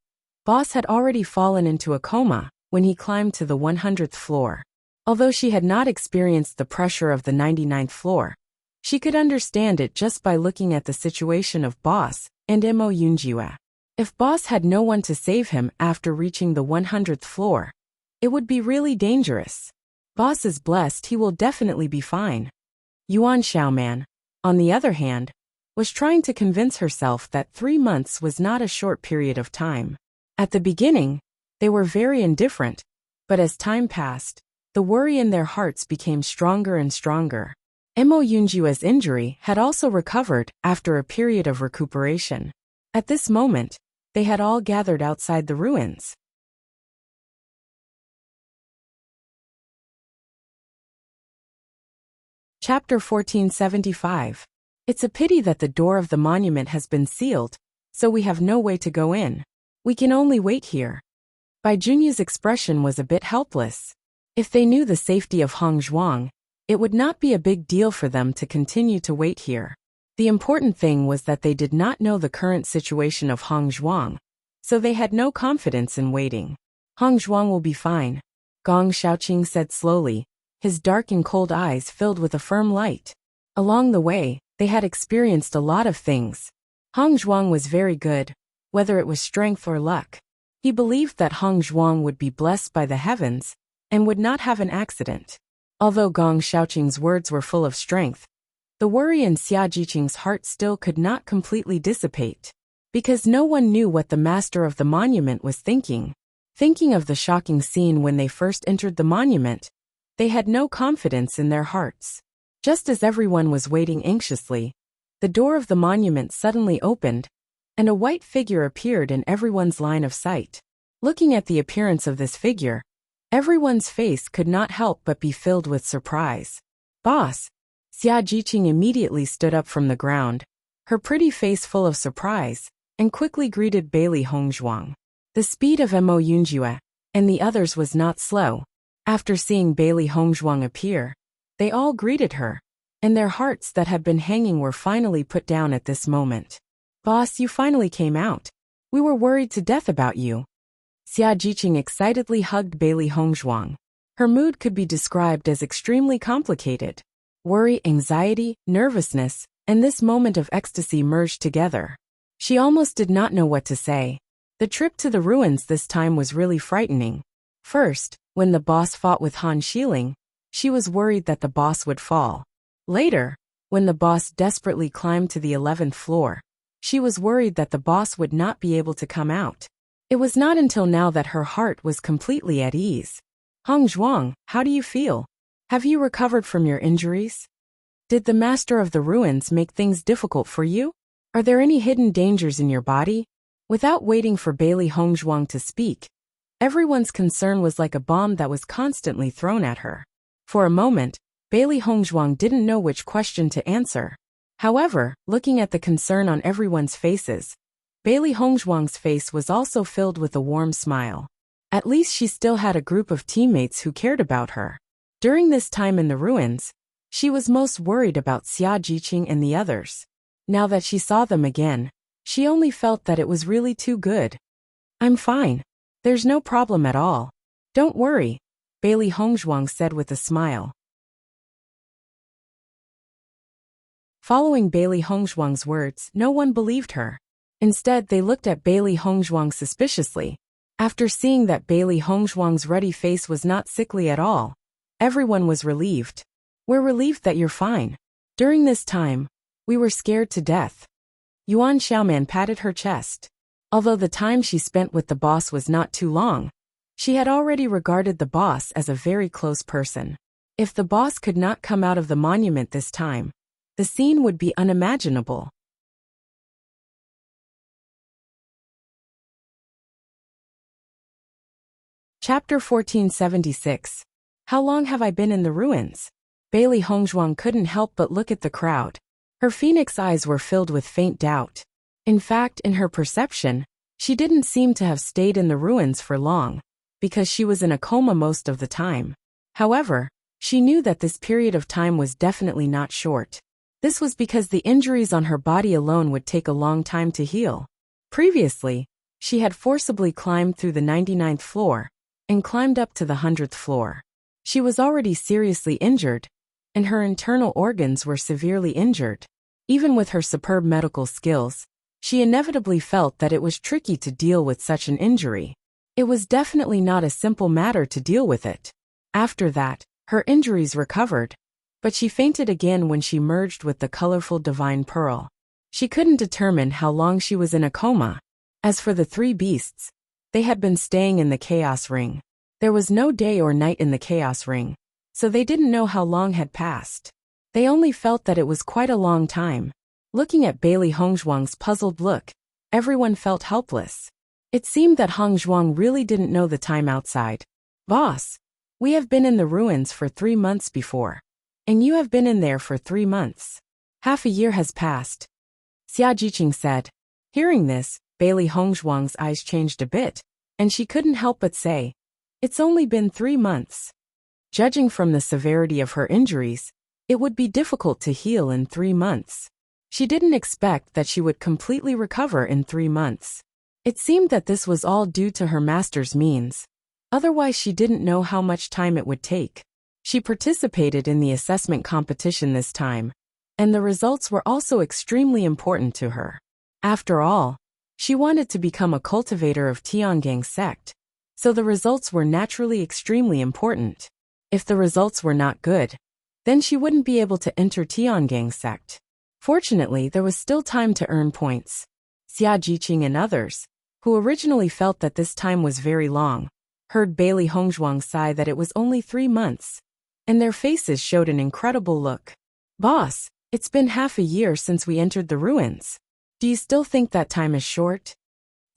Speaker 1: Boss had already fallen into a coma when he climbed to the 100th floor. Although she had not experienced the pressure of the 99th floor, she could understand it just by looking at the situation of Boss and Mo Yunjue. If Boss had no one to save him after reaching the 100th floor, it would be really dangerous. Boss is blessed, he will definitely be fine. Yuan Xiaoman, on the other hand, was trying to convince herself that 3 months was not a short period of time. At the beginning, they were very indifferent, but as time passed, the worry in their hearts became stronger and stronger. Mo Yunjue's injury had also recovered after a period of recuperation. At this moment, they had all gathered outside the ruins. Chapter 1475. It's a pity that the door of the monument has been sealed, so we have no way to go in. We can only wait here. Bai Junyu's expression was a bit helpless. If they knew the safety of Hongzhuang, it would not be a big deal for them to continue to wait here. The important thing was that they did not know the current situation of Hongzhuang, so they had no confidence in waiting. Hongzhuang will be fine, Gong Shaoqing said slowly, his dark and cold eyes filled with a firm light. Along the way, they had experienced a lot of things. Hongzhuang was very good, whether it was strength or luck. He believed that Hongzhuang would be blessed by the heavens and would not have an accident. Although Gong Shaoqing's words were full of strength, the worry in Xia Jiqing's heart still could not completely dissipate. Because no one knew what the master of the monument was thinking. Thinking of the shocking scene when they first entered the monument, they had no confidence in their hearts. Just as everyone was waiting anxiously, the door of the monument suddenly opened, and a white figure appeared in everyone's line of sight. Looking at the appearance of this figure, everyone's face could not help but be filled with surprise. Boss! Xia Jiqing immediately stood up from the ground, her pretty face full of surprise, and quickly greeted Bailey Hongzhuang. The speed of Mo Yunjue and the others was not slow. After seeing Bailey Hongzhuang appear, they all greeted her, and their hearts that had been hanging were finally put down at this moment. Boss, you finally came out. We were worried to death about you. Xia Jiqing excitedly hugged Bailey Hongzhuang. Her mood could be described as extremely complicated. Worry, anxiety, nervousness, and this moment of ecstasy merged together. She almost did not know what to say. The trip to the ruins this time was really frightening. First, when the boss fought with Han Xiling, she was worried that the boss would fall. Later, when the boss desperately climbed to the 11th floor, she was worried that the boss would not be able to come out. It was not until now that her heart was completely at ease. Hongzhuang, how do you feel? Have you recovered from your injuries? Did the master of the ruins make things difficult for you? Are there any hidden dangers in your body? Without waiting for Bailey Hongzhuang to speak, everyone's concern was like a bomb that was constantly thrown at her. For a moment, Bailey Hongzhuang didn't know which question to answer. However, looking at the concern on everyone's faces, Bailey Hongzhuang's face was also filled with a warm smile. At least she still had a group of teammates who cared about her. During this time in the ruins, she was most worried about Xia Jiqing and the others. Now that she saw them again, she only felt that it was really too good. I'm fine. There's no problem at all. Don't worry, Bailey Hongzhuang said with a smile. Following Bailey Hongzhuang's words, no one believed her. Instead, they looked at Bailey Hongzhuang suspiciously. After seeing that Bailey Hongzhuang's ruddy face was not sickly at all, everyone was relieved. We're relieved that you're fine. During this time, we were scared to death. Yuan Xiaoman patted her chest. Although the time she spent with the boss was not too long, she had already regarded the boss as a very close person. If the boss could not come out of the monument this time, the scene would be unimaginable. Chapter 1476. How long have I been in the ruins? Bailey Hongzhuang couldn't help but look at the crowd. Her phoenix eyes were filled with faint doubt. In fact, in her perception, she didn't seem to have stayed in the ruins for long, because she was in a coma most of the time. However, she knew that this period of time was definitely not short. This was because the injuries on her body alone would take a long time to heal. Previously, she had forcibly climbed through the 99th floor and climbed up to the 100th floor. She was already seriously injured, and her internal organs were severely injured. Even with her superb medical skills, she inevitably felt that it was tricky to deal with such an injury. It was definitely not a simple matter to deal with it. After that, her injuries recovered, but she fainted again when she merged with the colorful divine pearl. She couldn't determine how long she was in a coma. As for the three beasts, they had been staying in the chaos ring. There was no day or night in the chaos ring, so they didn't know how long had passed. They only felt that it was quite a long time. Looking at Bailey Hongzhuang's puzzled look, everyone felt helpless. It seemed that Hongzhuang really didn't know the time outside. Boss, we have been in the ruins for 3 months before. And you have been in there for 3 months. Half a year has passed. Bewitching said. Hearing this, Bailey Hongzhuang's eyes changed a bit, and she couldn't help but say, "It's only been 3 months." Judging from the severity of her injuries, it would be difficult to heal in 3 months. She didn't expect that she would completely recover in 3 months. It seemed that this was all due to her master's means. Otherwise, she didn't know how much time it would take. She participated in the assessment competition this time, and the results were also extremely important to her. After all, she wanted to become a cultivator of Tiangang sect, so the results were naturally extremely important. If the results were not good, then she wouldn't be able to enter Tiangang sect. Fortunately, there was still time to earn points. Bewitching and others, who originally felt that this time was very long, heard Bailey Hongzhuang sigh that it was only 3 months, and their faces showed an incredible look. Boss, it's been half a year since we entered the ruins. Do you still think that time is short?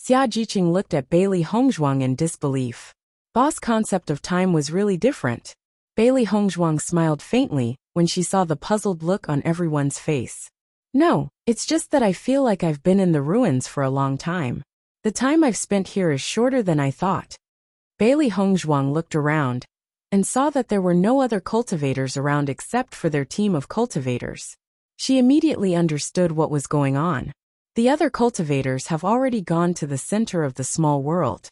Speaker 1: Bewitching looked at Bailey Hongzhuang in disbelief. Boss' concept of time was really different. Bailey Hongzhuang smiled faintly when she saw the puzzled look on everyone's face. No, it's just that I feel like I've been in the ruins for a long time. The time I've spent here is shorter than I thought. Bailey Hongzhuang looked around and saw that there were no other cultivators around except for their team of cultivators. She immediately understood what was going on. The other cultivators have already gone to the center of the small world.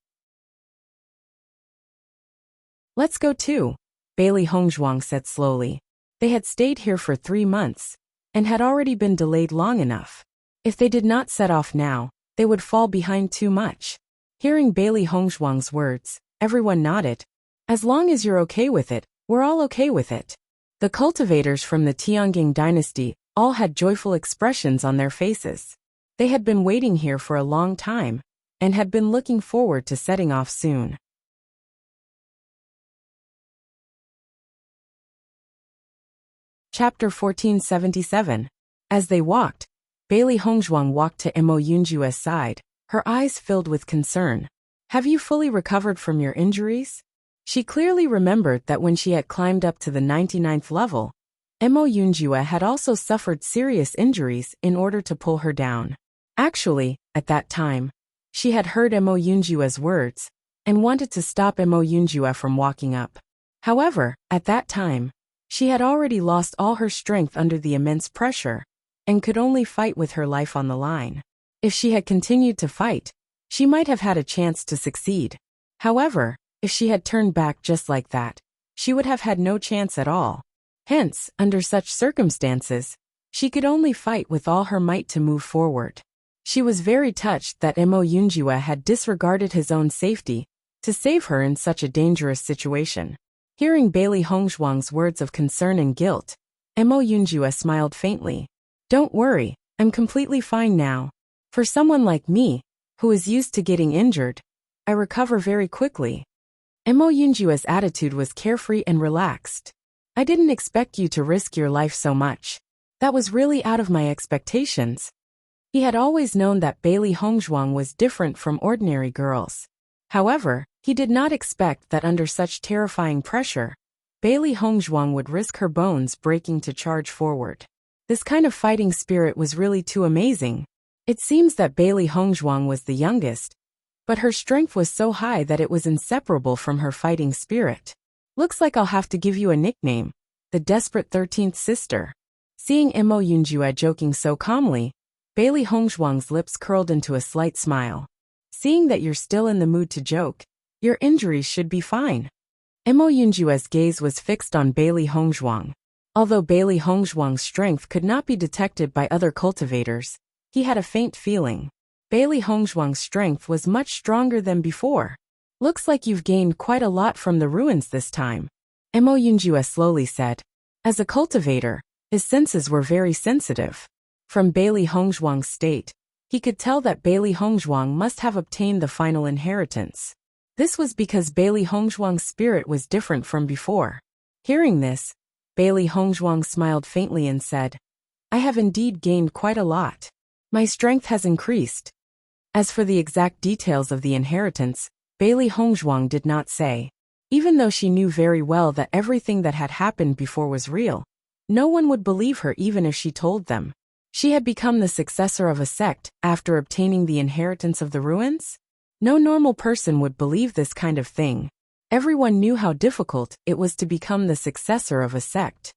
Speaker 1: Let's go too, Bailey Hongzhuang said slowly. They had stayed here for 3 months, and had already been delayed long enough. If they did not set off now, they would fall behind too much. Hearing Bailey Hongzhuang's words, everyone nodded. As long as you're okay with it, we're all okay with it. The cultivators from the Tiangang dynasty all had joyful expressions on their faces. They had been waiting here for a long time, and had been looking forward to setting off soon. Chapter 1477. As they walked, Bailey Hongzhuang walked to Mo Yunjue's side, her eyes filled with concern. Have you fully recovered from your injuries? She clearly remembered that when she had climbed up to the 99th level, Mo Yunjue had also suffered serious injuries in order to pull her down. Actually, at that time, she had heard Mo Yunjue's words, and wanted to stop Mo Yunjue from walking up. However, at that time, she had already lost all her strength under the immense pressure, and could only fight with her life on the line. If she had continued to fight, she might have had a chance to succeed. However, if she had turned back just like that, she would have had no chance at all. Hence, under such circumstances, she could only fight with all her might to move forward. She was very touched that Mo Yunjue had disregarded his own safety to save her in such a dangerous situation. Hearing Bailey Hongzhuang's words of concern and guilt, Mo Yunjue smiled faintly. Don't worry, I'm completely fine now. For someone like me, who is used to getting injured, I recover very quickly. Mo Yunjue's attitude was carefree and relaxed. I didn't expect you to risk your life so much. That was really out of my expectations. He had always known that Bailey Hongzhuang was different from ordinary girls. However, he did not expect that under such terrifying pressure, Bailey Hongzhuang would risk her bones breaking to charge forward. This kind of fighting spirit was really too amazing. It seems that Bailey Hongzhuang was the youngest, but her strength was so high that it was inseparable from her fighting spirit. Looks like I'll have to give you a nickname, the Desperate 13th Sister. Seeing Mo Yunjue joking so calmly, Bailey Hongzhuang's lips curled into a slight smile. Seeing that you're still in the mood to joke, your injuries should be fine. Mo Yunjue's gaze was fixed on Bailey Hongzhuang. Although Bailey Hongzhuang's strength could not be detected by other cultivators, he had a faint feeling. Bailey Hongzhuang's strength was much stronger than before. Looks like you've gained quite a lot from the ruins this time, Mo Yunjue slowly said. As a cultivator, his senses were very sensitive. From Bailey Hongzhuang's state, he could tell that Bailey Hongzhuang must have obtained the final inheritance. This was because Bailey Hongzhuang's spirit was different from before. Hearing this, Bailey Hongzhuang smiled faintly and said, I have indeed gained quite a lot. My strength has increased. As for the exact details of the inheritance, Bailey Hongzhuang did not say. Even though she knew very well that everything that had happened before was real, no one would believe her even if she told them. She had become the successor of a sect after obtaining the inheritance of the ruins? No normal person would believe this kind of thing. Everyone knew how difficult it was to become the successor of a sect.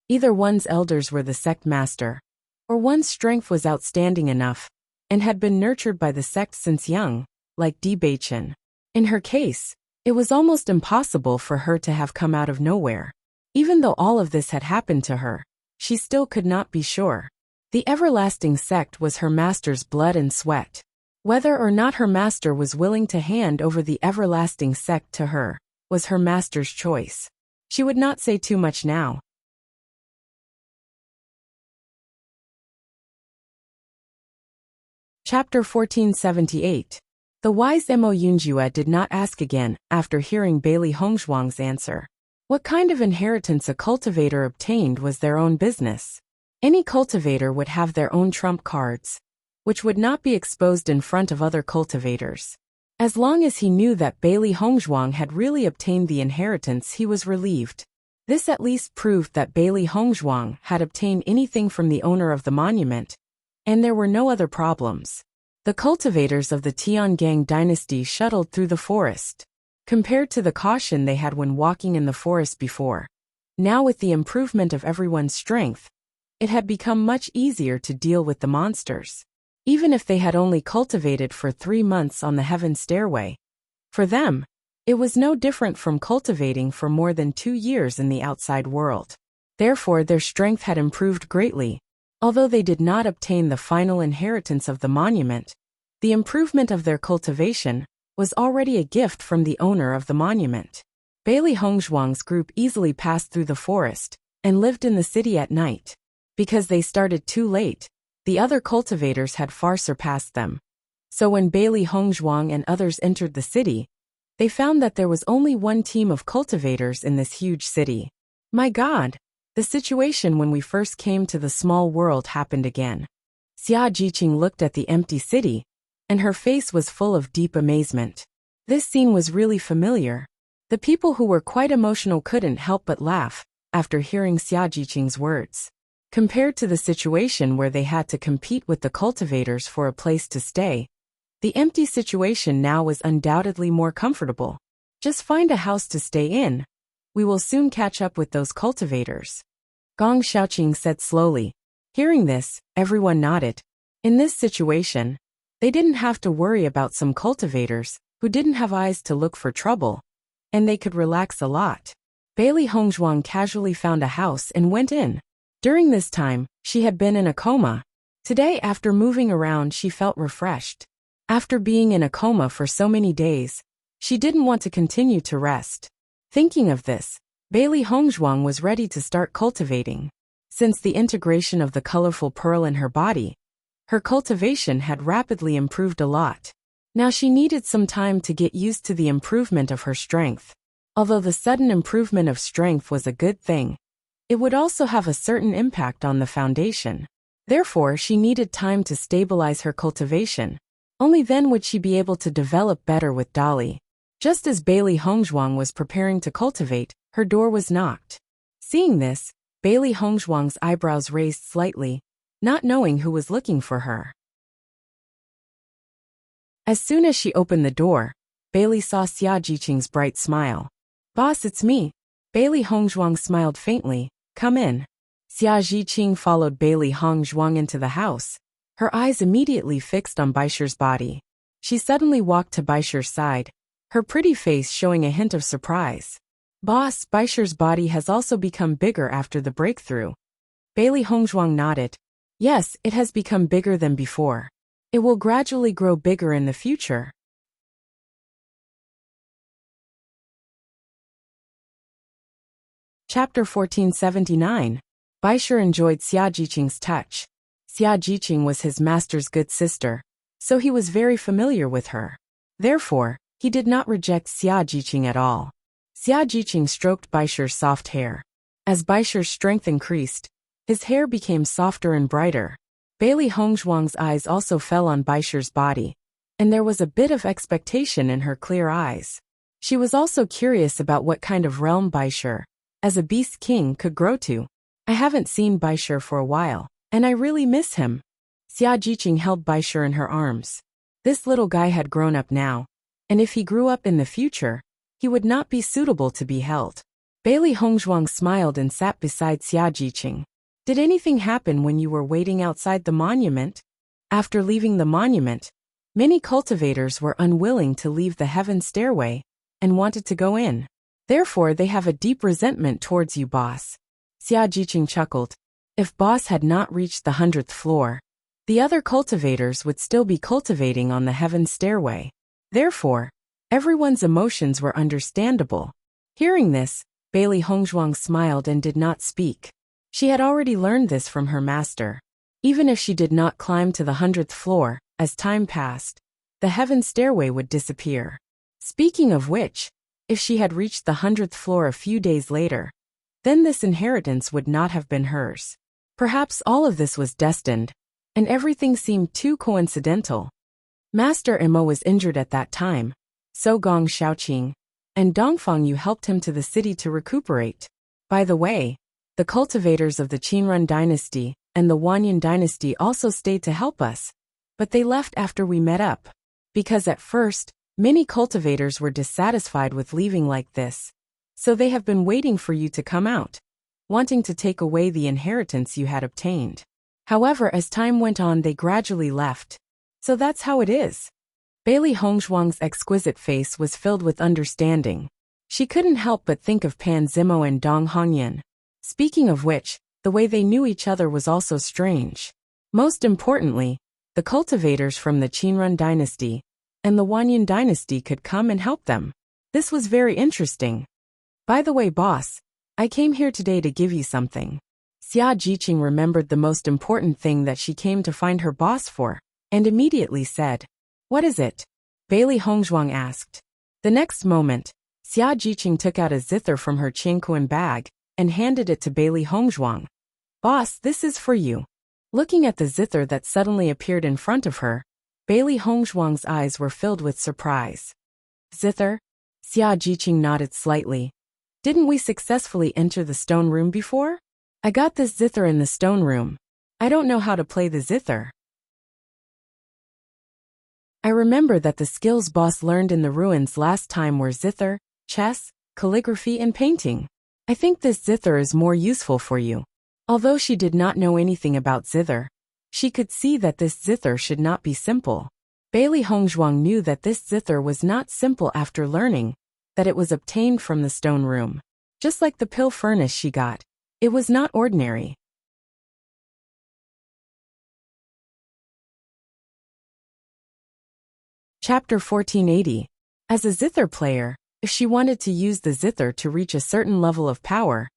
Speaker 1: Either one's elders were the sect master, or one's strength was outstanding enough, and had been nurtured by the sect since young, like Bewitching. In her case, it was almost impossible for her to have come out of nowhere. Even though all of this had happened to her, she still could not be sure. The everlasting sect was her master's blood and sweat. Whether or not her master was willing to hand over the everlasting sect to her, was her master's choice. She would not say too much now. Chapter 1478. The wise Mo Yunjue did not ask again after hearing Bailey Hongzhuang's answer. What kind of inheritance a cultivator obtained was their own business. Any cultivator would have their own trump cards, which would not be exposed in front of other cultivators. As long as he knew that Bailey Hongzhuang had really obtained the inheritance, he was relieved. This at least proved that Bailey Hongzhuang had obtained anything from the owner of the monument, and there were no other problems. The cultivators of the Tiangang dynasty shuttled through the forest. Compared to the caution they had when walking in the forest before, now with the improvement of everyone's strength, it had become much easier to deal with the monsters. Even if they had only cultivated for 3 months on the heaven stairway, for them, it was no different from cultivating for more than 2 years in the outside world. Therefore their strength had improved greatly. Although they did not obtain the final inheritance of the monument, the improvement of their cultivation was already a gift from the owner of the monument. Bailey Hongzhuang's group easily passed through the forest and lived in the city at night. Because they started too late, the other cultivators had far surpassed them. So when Bailey Hongzhuang and others entered the city, they found that there was only one team of cultivators in this huge city. My God! The situation when we first came to the small world happened again. Xia Jiqing looked at the empty city, and her face was full of deep amazement. This scene was really familiar. The people who were quite emotional couldn't help but laugh after hearing Xia Jiqing's words. Compared to the situation where they had to compete with the cultivators for a place to stay, the empty situation now was undoubtedly more comfortable. Just find a house to stay in. We will soon catch up with those cultivators, Gong Xiaoqing said slowly. Hearing this, everyone nodded. In this situation, they didn't have to worry about some cultivators who didn't have eyes to look for trouble, and they could relax a lot. Bailey Hongzhuang casually found a house and went in. During this time, she had been in a coma. Today, after moving around, she felt refreshed. After being in a coma for so many days, she didn't want to continue to rest. Thinking of this, Bailey Hongzhuang was ready to start cultivating. Since the integration of the colorful pearl in her body, her cultivation had rapidly improved a lot. Now she needed some time to get used to the improvement of her strength. Although the sudden improvement of strength was a good thing, it would also have a certain impact on the foundation. Therefore, she needed time to stabilize her cultivation. Only then would she be able to develop better with Dolly. Just as Bailey Hongzhuang was preparing to cultivate, her door was knocked. Seeing this, Bailey Hongzhuang's eyebrows raised slightly, not knowing who was looking for her. As soon as she opened the door, Bailey saw Xia Jiqing's bright smile. "Boss, it's me." Bailey Hongzhuang smiled faintly. "Come in." Xia Jiqing followed Bailey Hongzhuang into the house, her eyes immediately fixed on Baisher's body. She suddenly walked to Baisher's side, her pretty face showing a hint of surprise. "Boss, Baisher's body has also become bigger after the breakthrough." Bailey Hongzhuang nodded. "Yes, it has become bigger than before. It will gradually grow bigger in the future." Chapter 1479. Baisher enjoyed Xia Jiqing's touch. Xia Jiqing was his master's good sister, so he was very familiar with her. Therefore, he did not reject Xia Jiqing at all. Xia Jiqing stroked Baisher's soft hair. As Baisher's strength increased, his hair became softer and brighter. Bailey Hongzhuang's eyes also fell on Baisher's body, and there was a bit of expectation in her clear eyes. She was also curious about what kind of realm Baisher, as a beast king, could grow to. "I haven't seen Baisher for a while, and I really miss him." Xia Jiqing held Baisher in her arms. This little guy had grown up now, and if he grew up in the future, he would not be suitable to be held. Bailey Hongzhuang smiled and sat beside Xia Jiqing. "Did anything happen when you were waiting outside the monument?" After leaving the monument, many cultivators were unwilling to leave the heaven stairway and wanted to go in. Therefore, they have a deep resentment towards you, boss. Xia Jiqing chuckled. If boss had not reached the 100th floor, the other cultivators would still be cultivating on the heaven stairway. Therefore, everyone's emotions were understandable. Hearing this, Bailey Hongzhuang smiled and did not speak. She had already learned this from her master. Even if she did not climb to the 100th floor, as time passed, the heaven stairway would disappear. Speaking of which, if she had reached the 100th floor a few days later, then this inheritance would not have been hers. Perhaps all of this was destined, and everything seemed too coincidental. Master Imo was injured at that time, so Gong Shaoqing and Dongfang Yu helped him to the city to recuperate. By the way, the cultivators of the Qinrun dynasty and the Wanyan dynasty also stayed to help us, but they left after we met up. Because at first, many cultivators were dissatisfied with leaving like this, so they have been waiting for you to come out, wanting to take away the inheritance you had obtained. However, as time went on, they gradually left. So that's how it is. Bailey Hongzhuang's exquisite face was filled with understanding. She couldn't help but think of Pan Zimo and Dong Hongyan. Speaking of which, the way they knew each other was also strange. Most importantly, the cultivators from the Qinrun dynasty and the Wanyan dynasty could come and help them. This was very interesting. By the way, boss, I came here today to give you something. Xia Jiqing remembered the most important thing that she came to find her boss for, and immediately said, "What is it?" Bailey Hongzhuang asked. The next moment, Xia Jiqing took out a zither from her Qianquan bag and handed it to Bailey Hongzhuang. "Boss, this is for you." Looking at the zither that suddenly appeared in front of her, Bailey Hongzhuang's eyes were filled with surprise. "Zither?" Xia Jiqing nodded slightly. "Didn't we successfully enter the stone room before? I got this zither in the stone room. I don't know how to play the zither. I remember that the skills boss learned in the ruins last time were zither, chess, calligraphy, and painting. I think this zither is more useful for you." Although she did not know anything about zither, she could see that this zither should not be simple. Bailey Hongzhuang knew that this zither was not simple after learning that it was obtained from the stone room. Just like the pill furnace she got, it was not ordinary. Chapter 1480. As a zither player, if she wanted to use the zither to reach a certain level of power,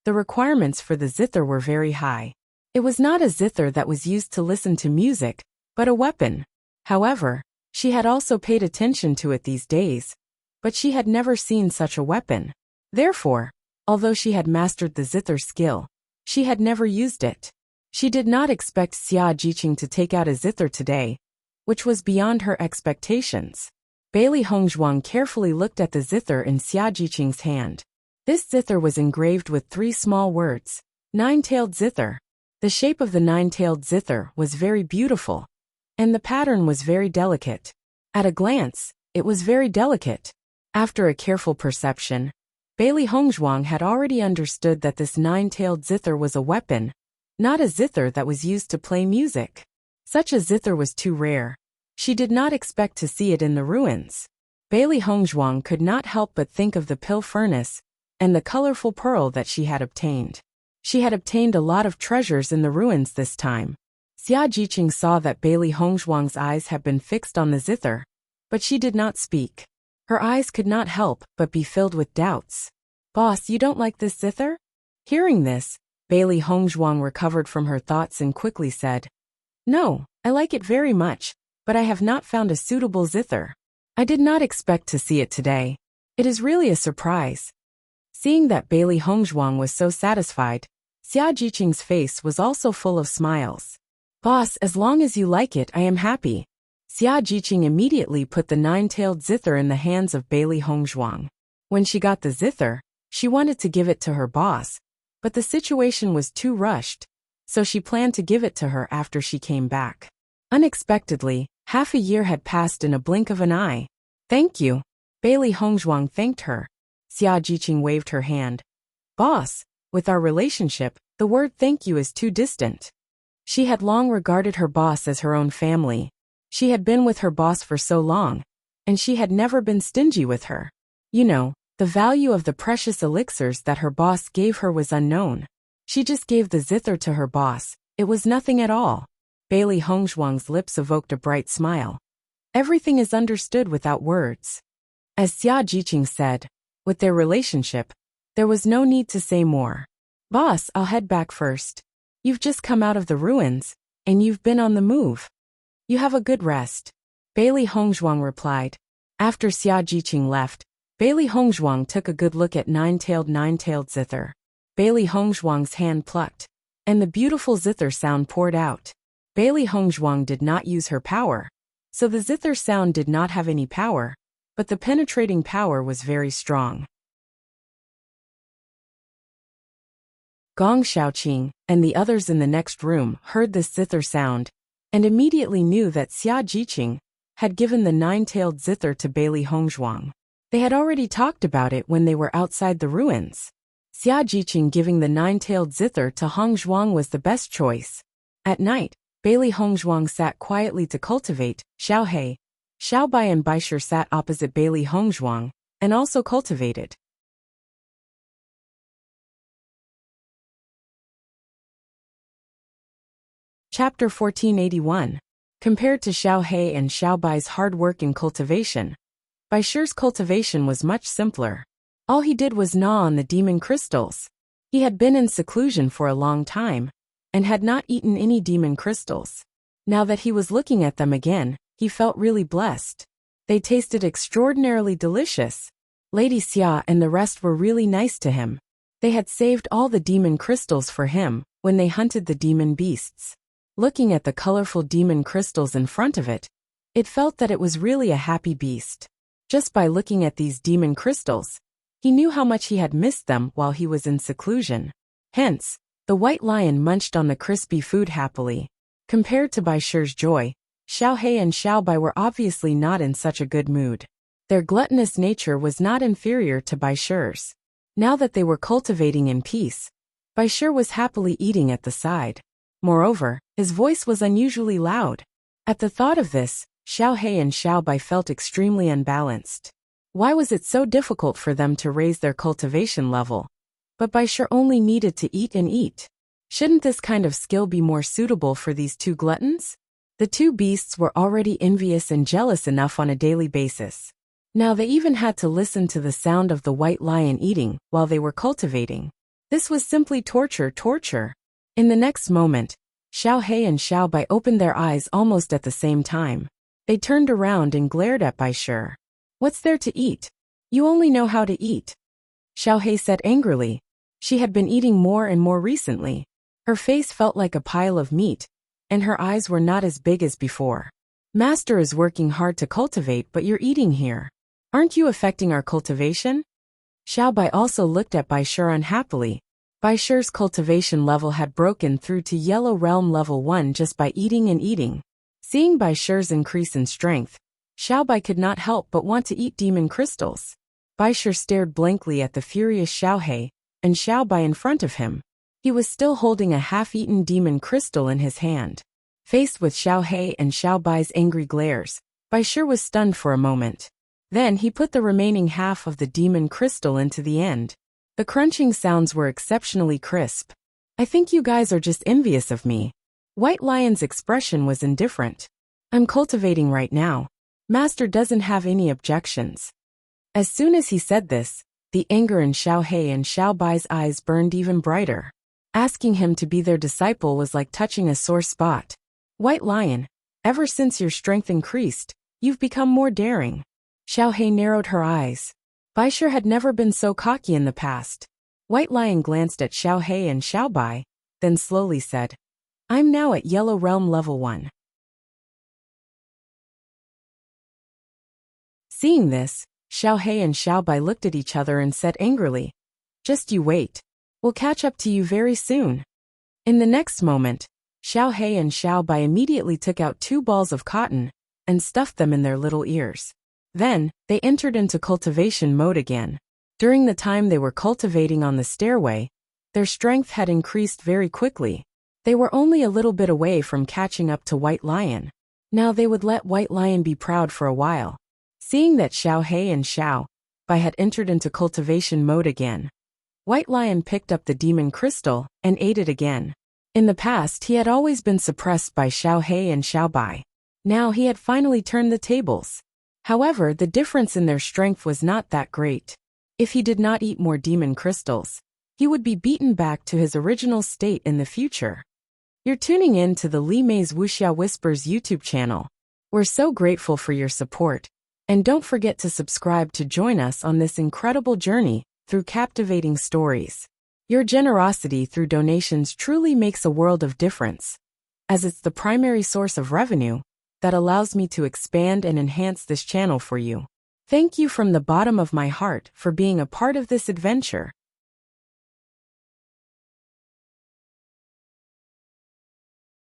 Speaker 1: the requirements for the zither were very high. It was not a zither that was used to listen to music, but a weapon. However, she had also paid attention to it these days, but she had never seen such a weapon. Therefore, although she had mastered the zither skill, she had never used it. She did not expect Xia Jiqing to take out a zither today, which was beyond her expectations. Bailey Hongzhuang carefully looked at the zither in Xia Jiqing's hand. This zither was engraved with 3 small words, nine-tailed zither. The shape of the nine-tailed zither was very beautiful, and the pattern was very delicate. At a glance, it was very delicate. After a careful perception, Bailey Hongzhuang had already understood that this nine-tailed zither was a weapon, not a zither that was used to play music. Such a zither was too rare. She did not expect to see it in the ruins. Bailey Hongzhuang could not help but think of the pill furnace and the colorful pearl that she had obtained. She had obtained a lot of treasures in the ruins this time. Xia Jiqing saw that Bailey Hongzhuang's eyes had been fixed on the zither, but she did not speak. Her eyes could not help but be filled with doubts. "Boss, you don't like this zither?" Hearing this, Bailey Hongzhuang recovered from her thoughts and quickly said, "No, I like it very much, but I have not found a suitable zither. I did not expect to see it today. It is really a surprise." Seeing that Bailey Hongzhuang was so satisfied, Xia Jiqing's face was also full of smiles. "Boss, as long as you like it, I am happy." Xia Jiqing immediately put the nine-tailed zither in the hands of Bailey Hongzhuang. When she got the zither, she wanted to give it to her boss, but the situation was too rushed, so she planned to give it to her after she came back. Unexpectedly, half a year had passed in a blink of an eye. "Thank you." Bailey Hongzhuang thanked her. Xia Jiqing waved her hand. "Boss, with our relationship, the word thank you is too distant." She had long regarded her boss as her own family. She had been with her boss for so long, and she had never been stingy with her. You know, the value of the precious elixirs that her boss gave her was unknown. She just gave the zither to her boss. It was nothing at all. Bailey Hongzhuang's lips evoked a bright smile. Everything is understood without words. As Xia Jiqing said, with their relationship, there was no need to say more. "Boss, I'll head back first. You've just come out of the ruins, and you've been on the move. You have a good rest." Bailey Hongzhuang replied. After Xia Jiqing left, Bailey Hongzhuang took a good look at nine-tailed zither. Bailey Hongzhuang's hand plucked, and the beautiful zither sound poured out. Bailey Hongzhuang did not use her power, so the zither sound did not have any power, but the penetrating power was very strong. Gong Shaoqing and the others in the next room heard this zither sound, and immediately knew that Xia Jiqing had given the nine-tailed zither to Bailey Hongzhuang. They had already talked about it when they were outside the ruins. Xia Jiqing giving the nine-tailed zither to Hongzhuang was the best choice. At night, Bailey Hongzhuang sat quietly to cultivate. Xiao He, Xiao Bai and Baishir sat opposite Bailey Hongzhuang, and also cultivated. Chapter 1481. Compared to Xiao He and Xiao Bai's hard work in cultivation, Baishir's cultivation was much simpler. All he did was gnaw on the demon crystals. He had been in seclusion for a long time, and had not eaten any demon crystals. Now that he was looking at them again, he felt really blessed. They tasted extraordinarily delicious. Lady Xia and the rest were really nice to him. They had saved all the demon crystals for him when they hunted the demon beasts. Looking at the colorful demon crystals in front of it, it felt that it was really a happy beast. Just by looking at these demon crystals, he knew how much he had missed them while he was in seclusion. Hence, the white lion munched on the crispy food happily. Compared to Baishir's joy, Xiao He and Xiao Bai were obviously not in such a good mood. Their gluttonous nature was not inferior to Baishir's. Now that they were cultivating in peace, Baishir was happily eating at the side. Moreover, his voice was unusually loud. At the thought of this, Xiao He and Xiao Bai felt extremely unbalanced. Why was it so difficult for them to raise their cultivation level? But Baishir only needed to eat and eat. Shouldn't this kind of skill be more suitable for these two gluttons? The two beasts were already envious and jealous enough on a daily basis. Now they even had to listen to the sound of the white lion eating while they were cultivating. This was simply torture. In the next moment, Xiao He and Xiao Bai opened their eyes almost at the same time. They turned around and glared at Baishir. "What's there to eat? You only know how to eat." Xiao He said angrily. She had been eating more and more recently. Her face felt like a pile of meat, and her eyes were not as big as before. Master is working hard to cultivate, but you're eating here. Aren't you affecting our cultivation? Xiaobai also looked at Bai Shi unhappily. Bai Shi's cultivation level had broken through to Yellow Realm level 1 just by eating and eating. Seeing Bai Shi's increase in strength, Xiaobai could not help but want to eat demon crystals. Bai Shi stared blankly at the furious Xiaohei and Xiaobai in front of him. He was still holding a half-eaten demon crystal in his hand. Faced with Xiaohei and Xiaobai's angry glares, Bai Shi was stunned for a moment. Then he put the remaining half of the demon crystal into the end. The crunching sounds were exceptionally crisp. I think you guys are just envious of me. White Lion's expression was indifferent. I'm cultivating right now. Master doesn't have any objections. As soon as he said this, the anger in Xiaohei and Xiaobai's eyes burned even brighter. Asking him to be their disciple was like touching a sore spot. White Lion, ever since your strength increased, you've become more daring. Xiaohei narrowed her eyes. Bai Shi had never been so cocky in the past. White Lion glanced at Xiaohei and Xiaobai, then slowly said, I'm now at Yellow Realm level 1. Seeing this, Xiaohei and Xiaobai looked at each other and said angrily, Just you wait. We'll catch up to you very soon. In the next moment, Xiaohei and Xiaobai immediately took out 2 balls of cotton and stuffed them in their little ears. Then, they entered into cultivation mode again. During the time they were cultivating on the stairway, their strength had increased very quickly. They were only a little bit away from catching up to White Lion. Now they would let White Lion be proud for a while. Seeing that Xiaohei and Xiaobai had entered into cultivation mode again, White Lion picked up the demon crystal and ate it again. In the past, he had always been suppressed by Xiaohei and Xiaobai. Now he had finally turned the tables. However, the difference in their strength was not that great. If he did not eat more demon crystals, he would be beaten back to his original state in the future. You're tuning in to the Li Mei's Wuxia Whispers YouTube channel. We're so grateful for your support. And don't forget to subscribe to join us on this incredible journey through captivating stories. Your generosity through donations truly makes a world of difference, as it's the primary source of revenue that allows me to expand and enhance this channel for you. Thank you from the bottom of my heart for being a part of this adventure.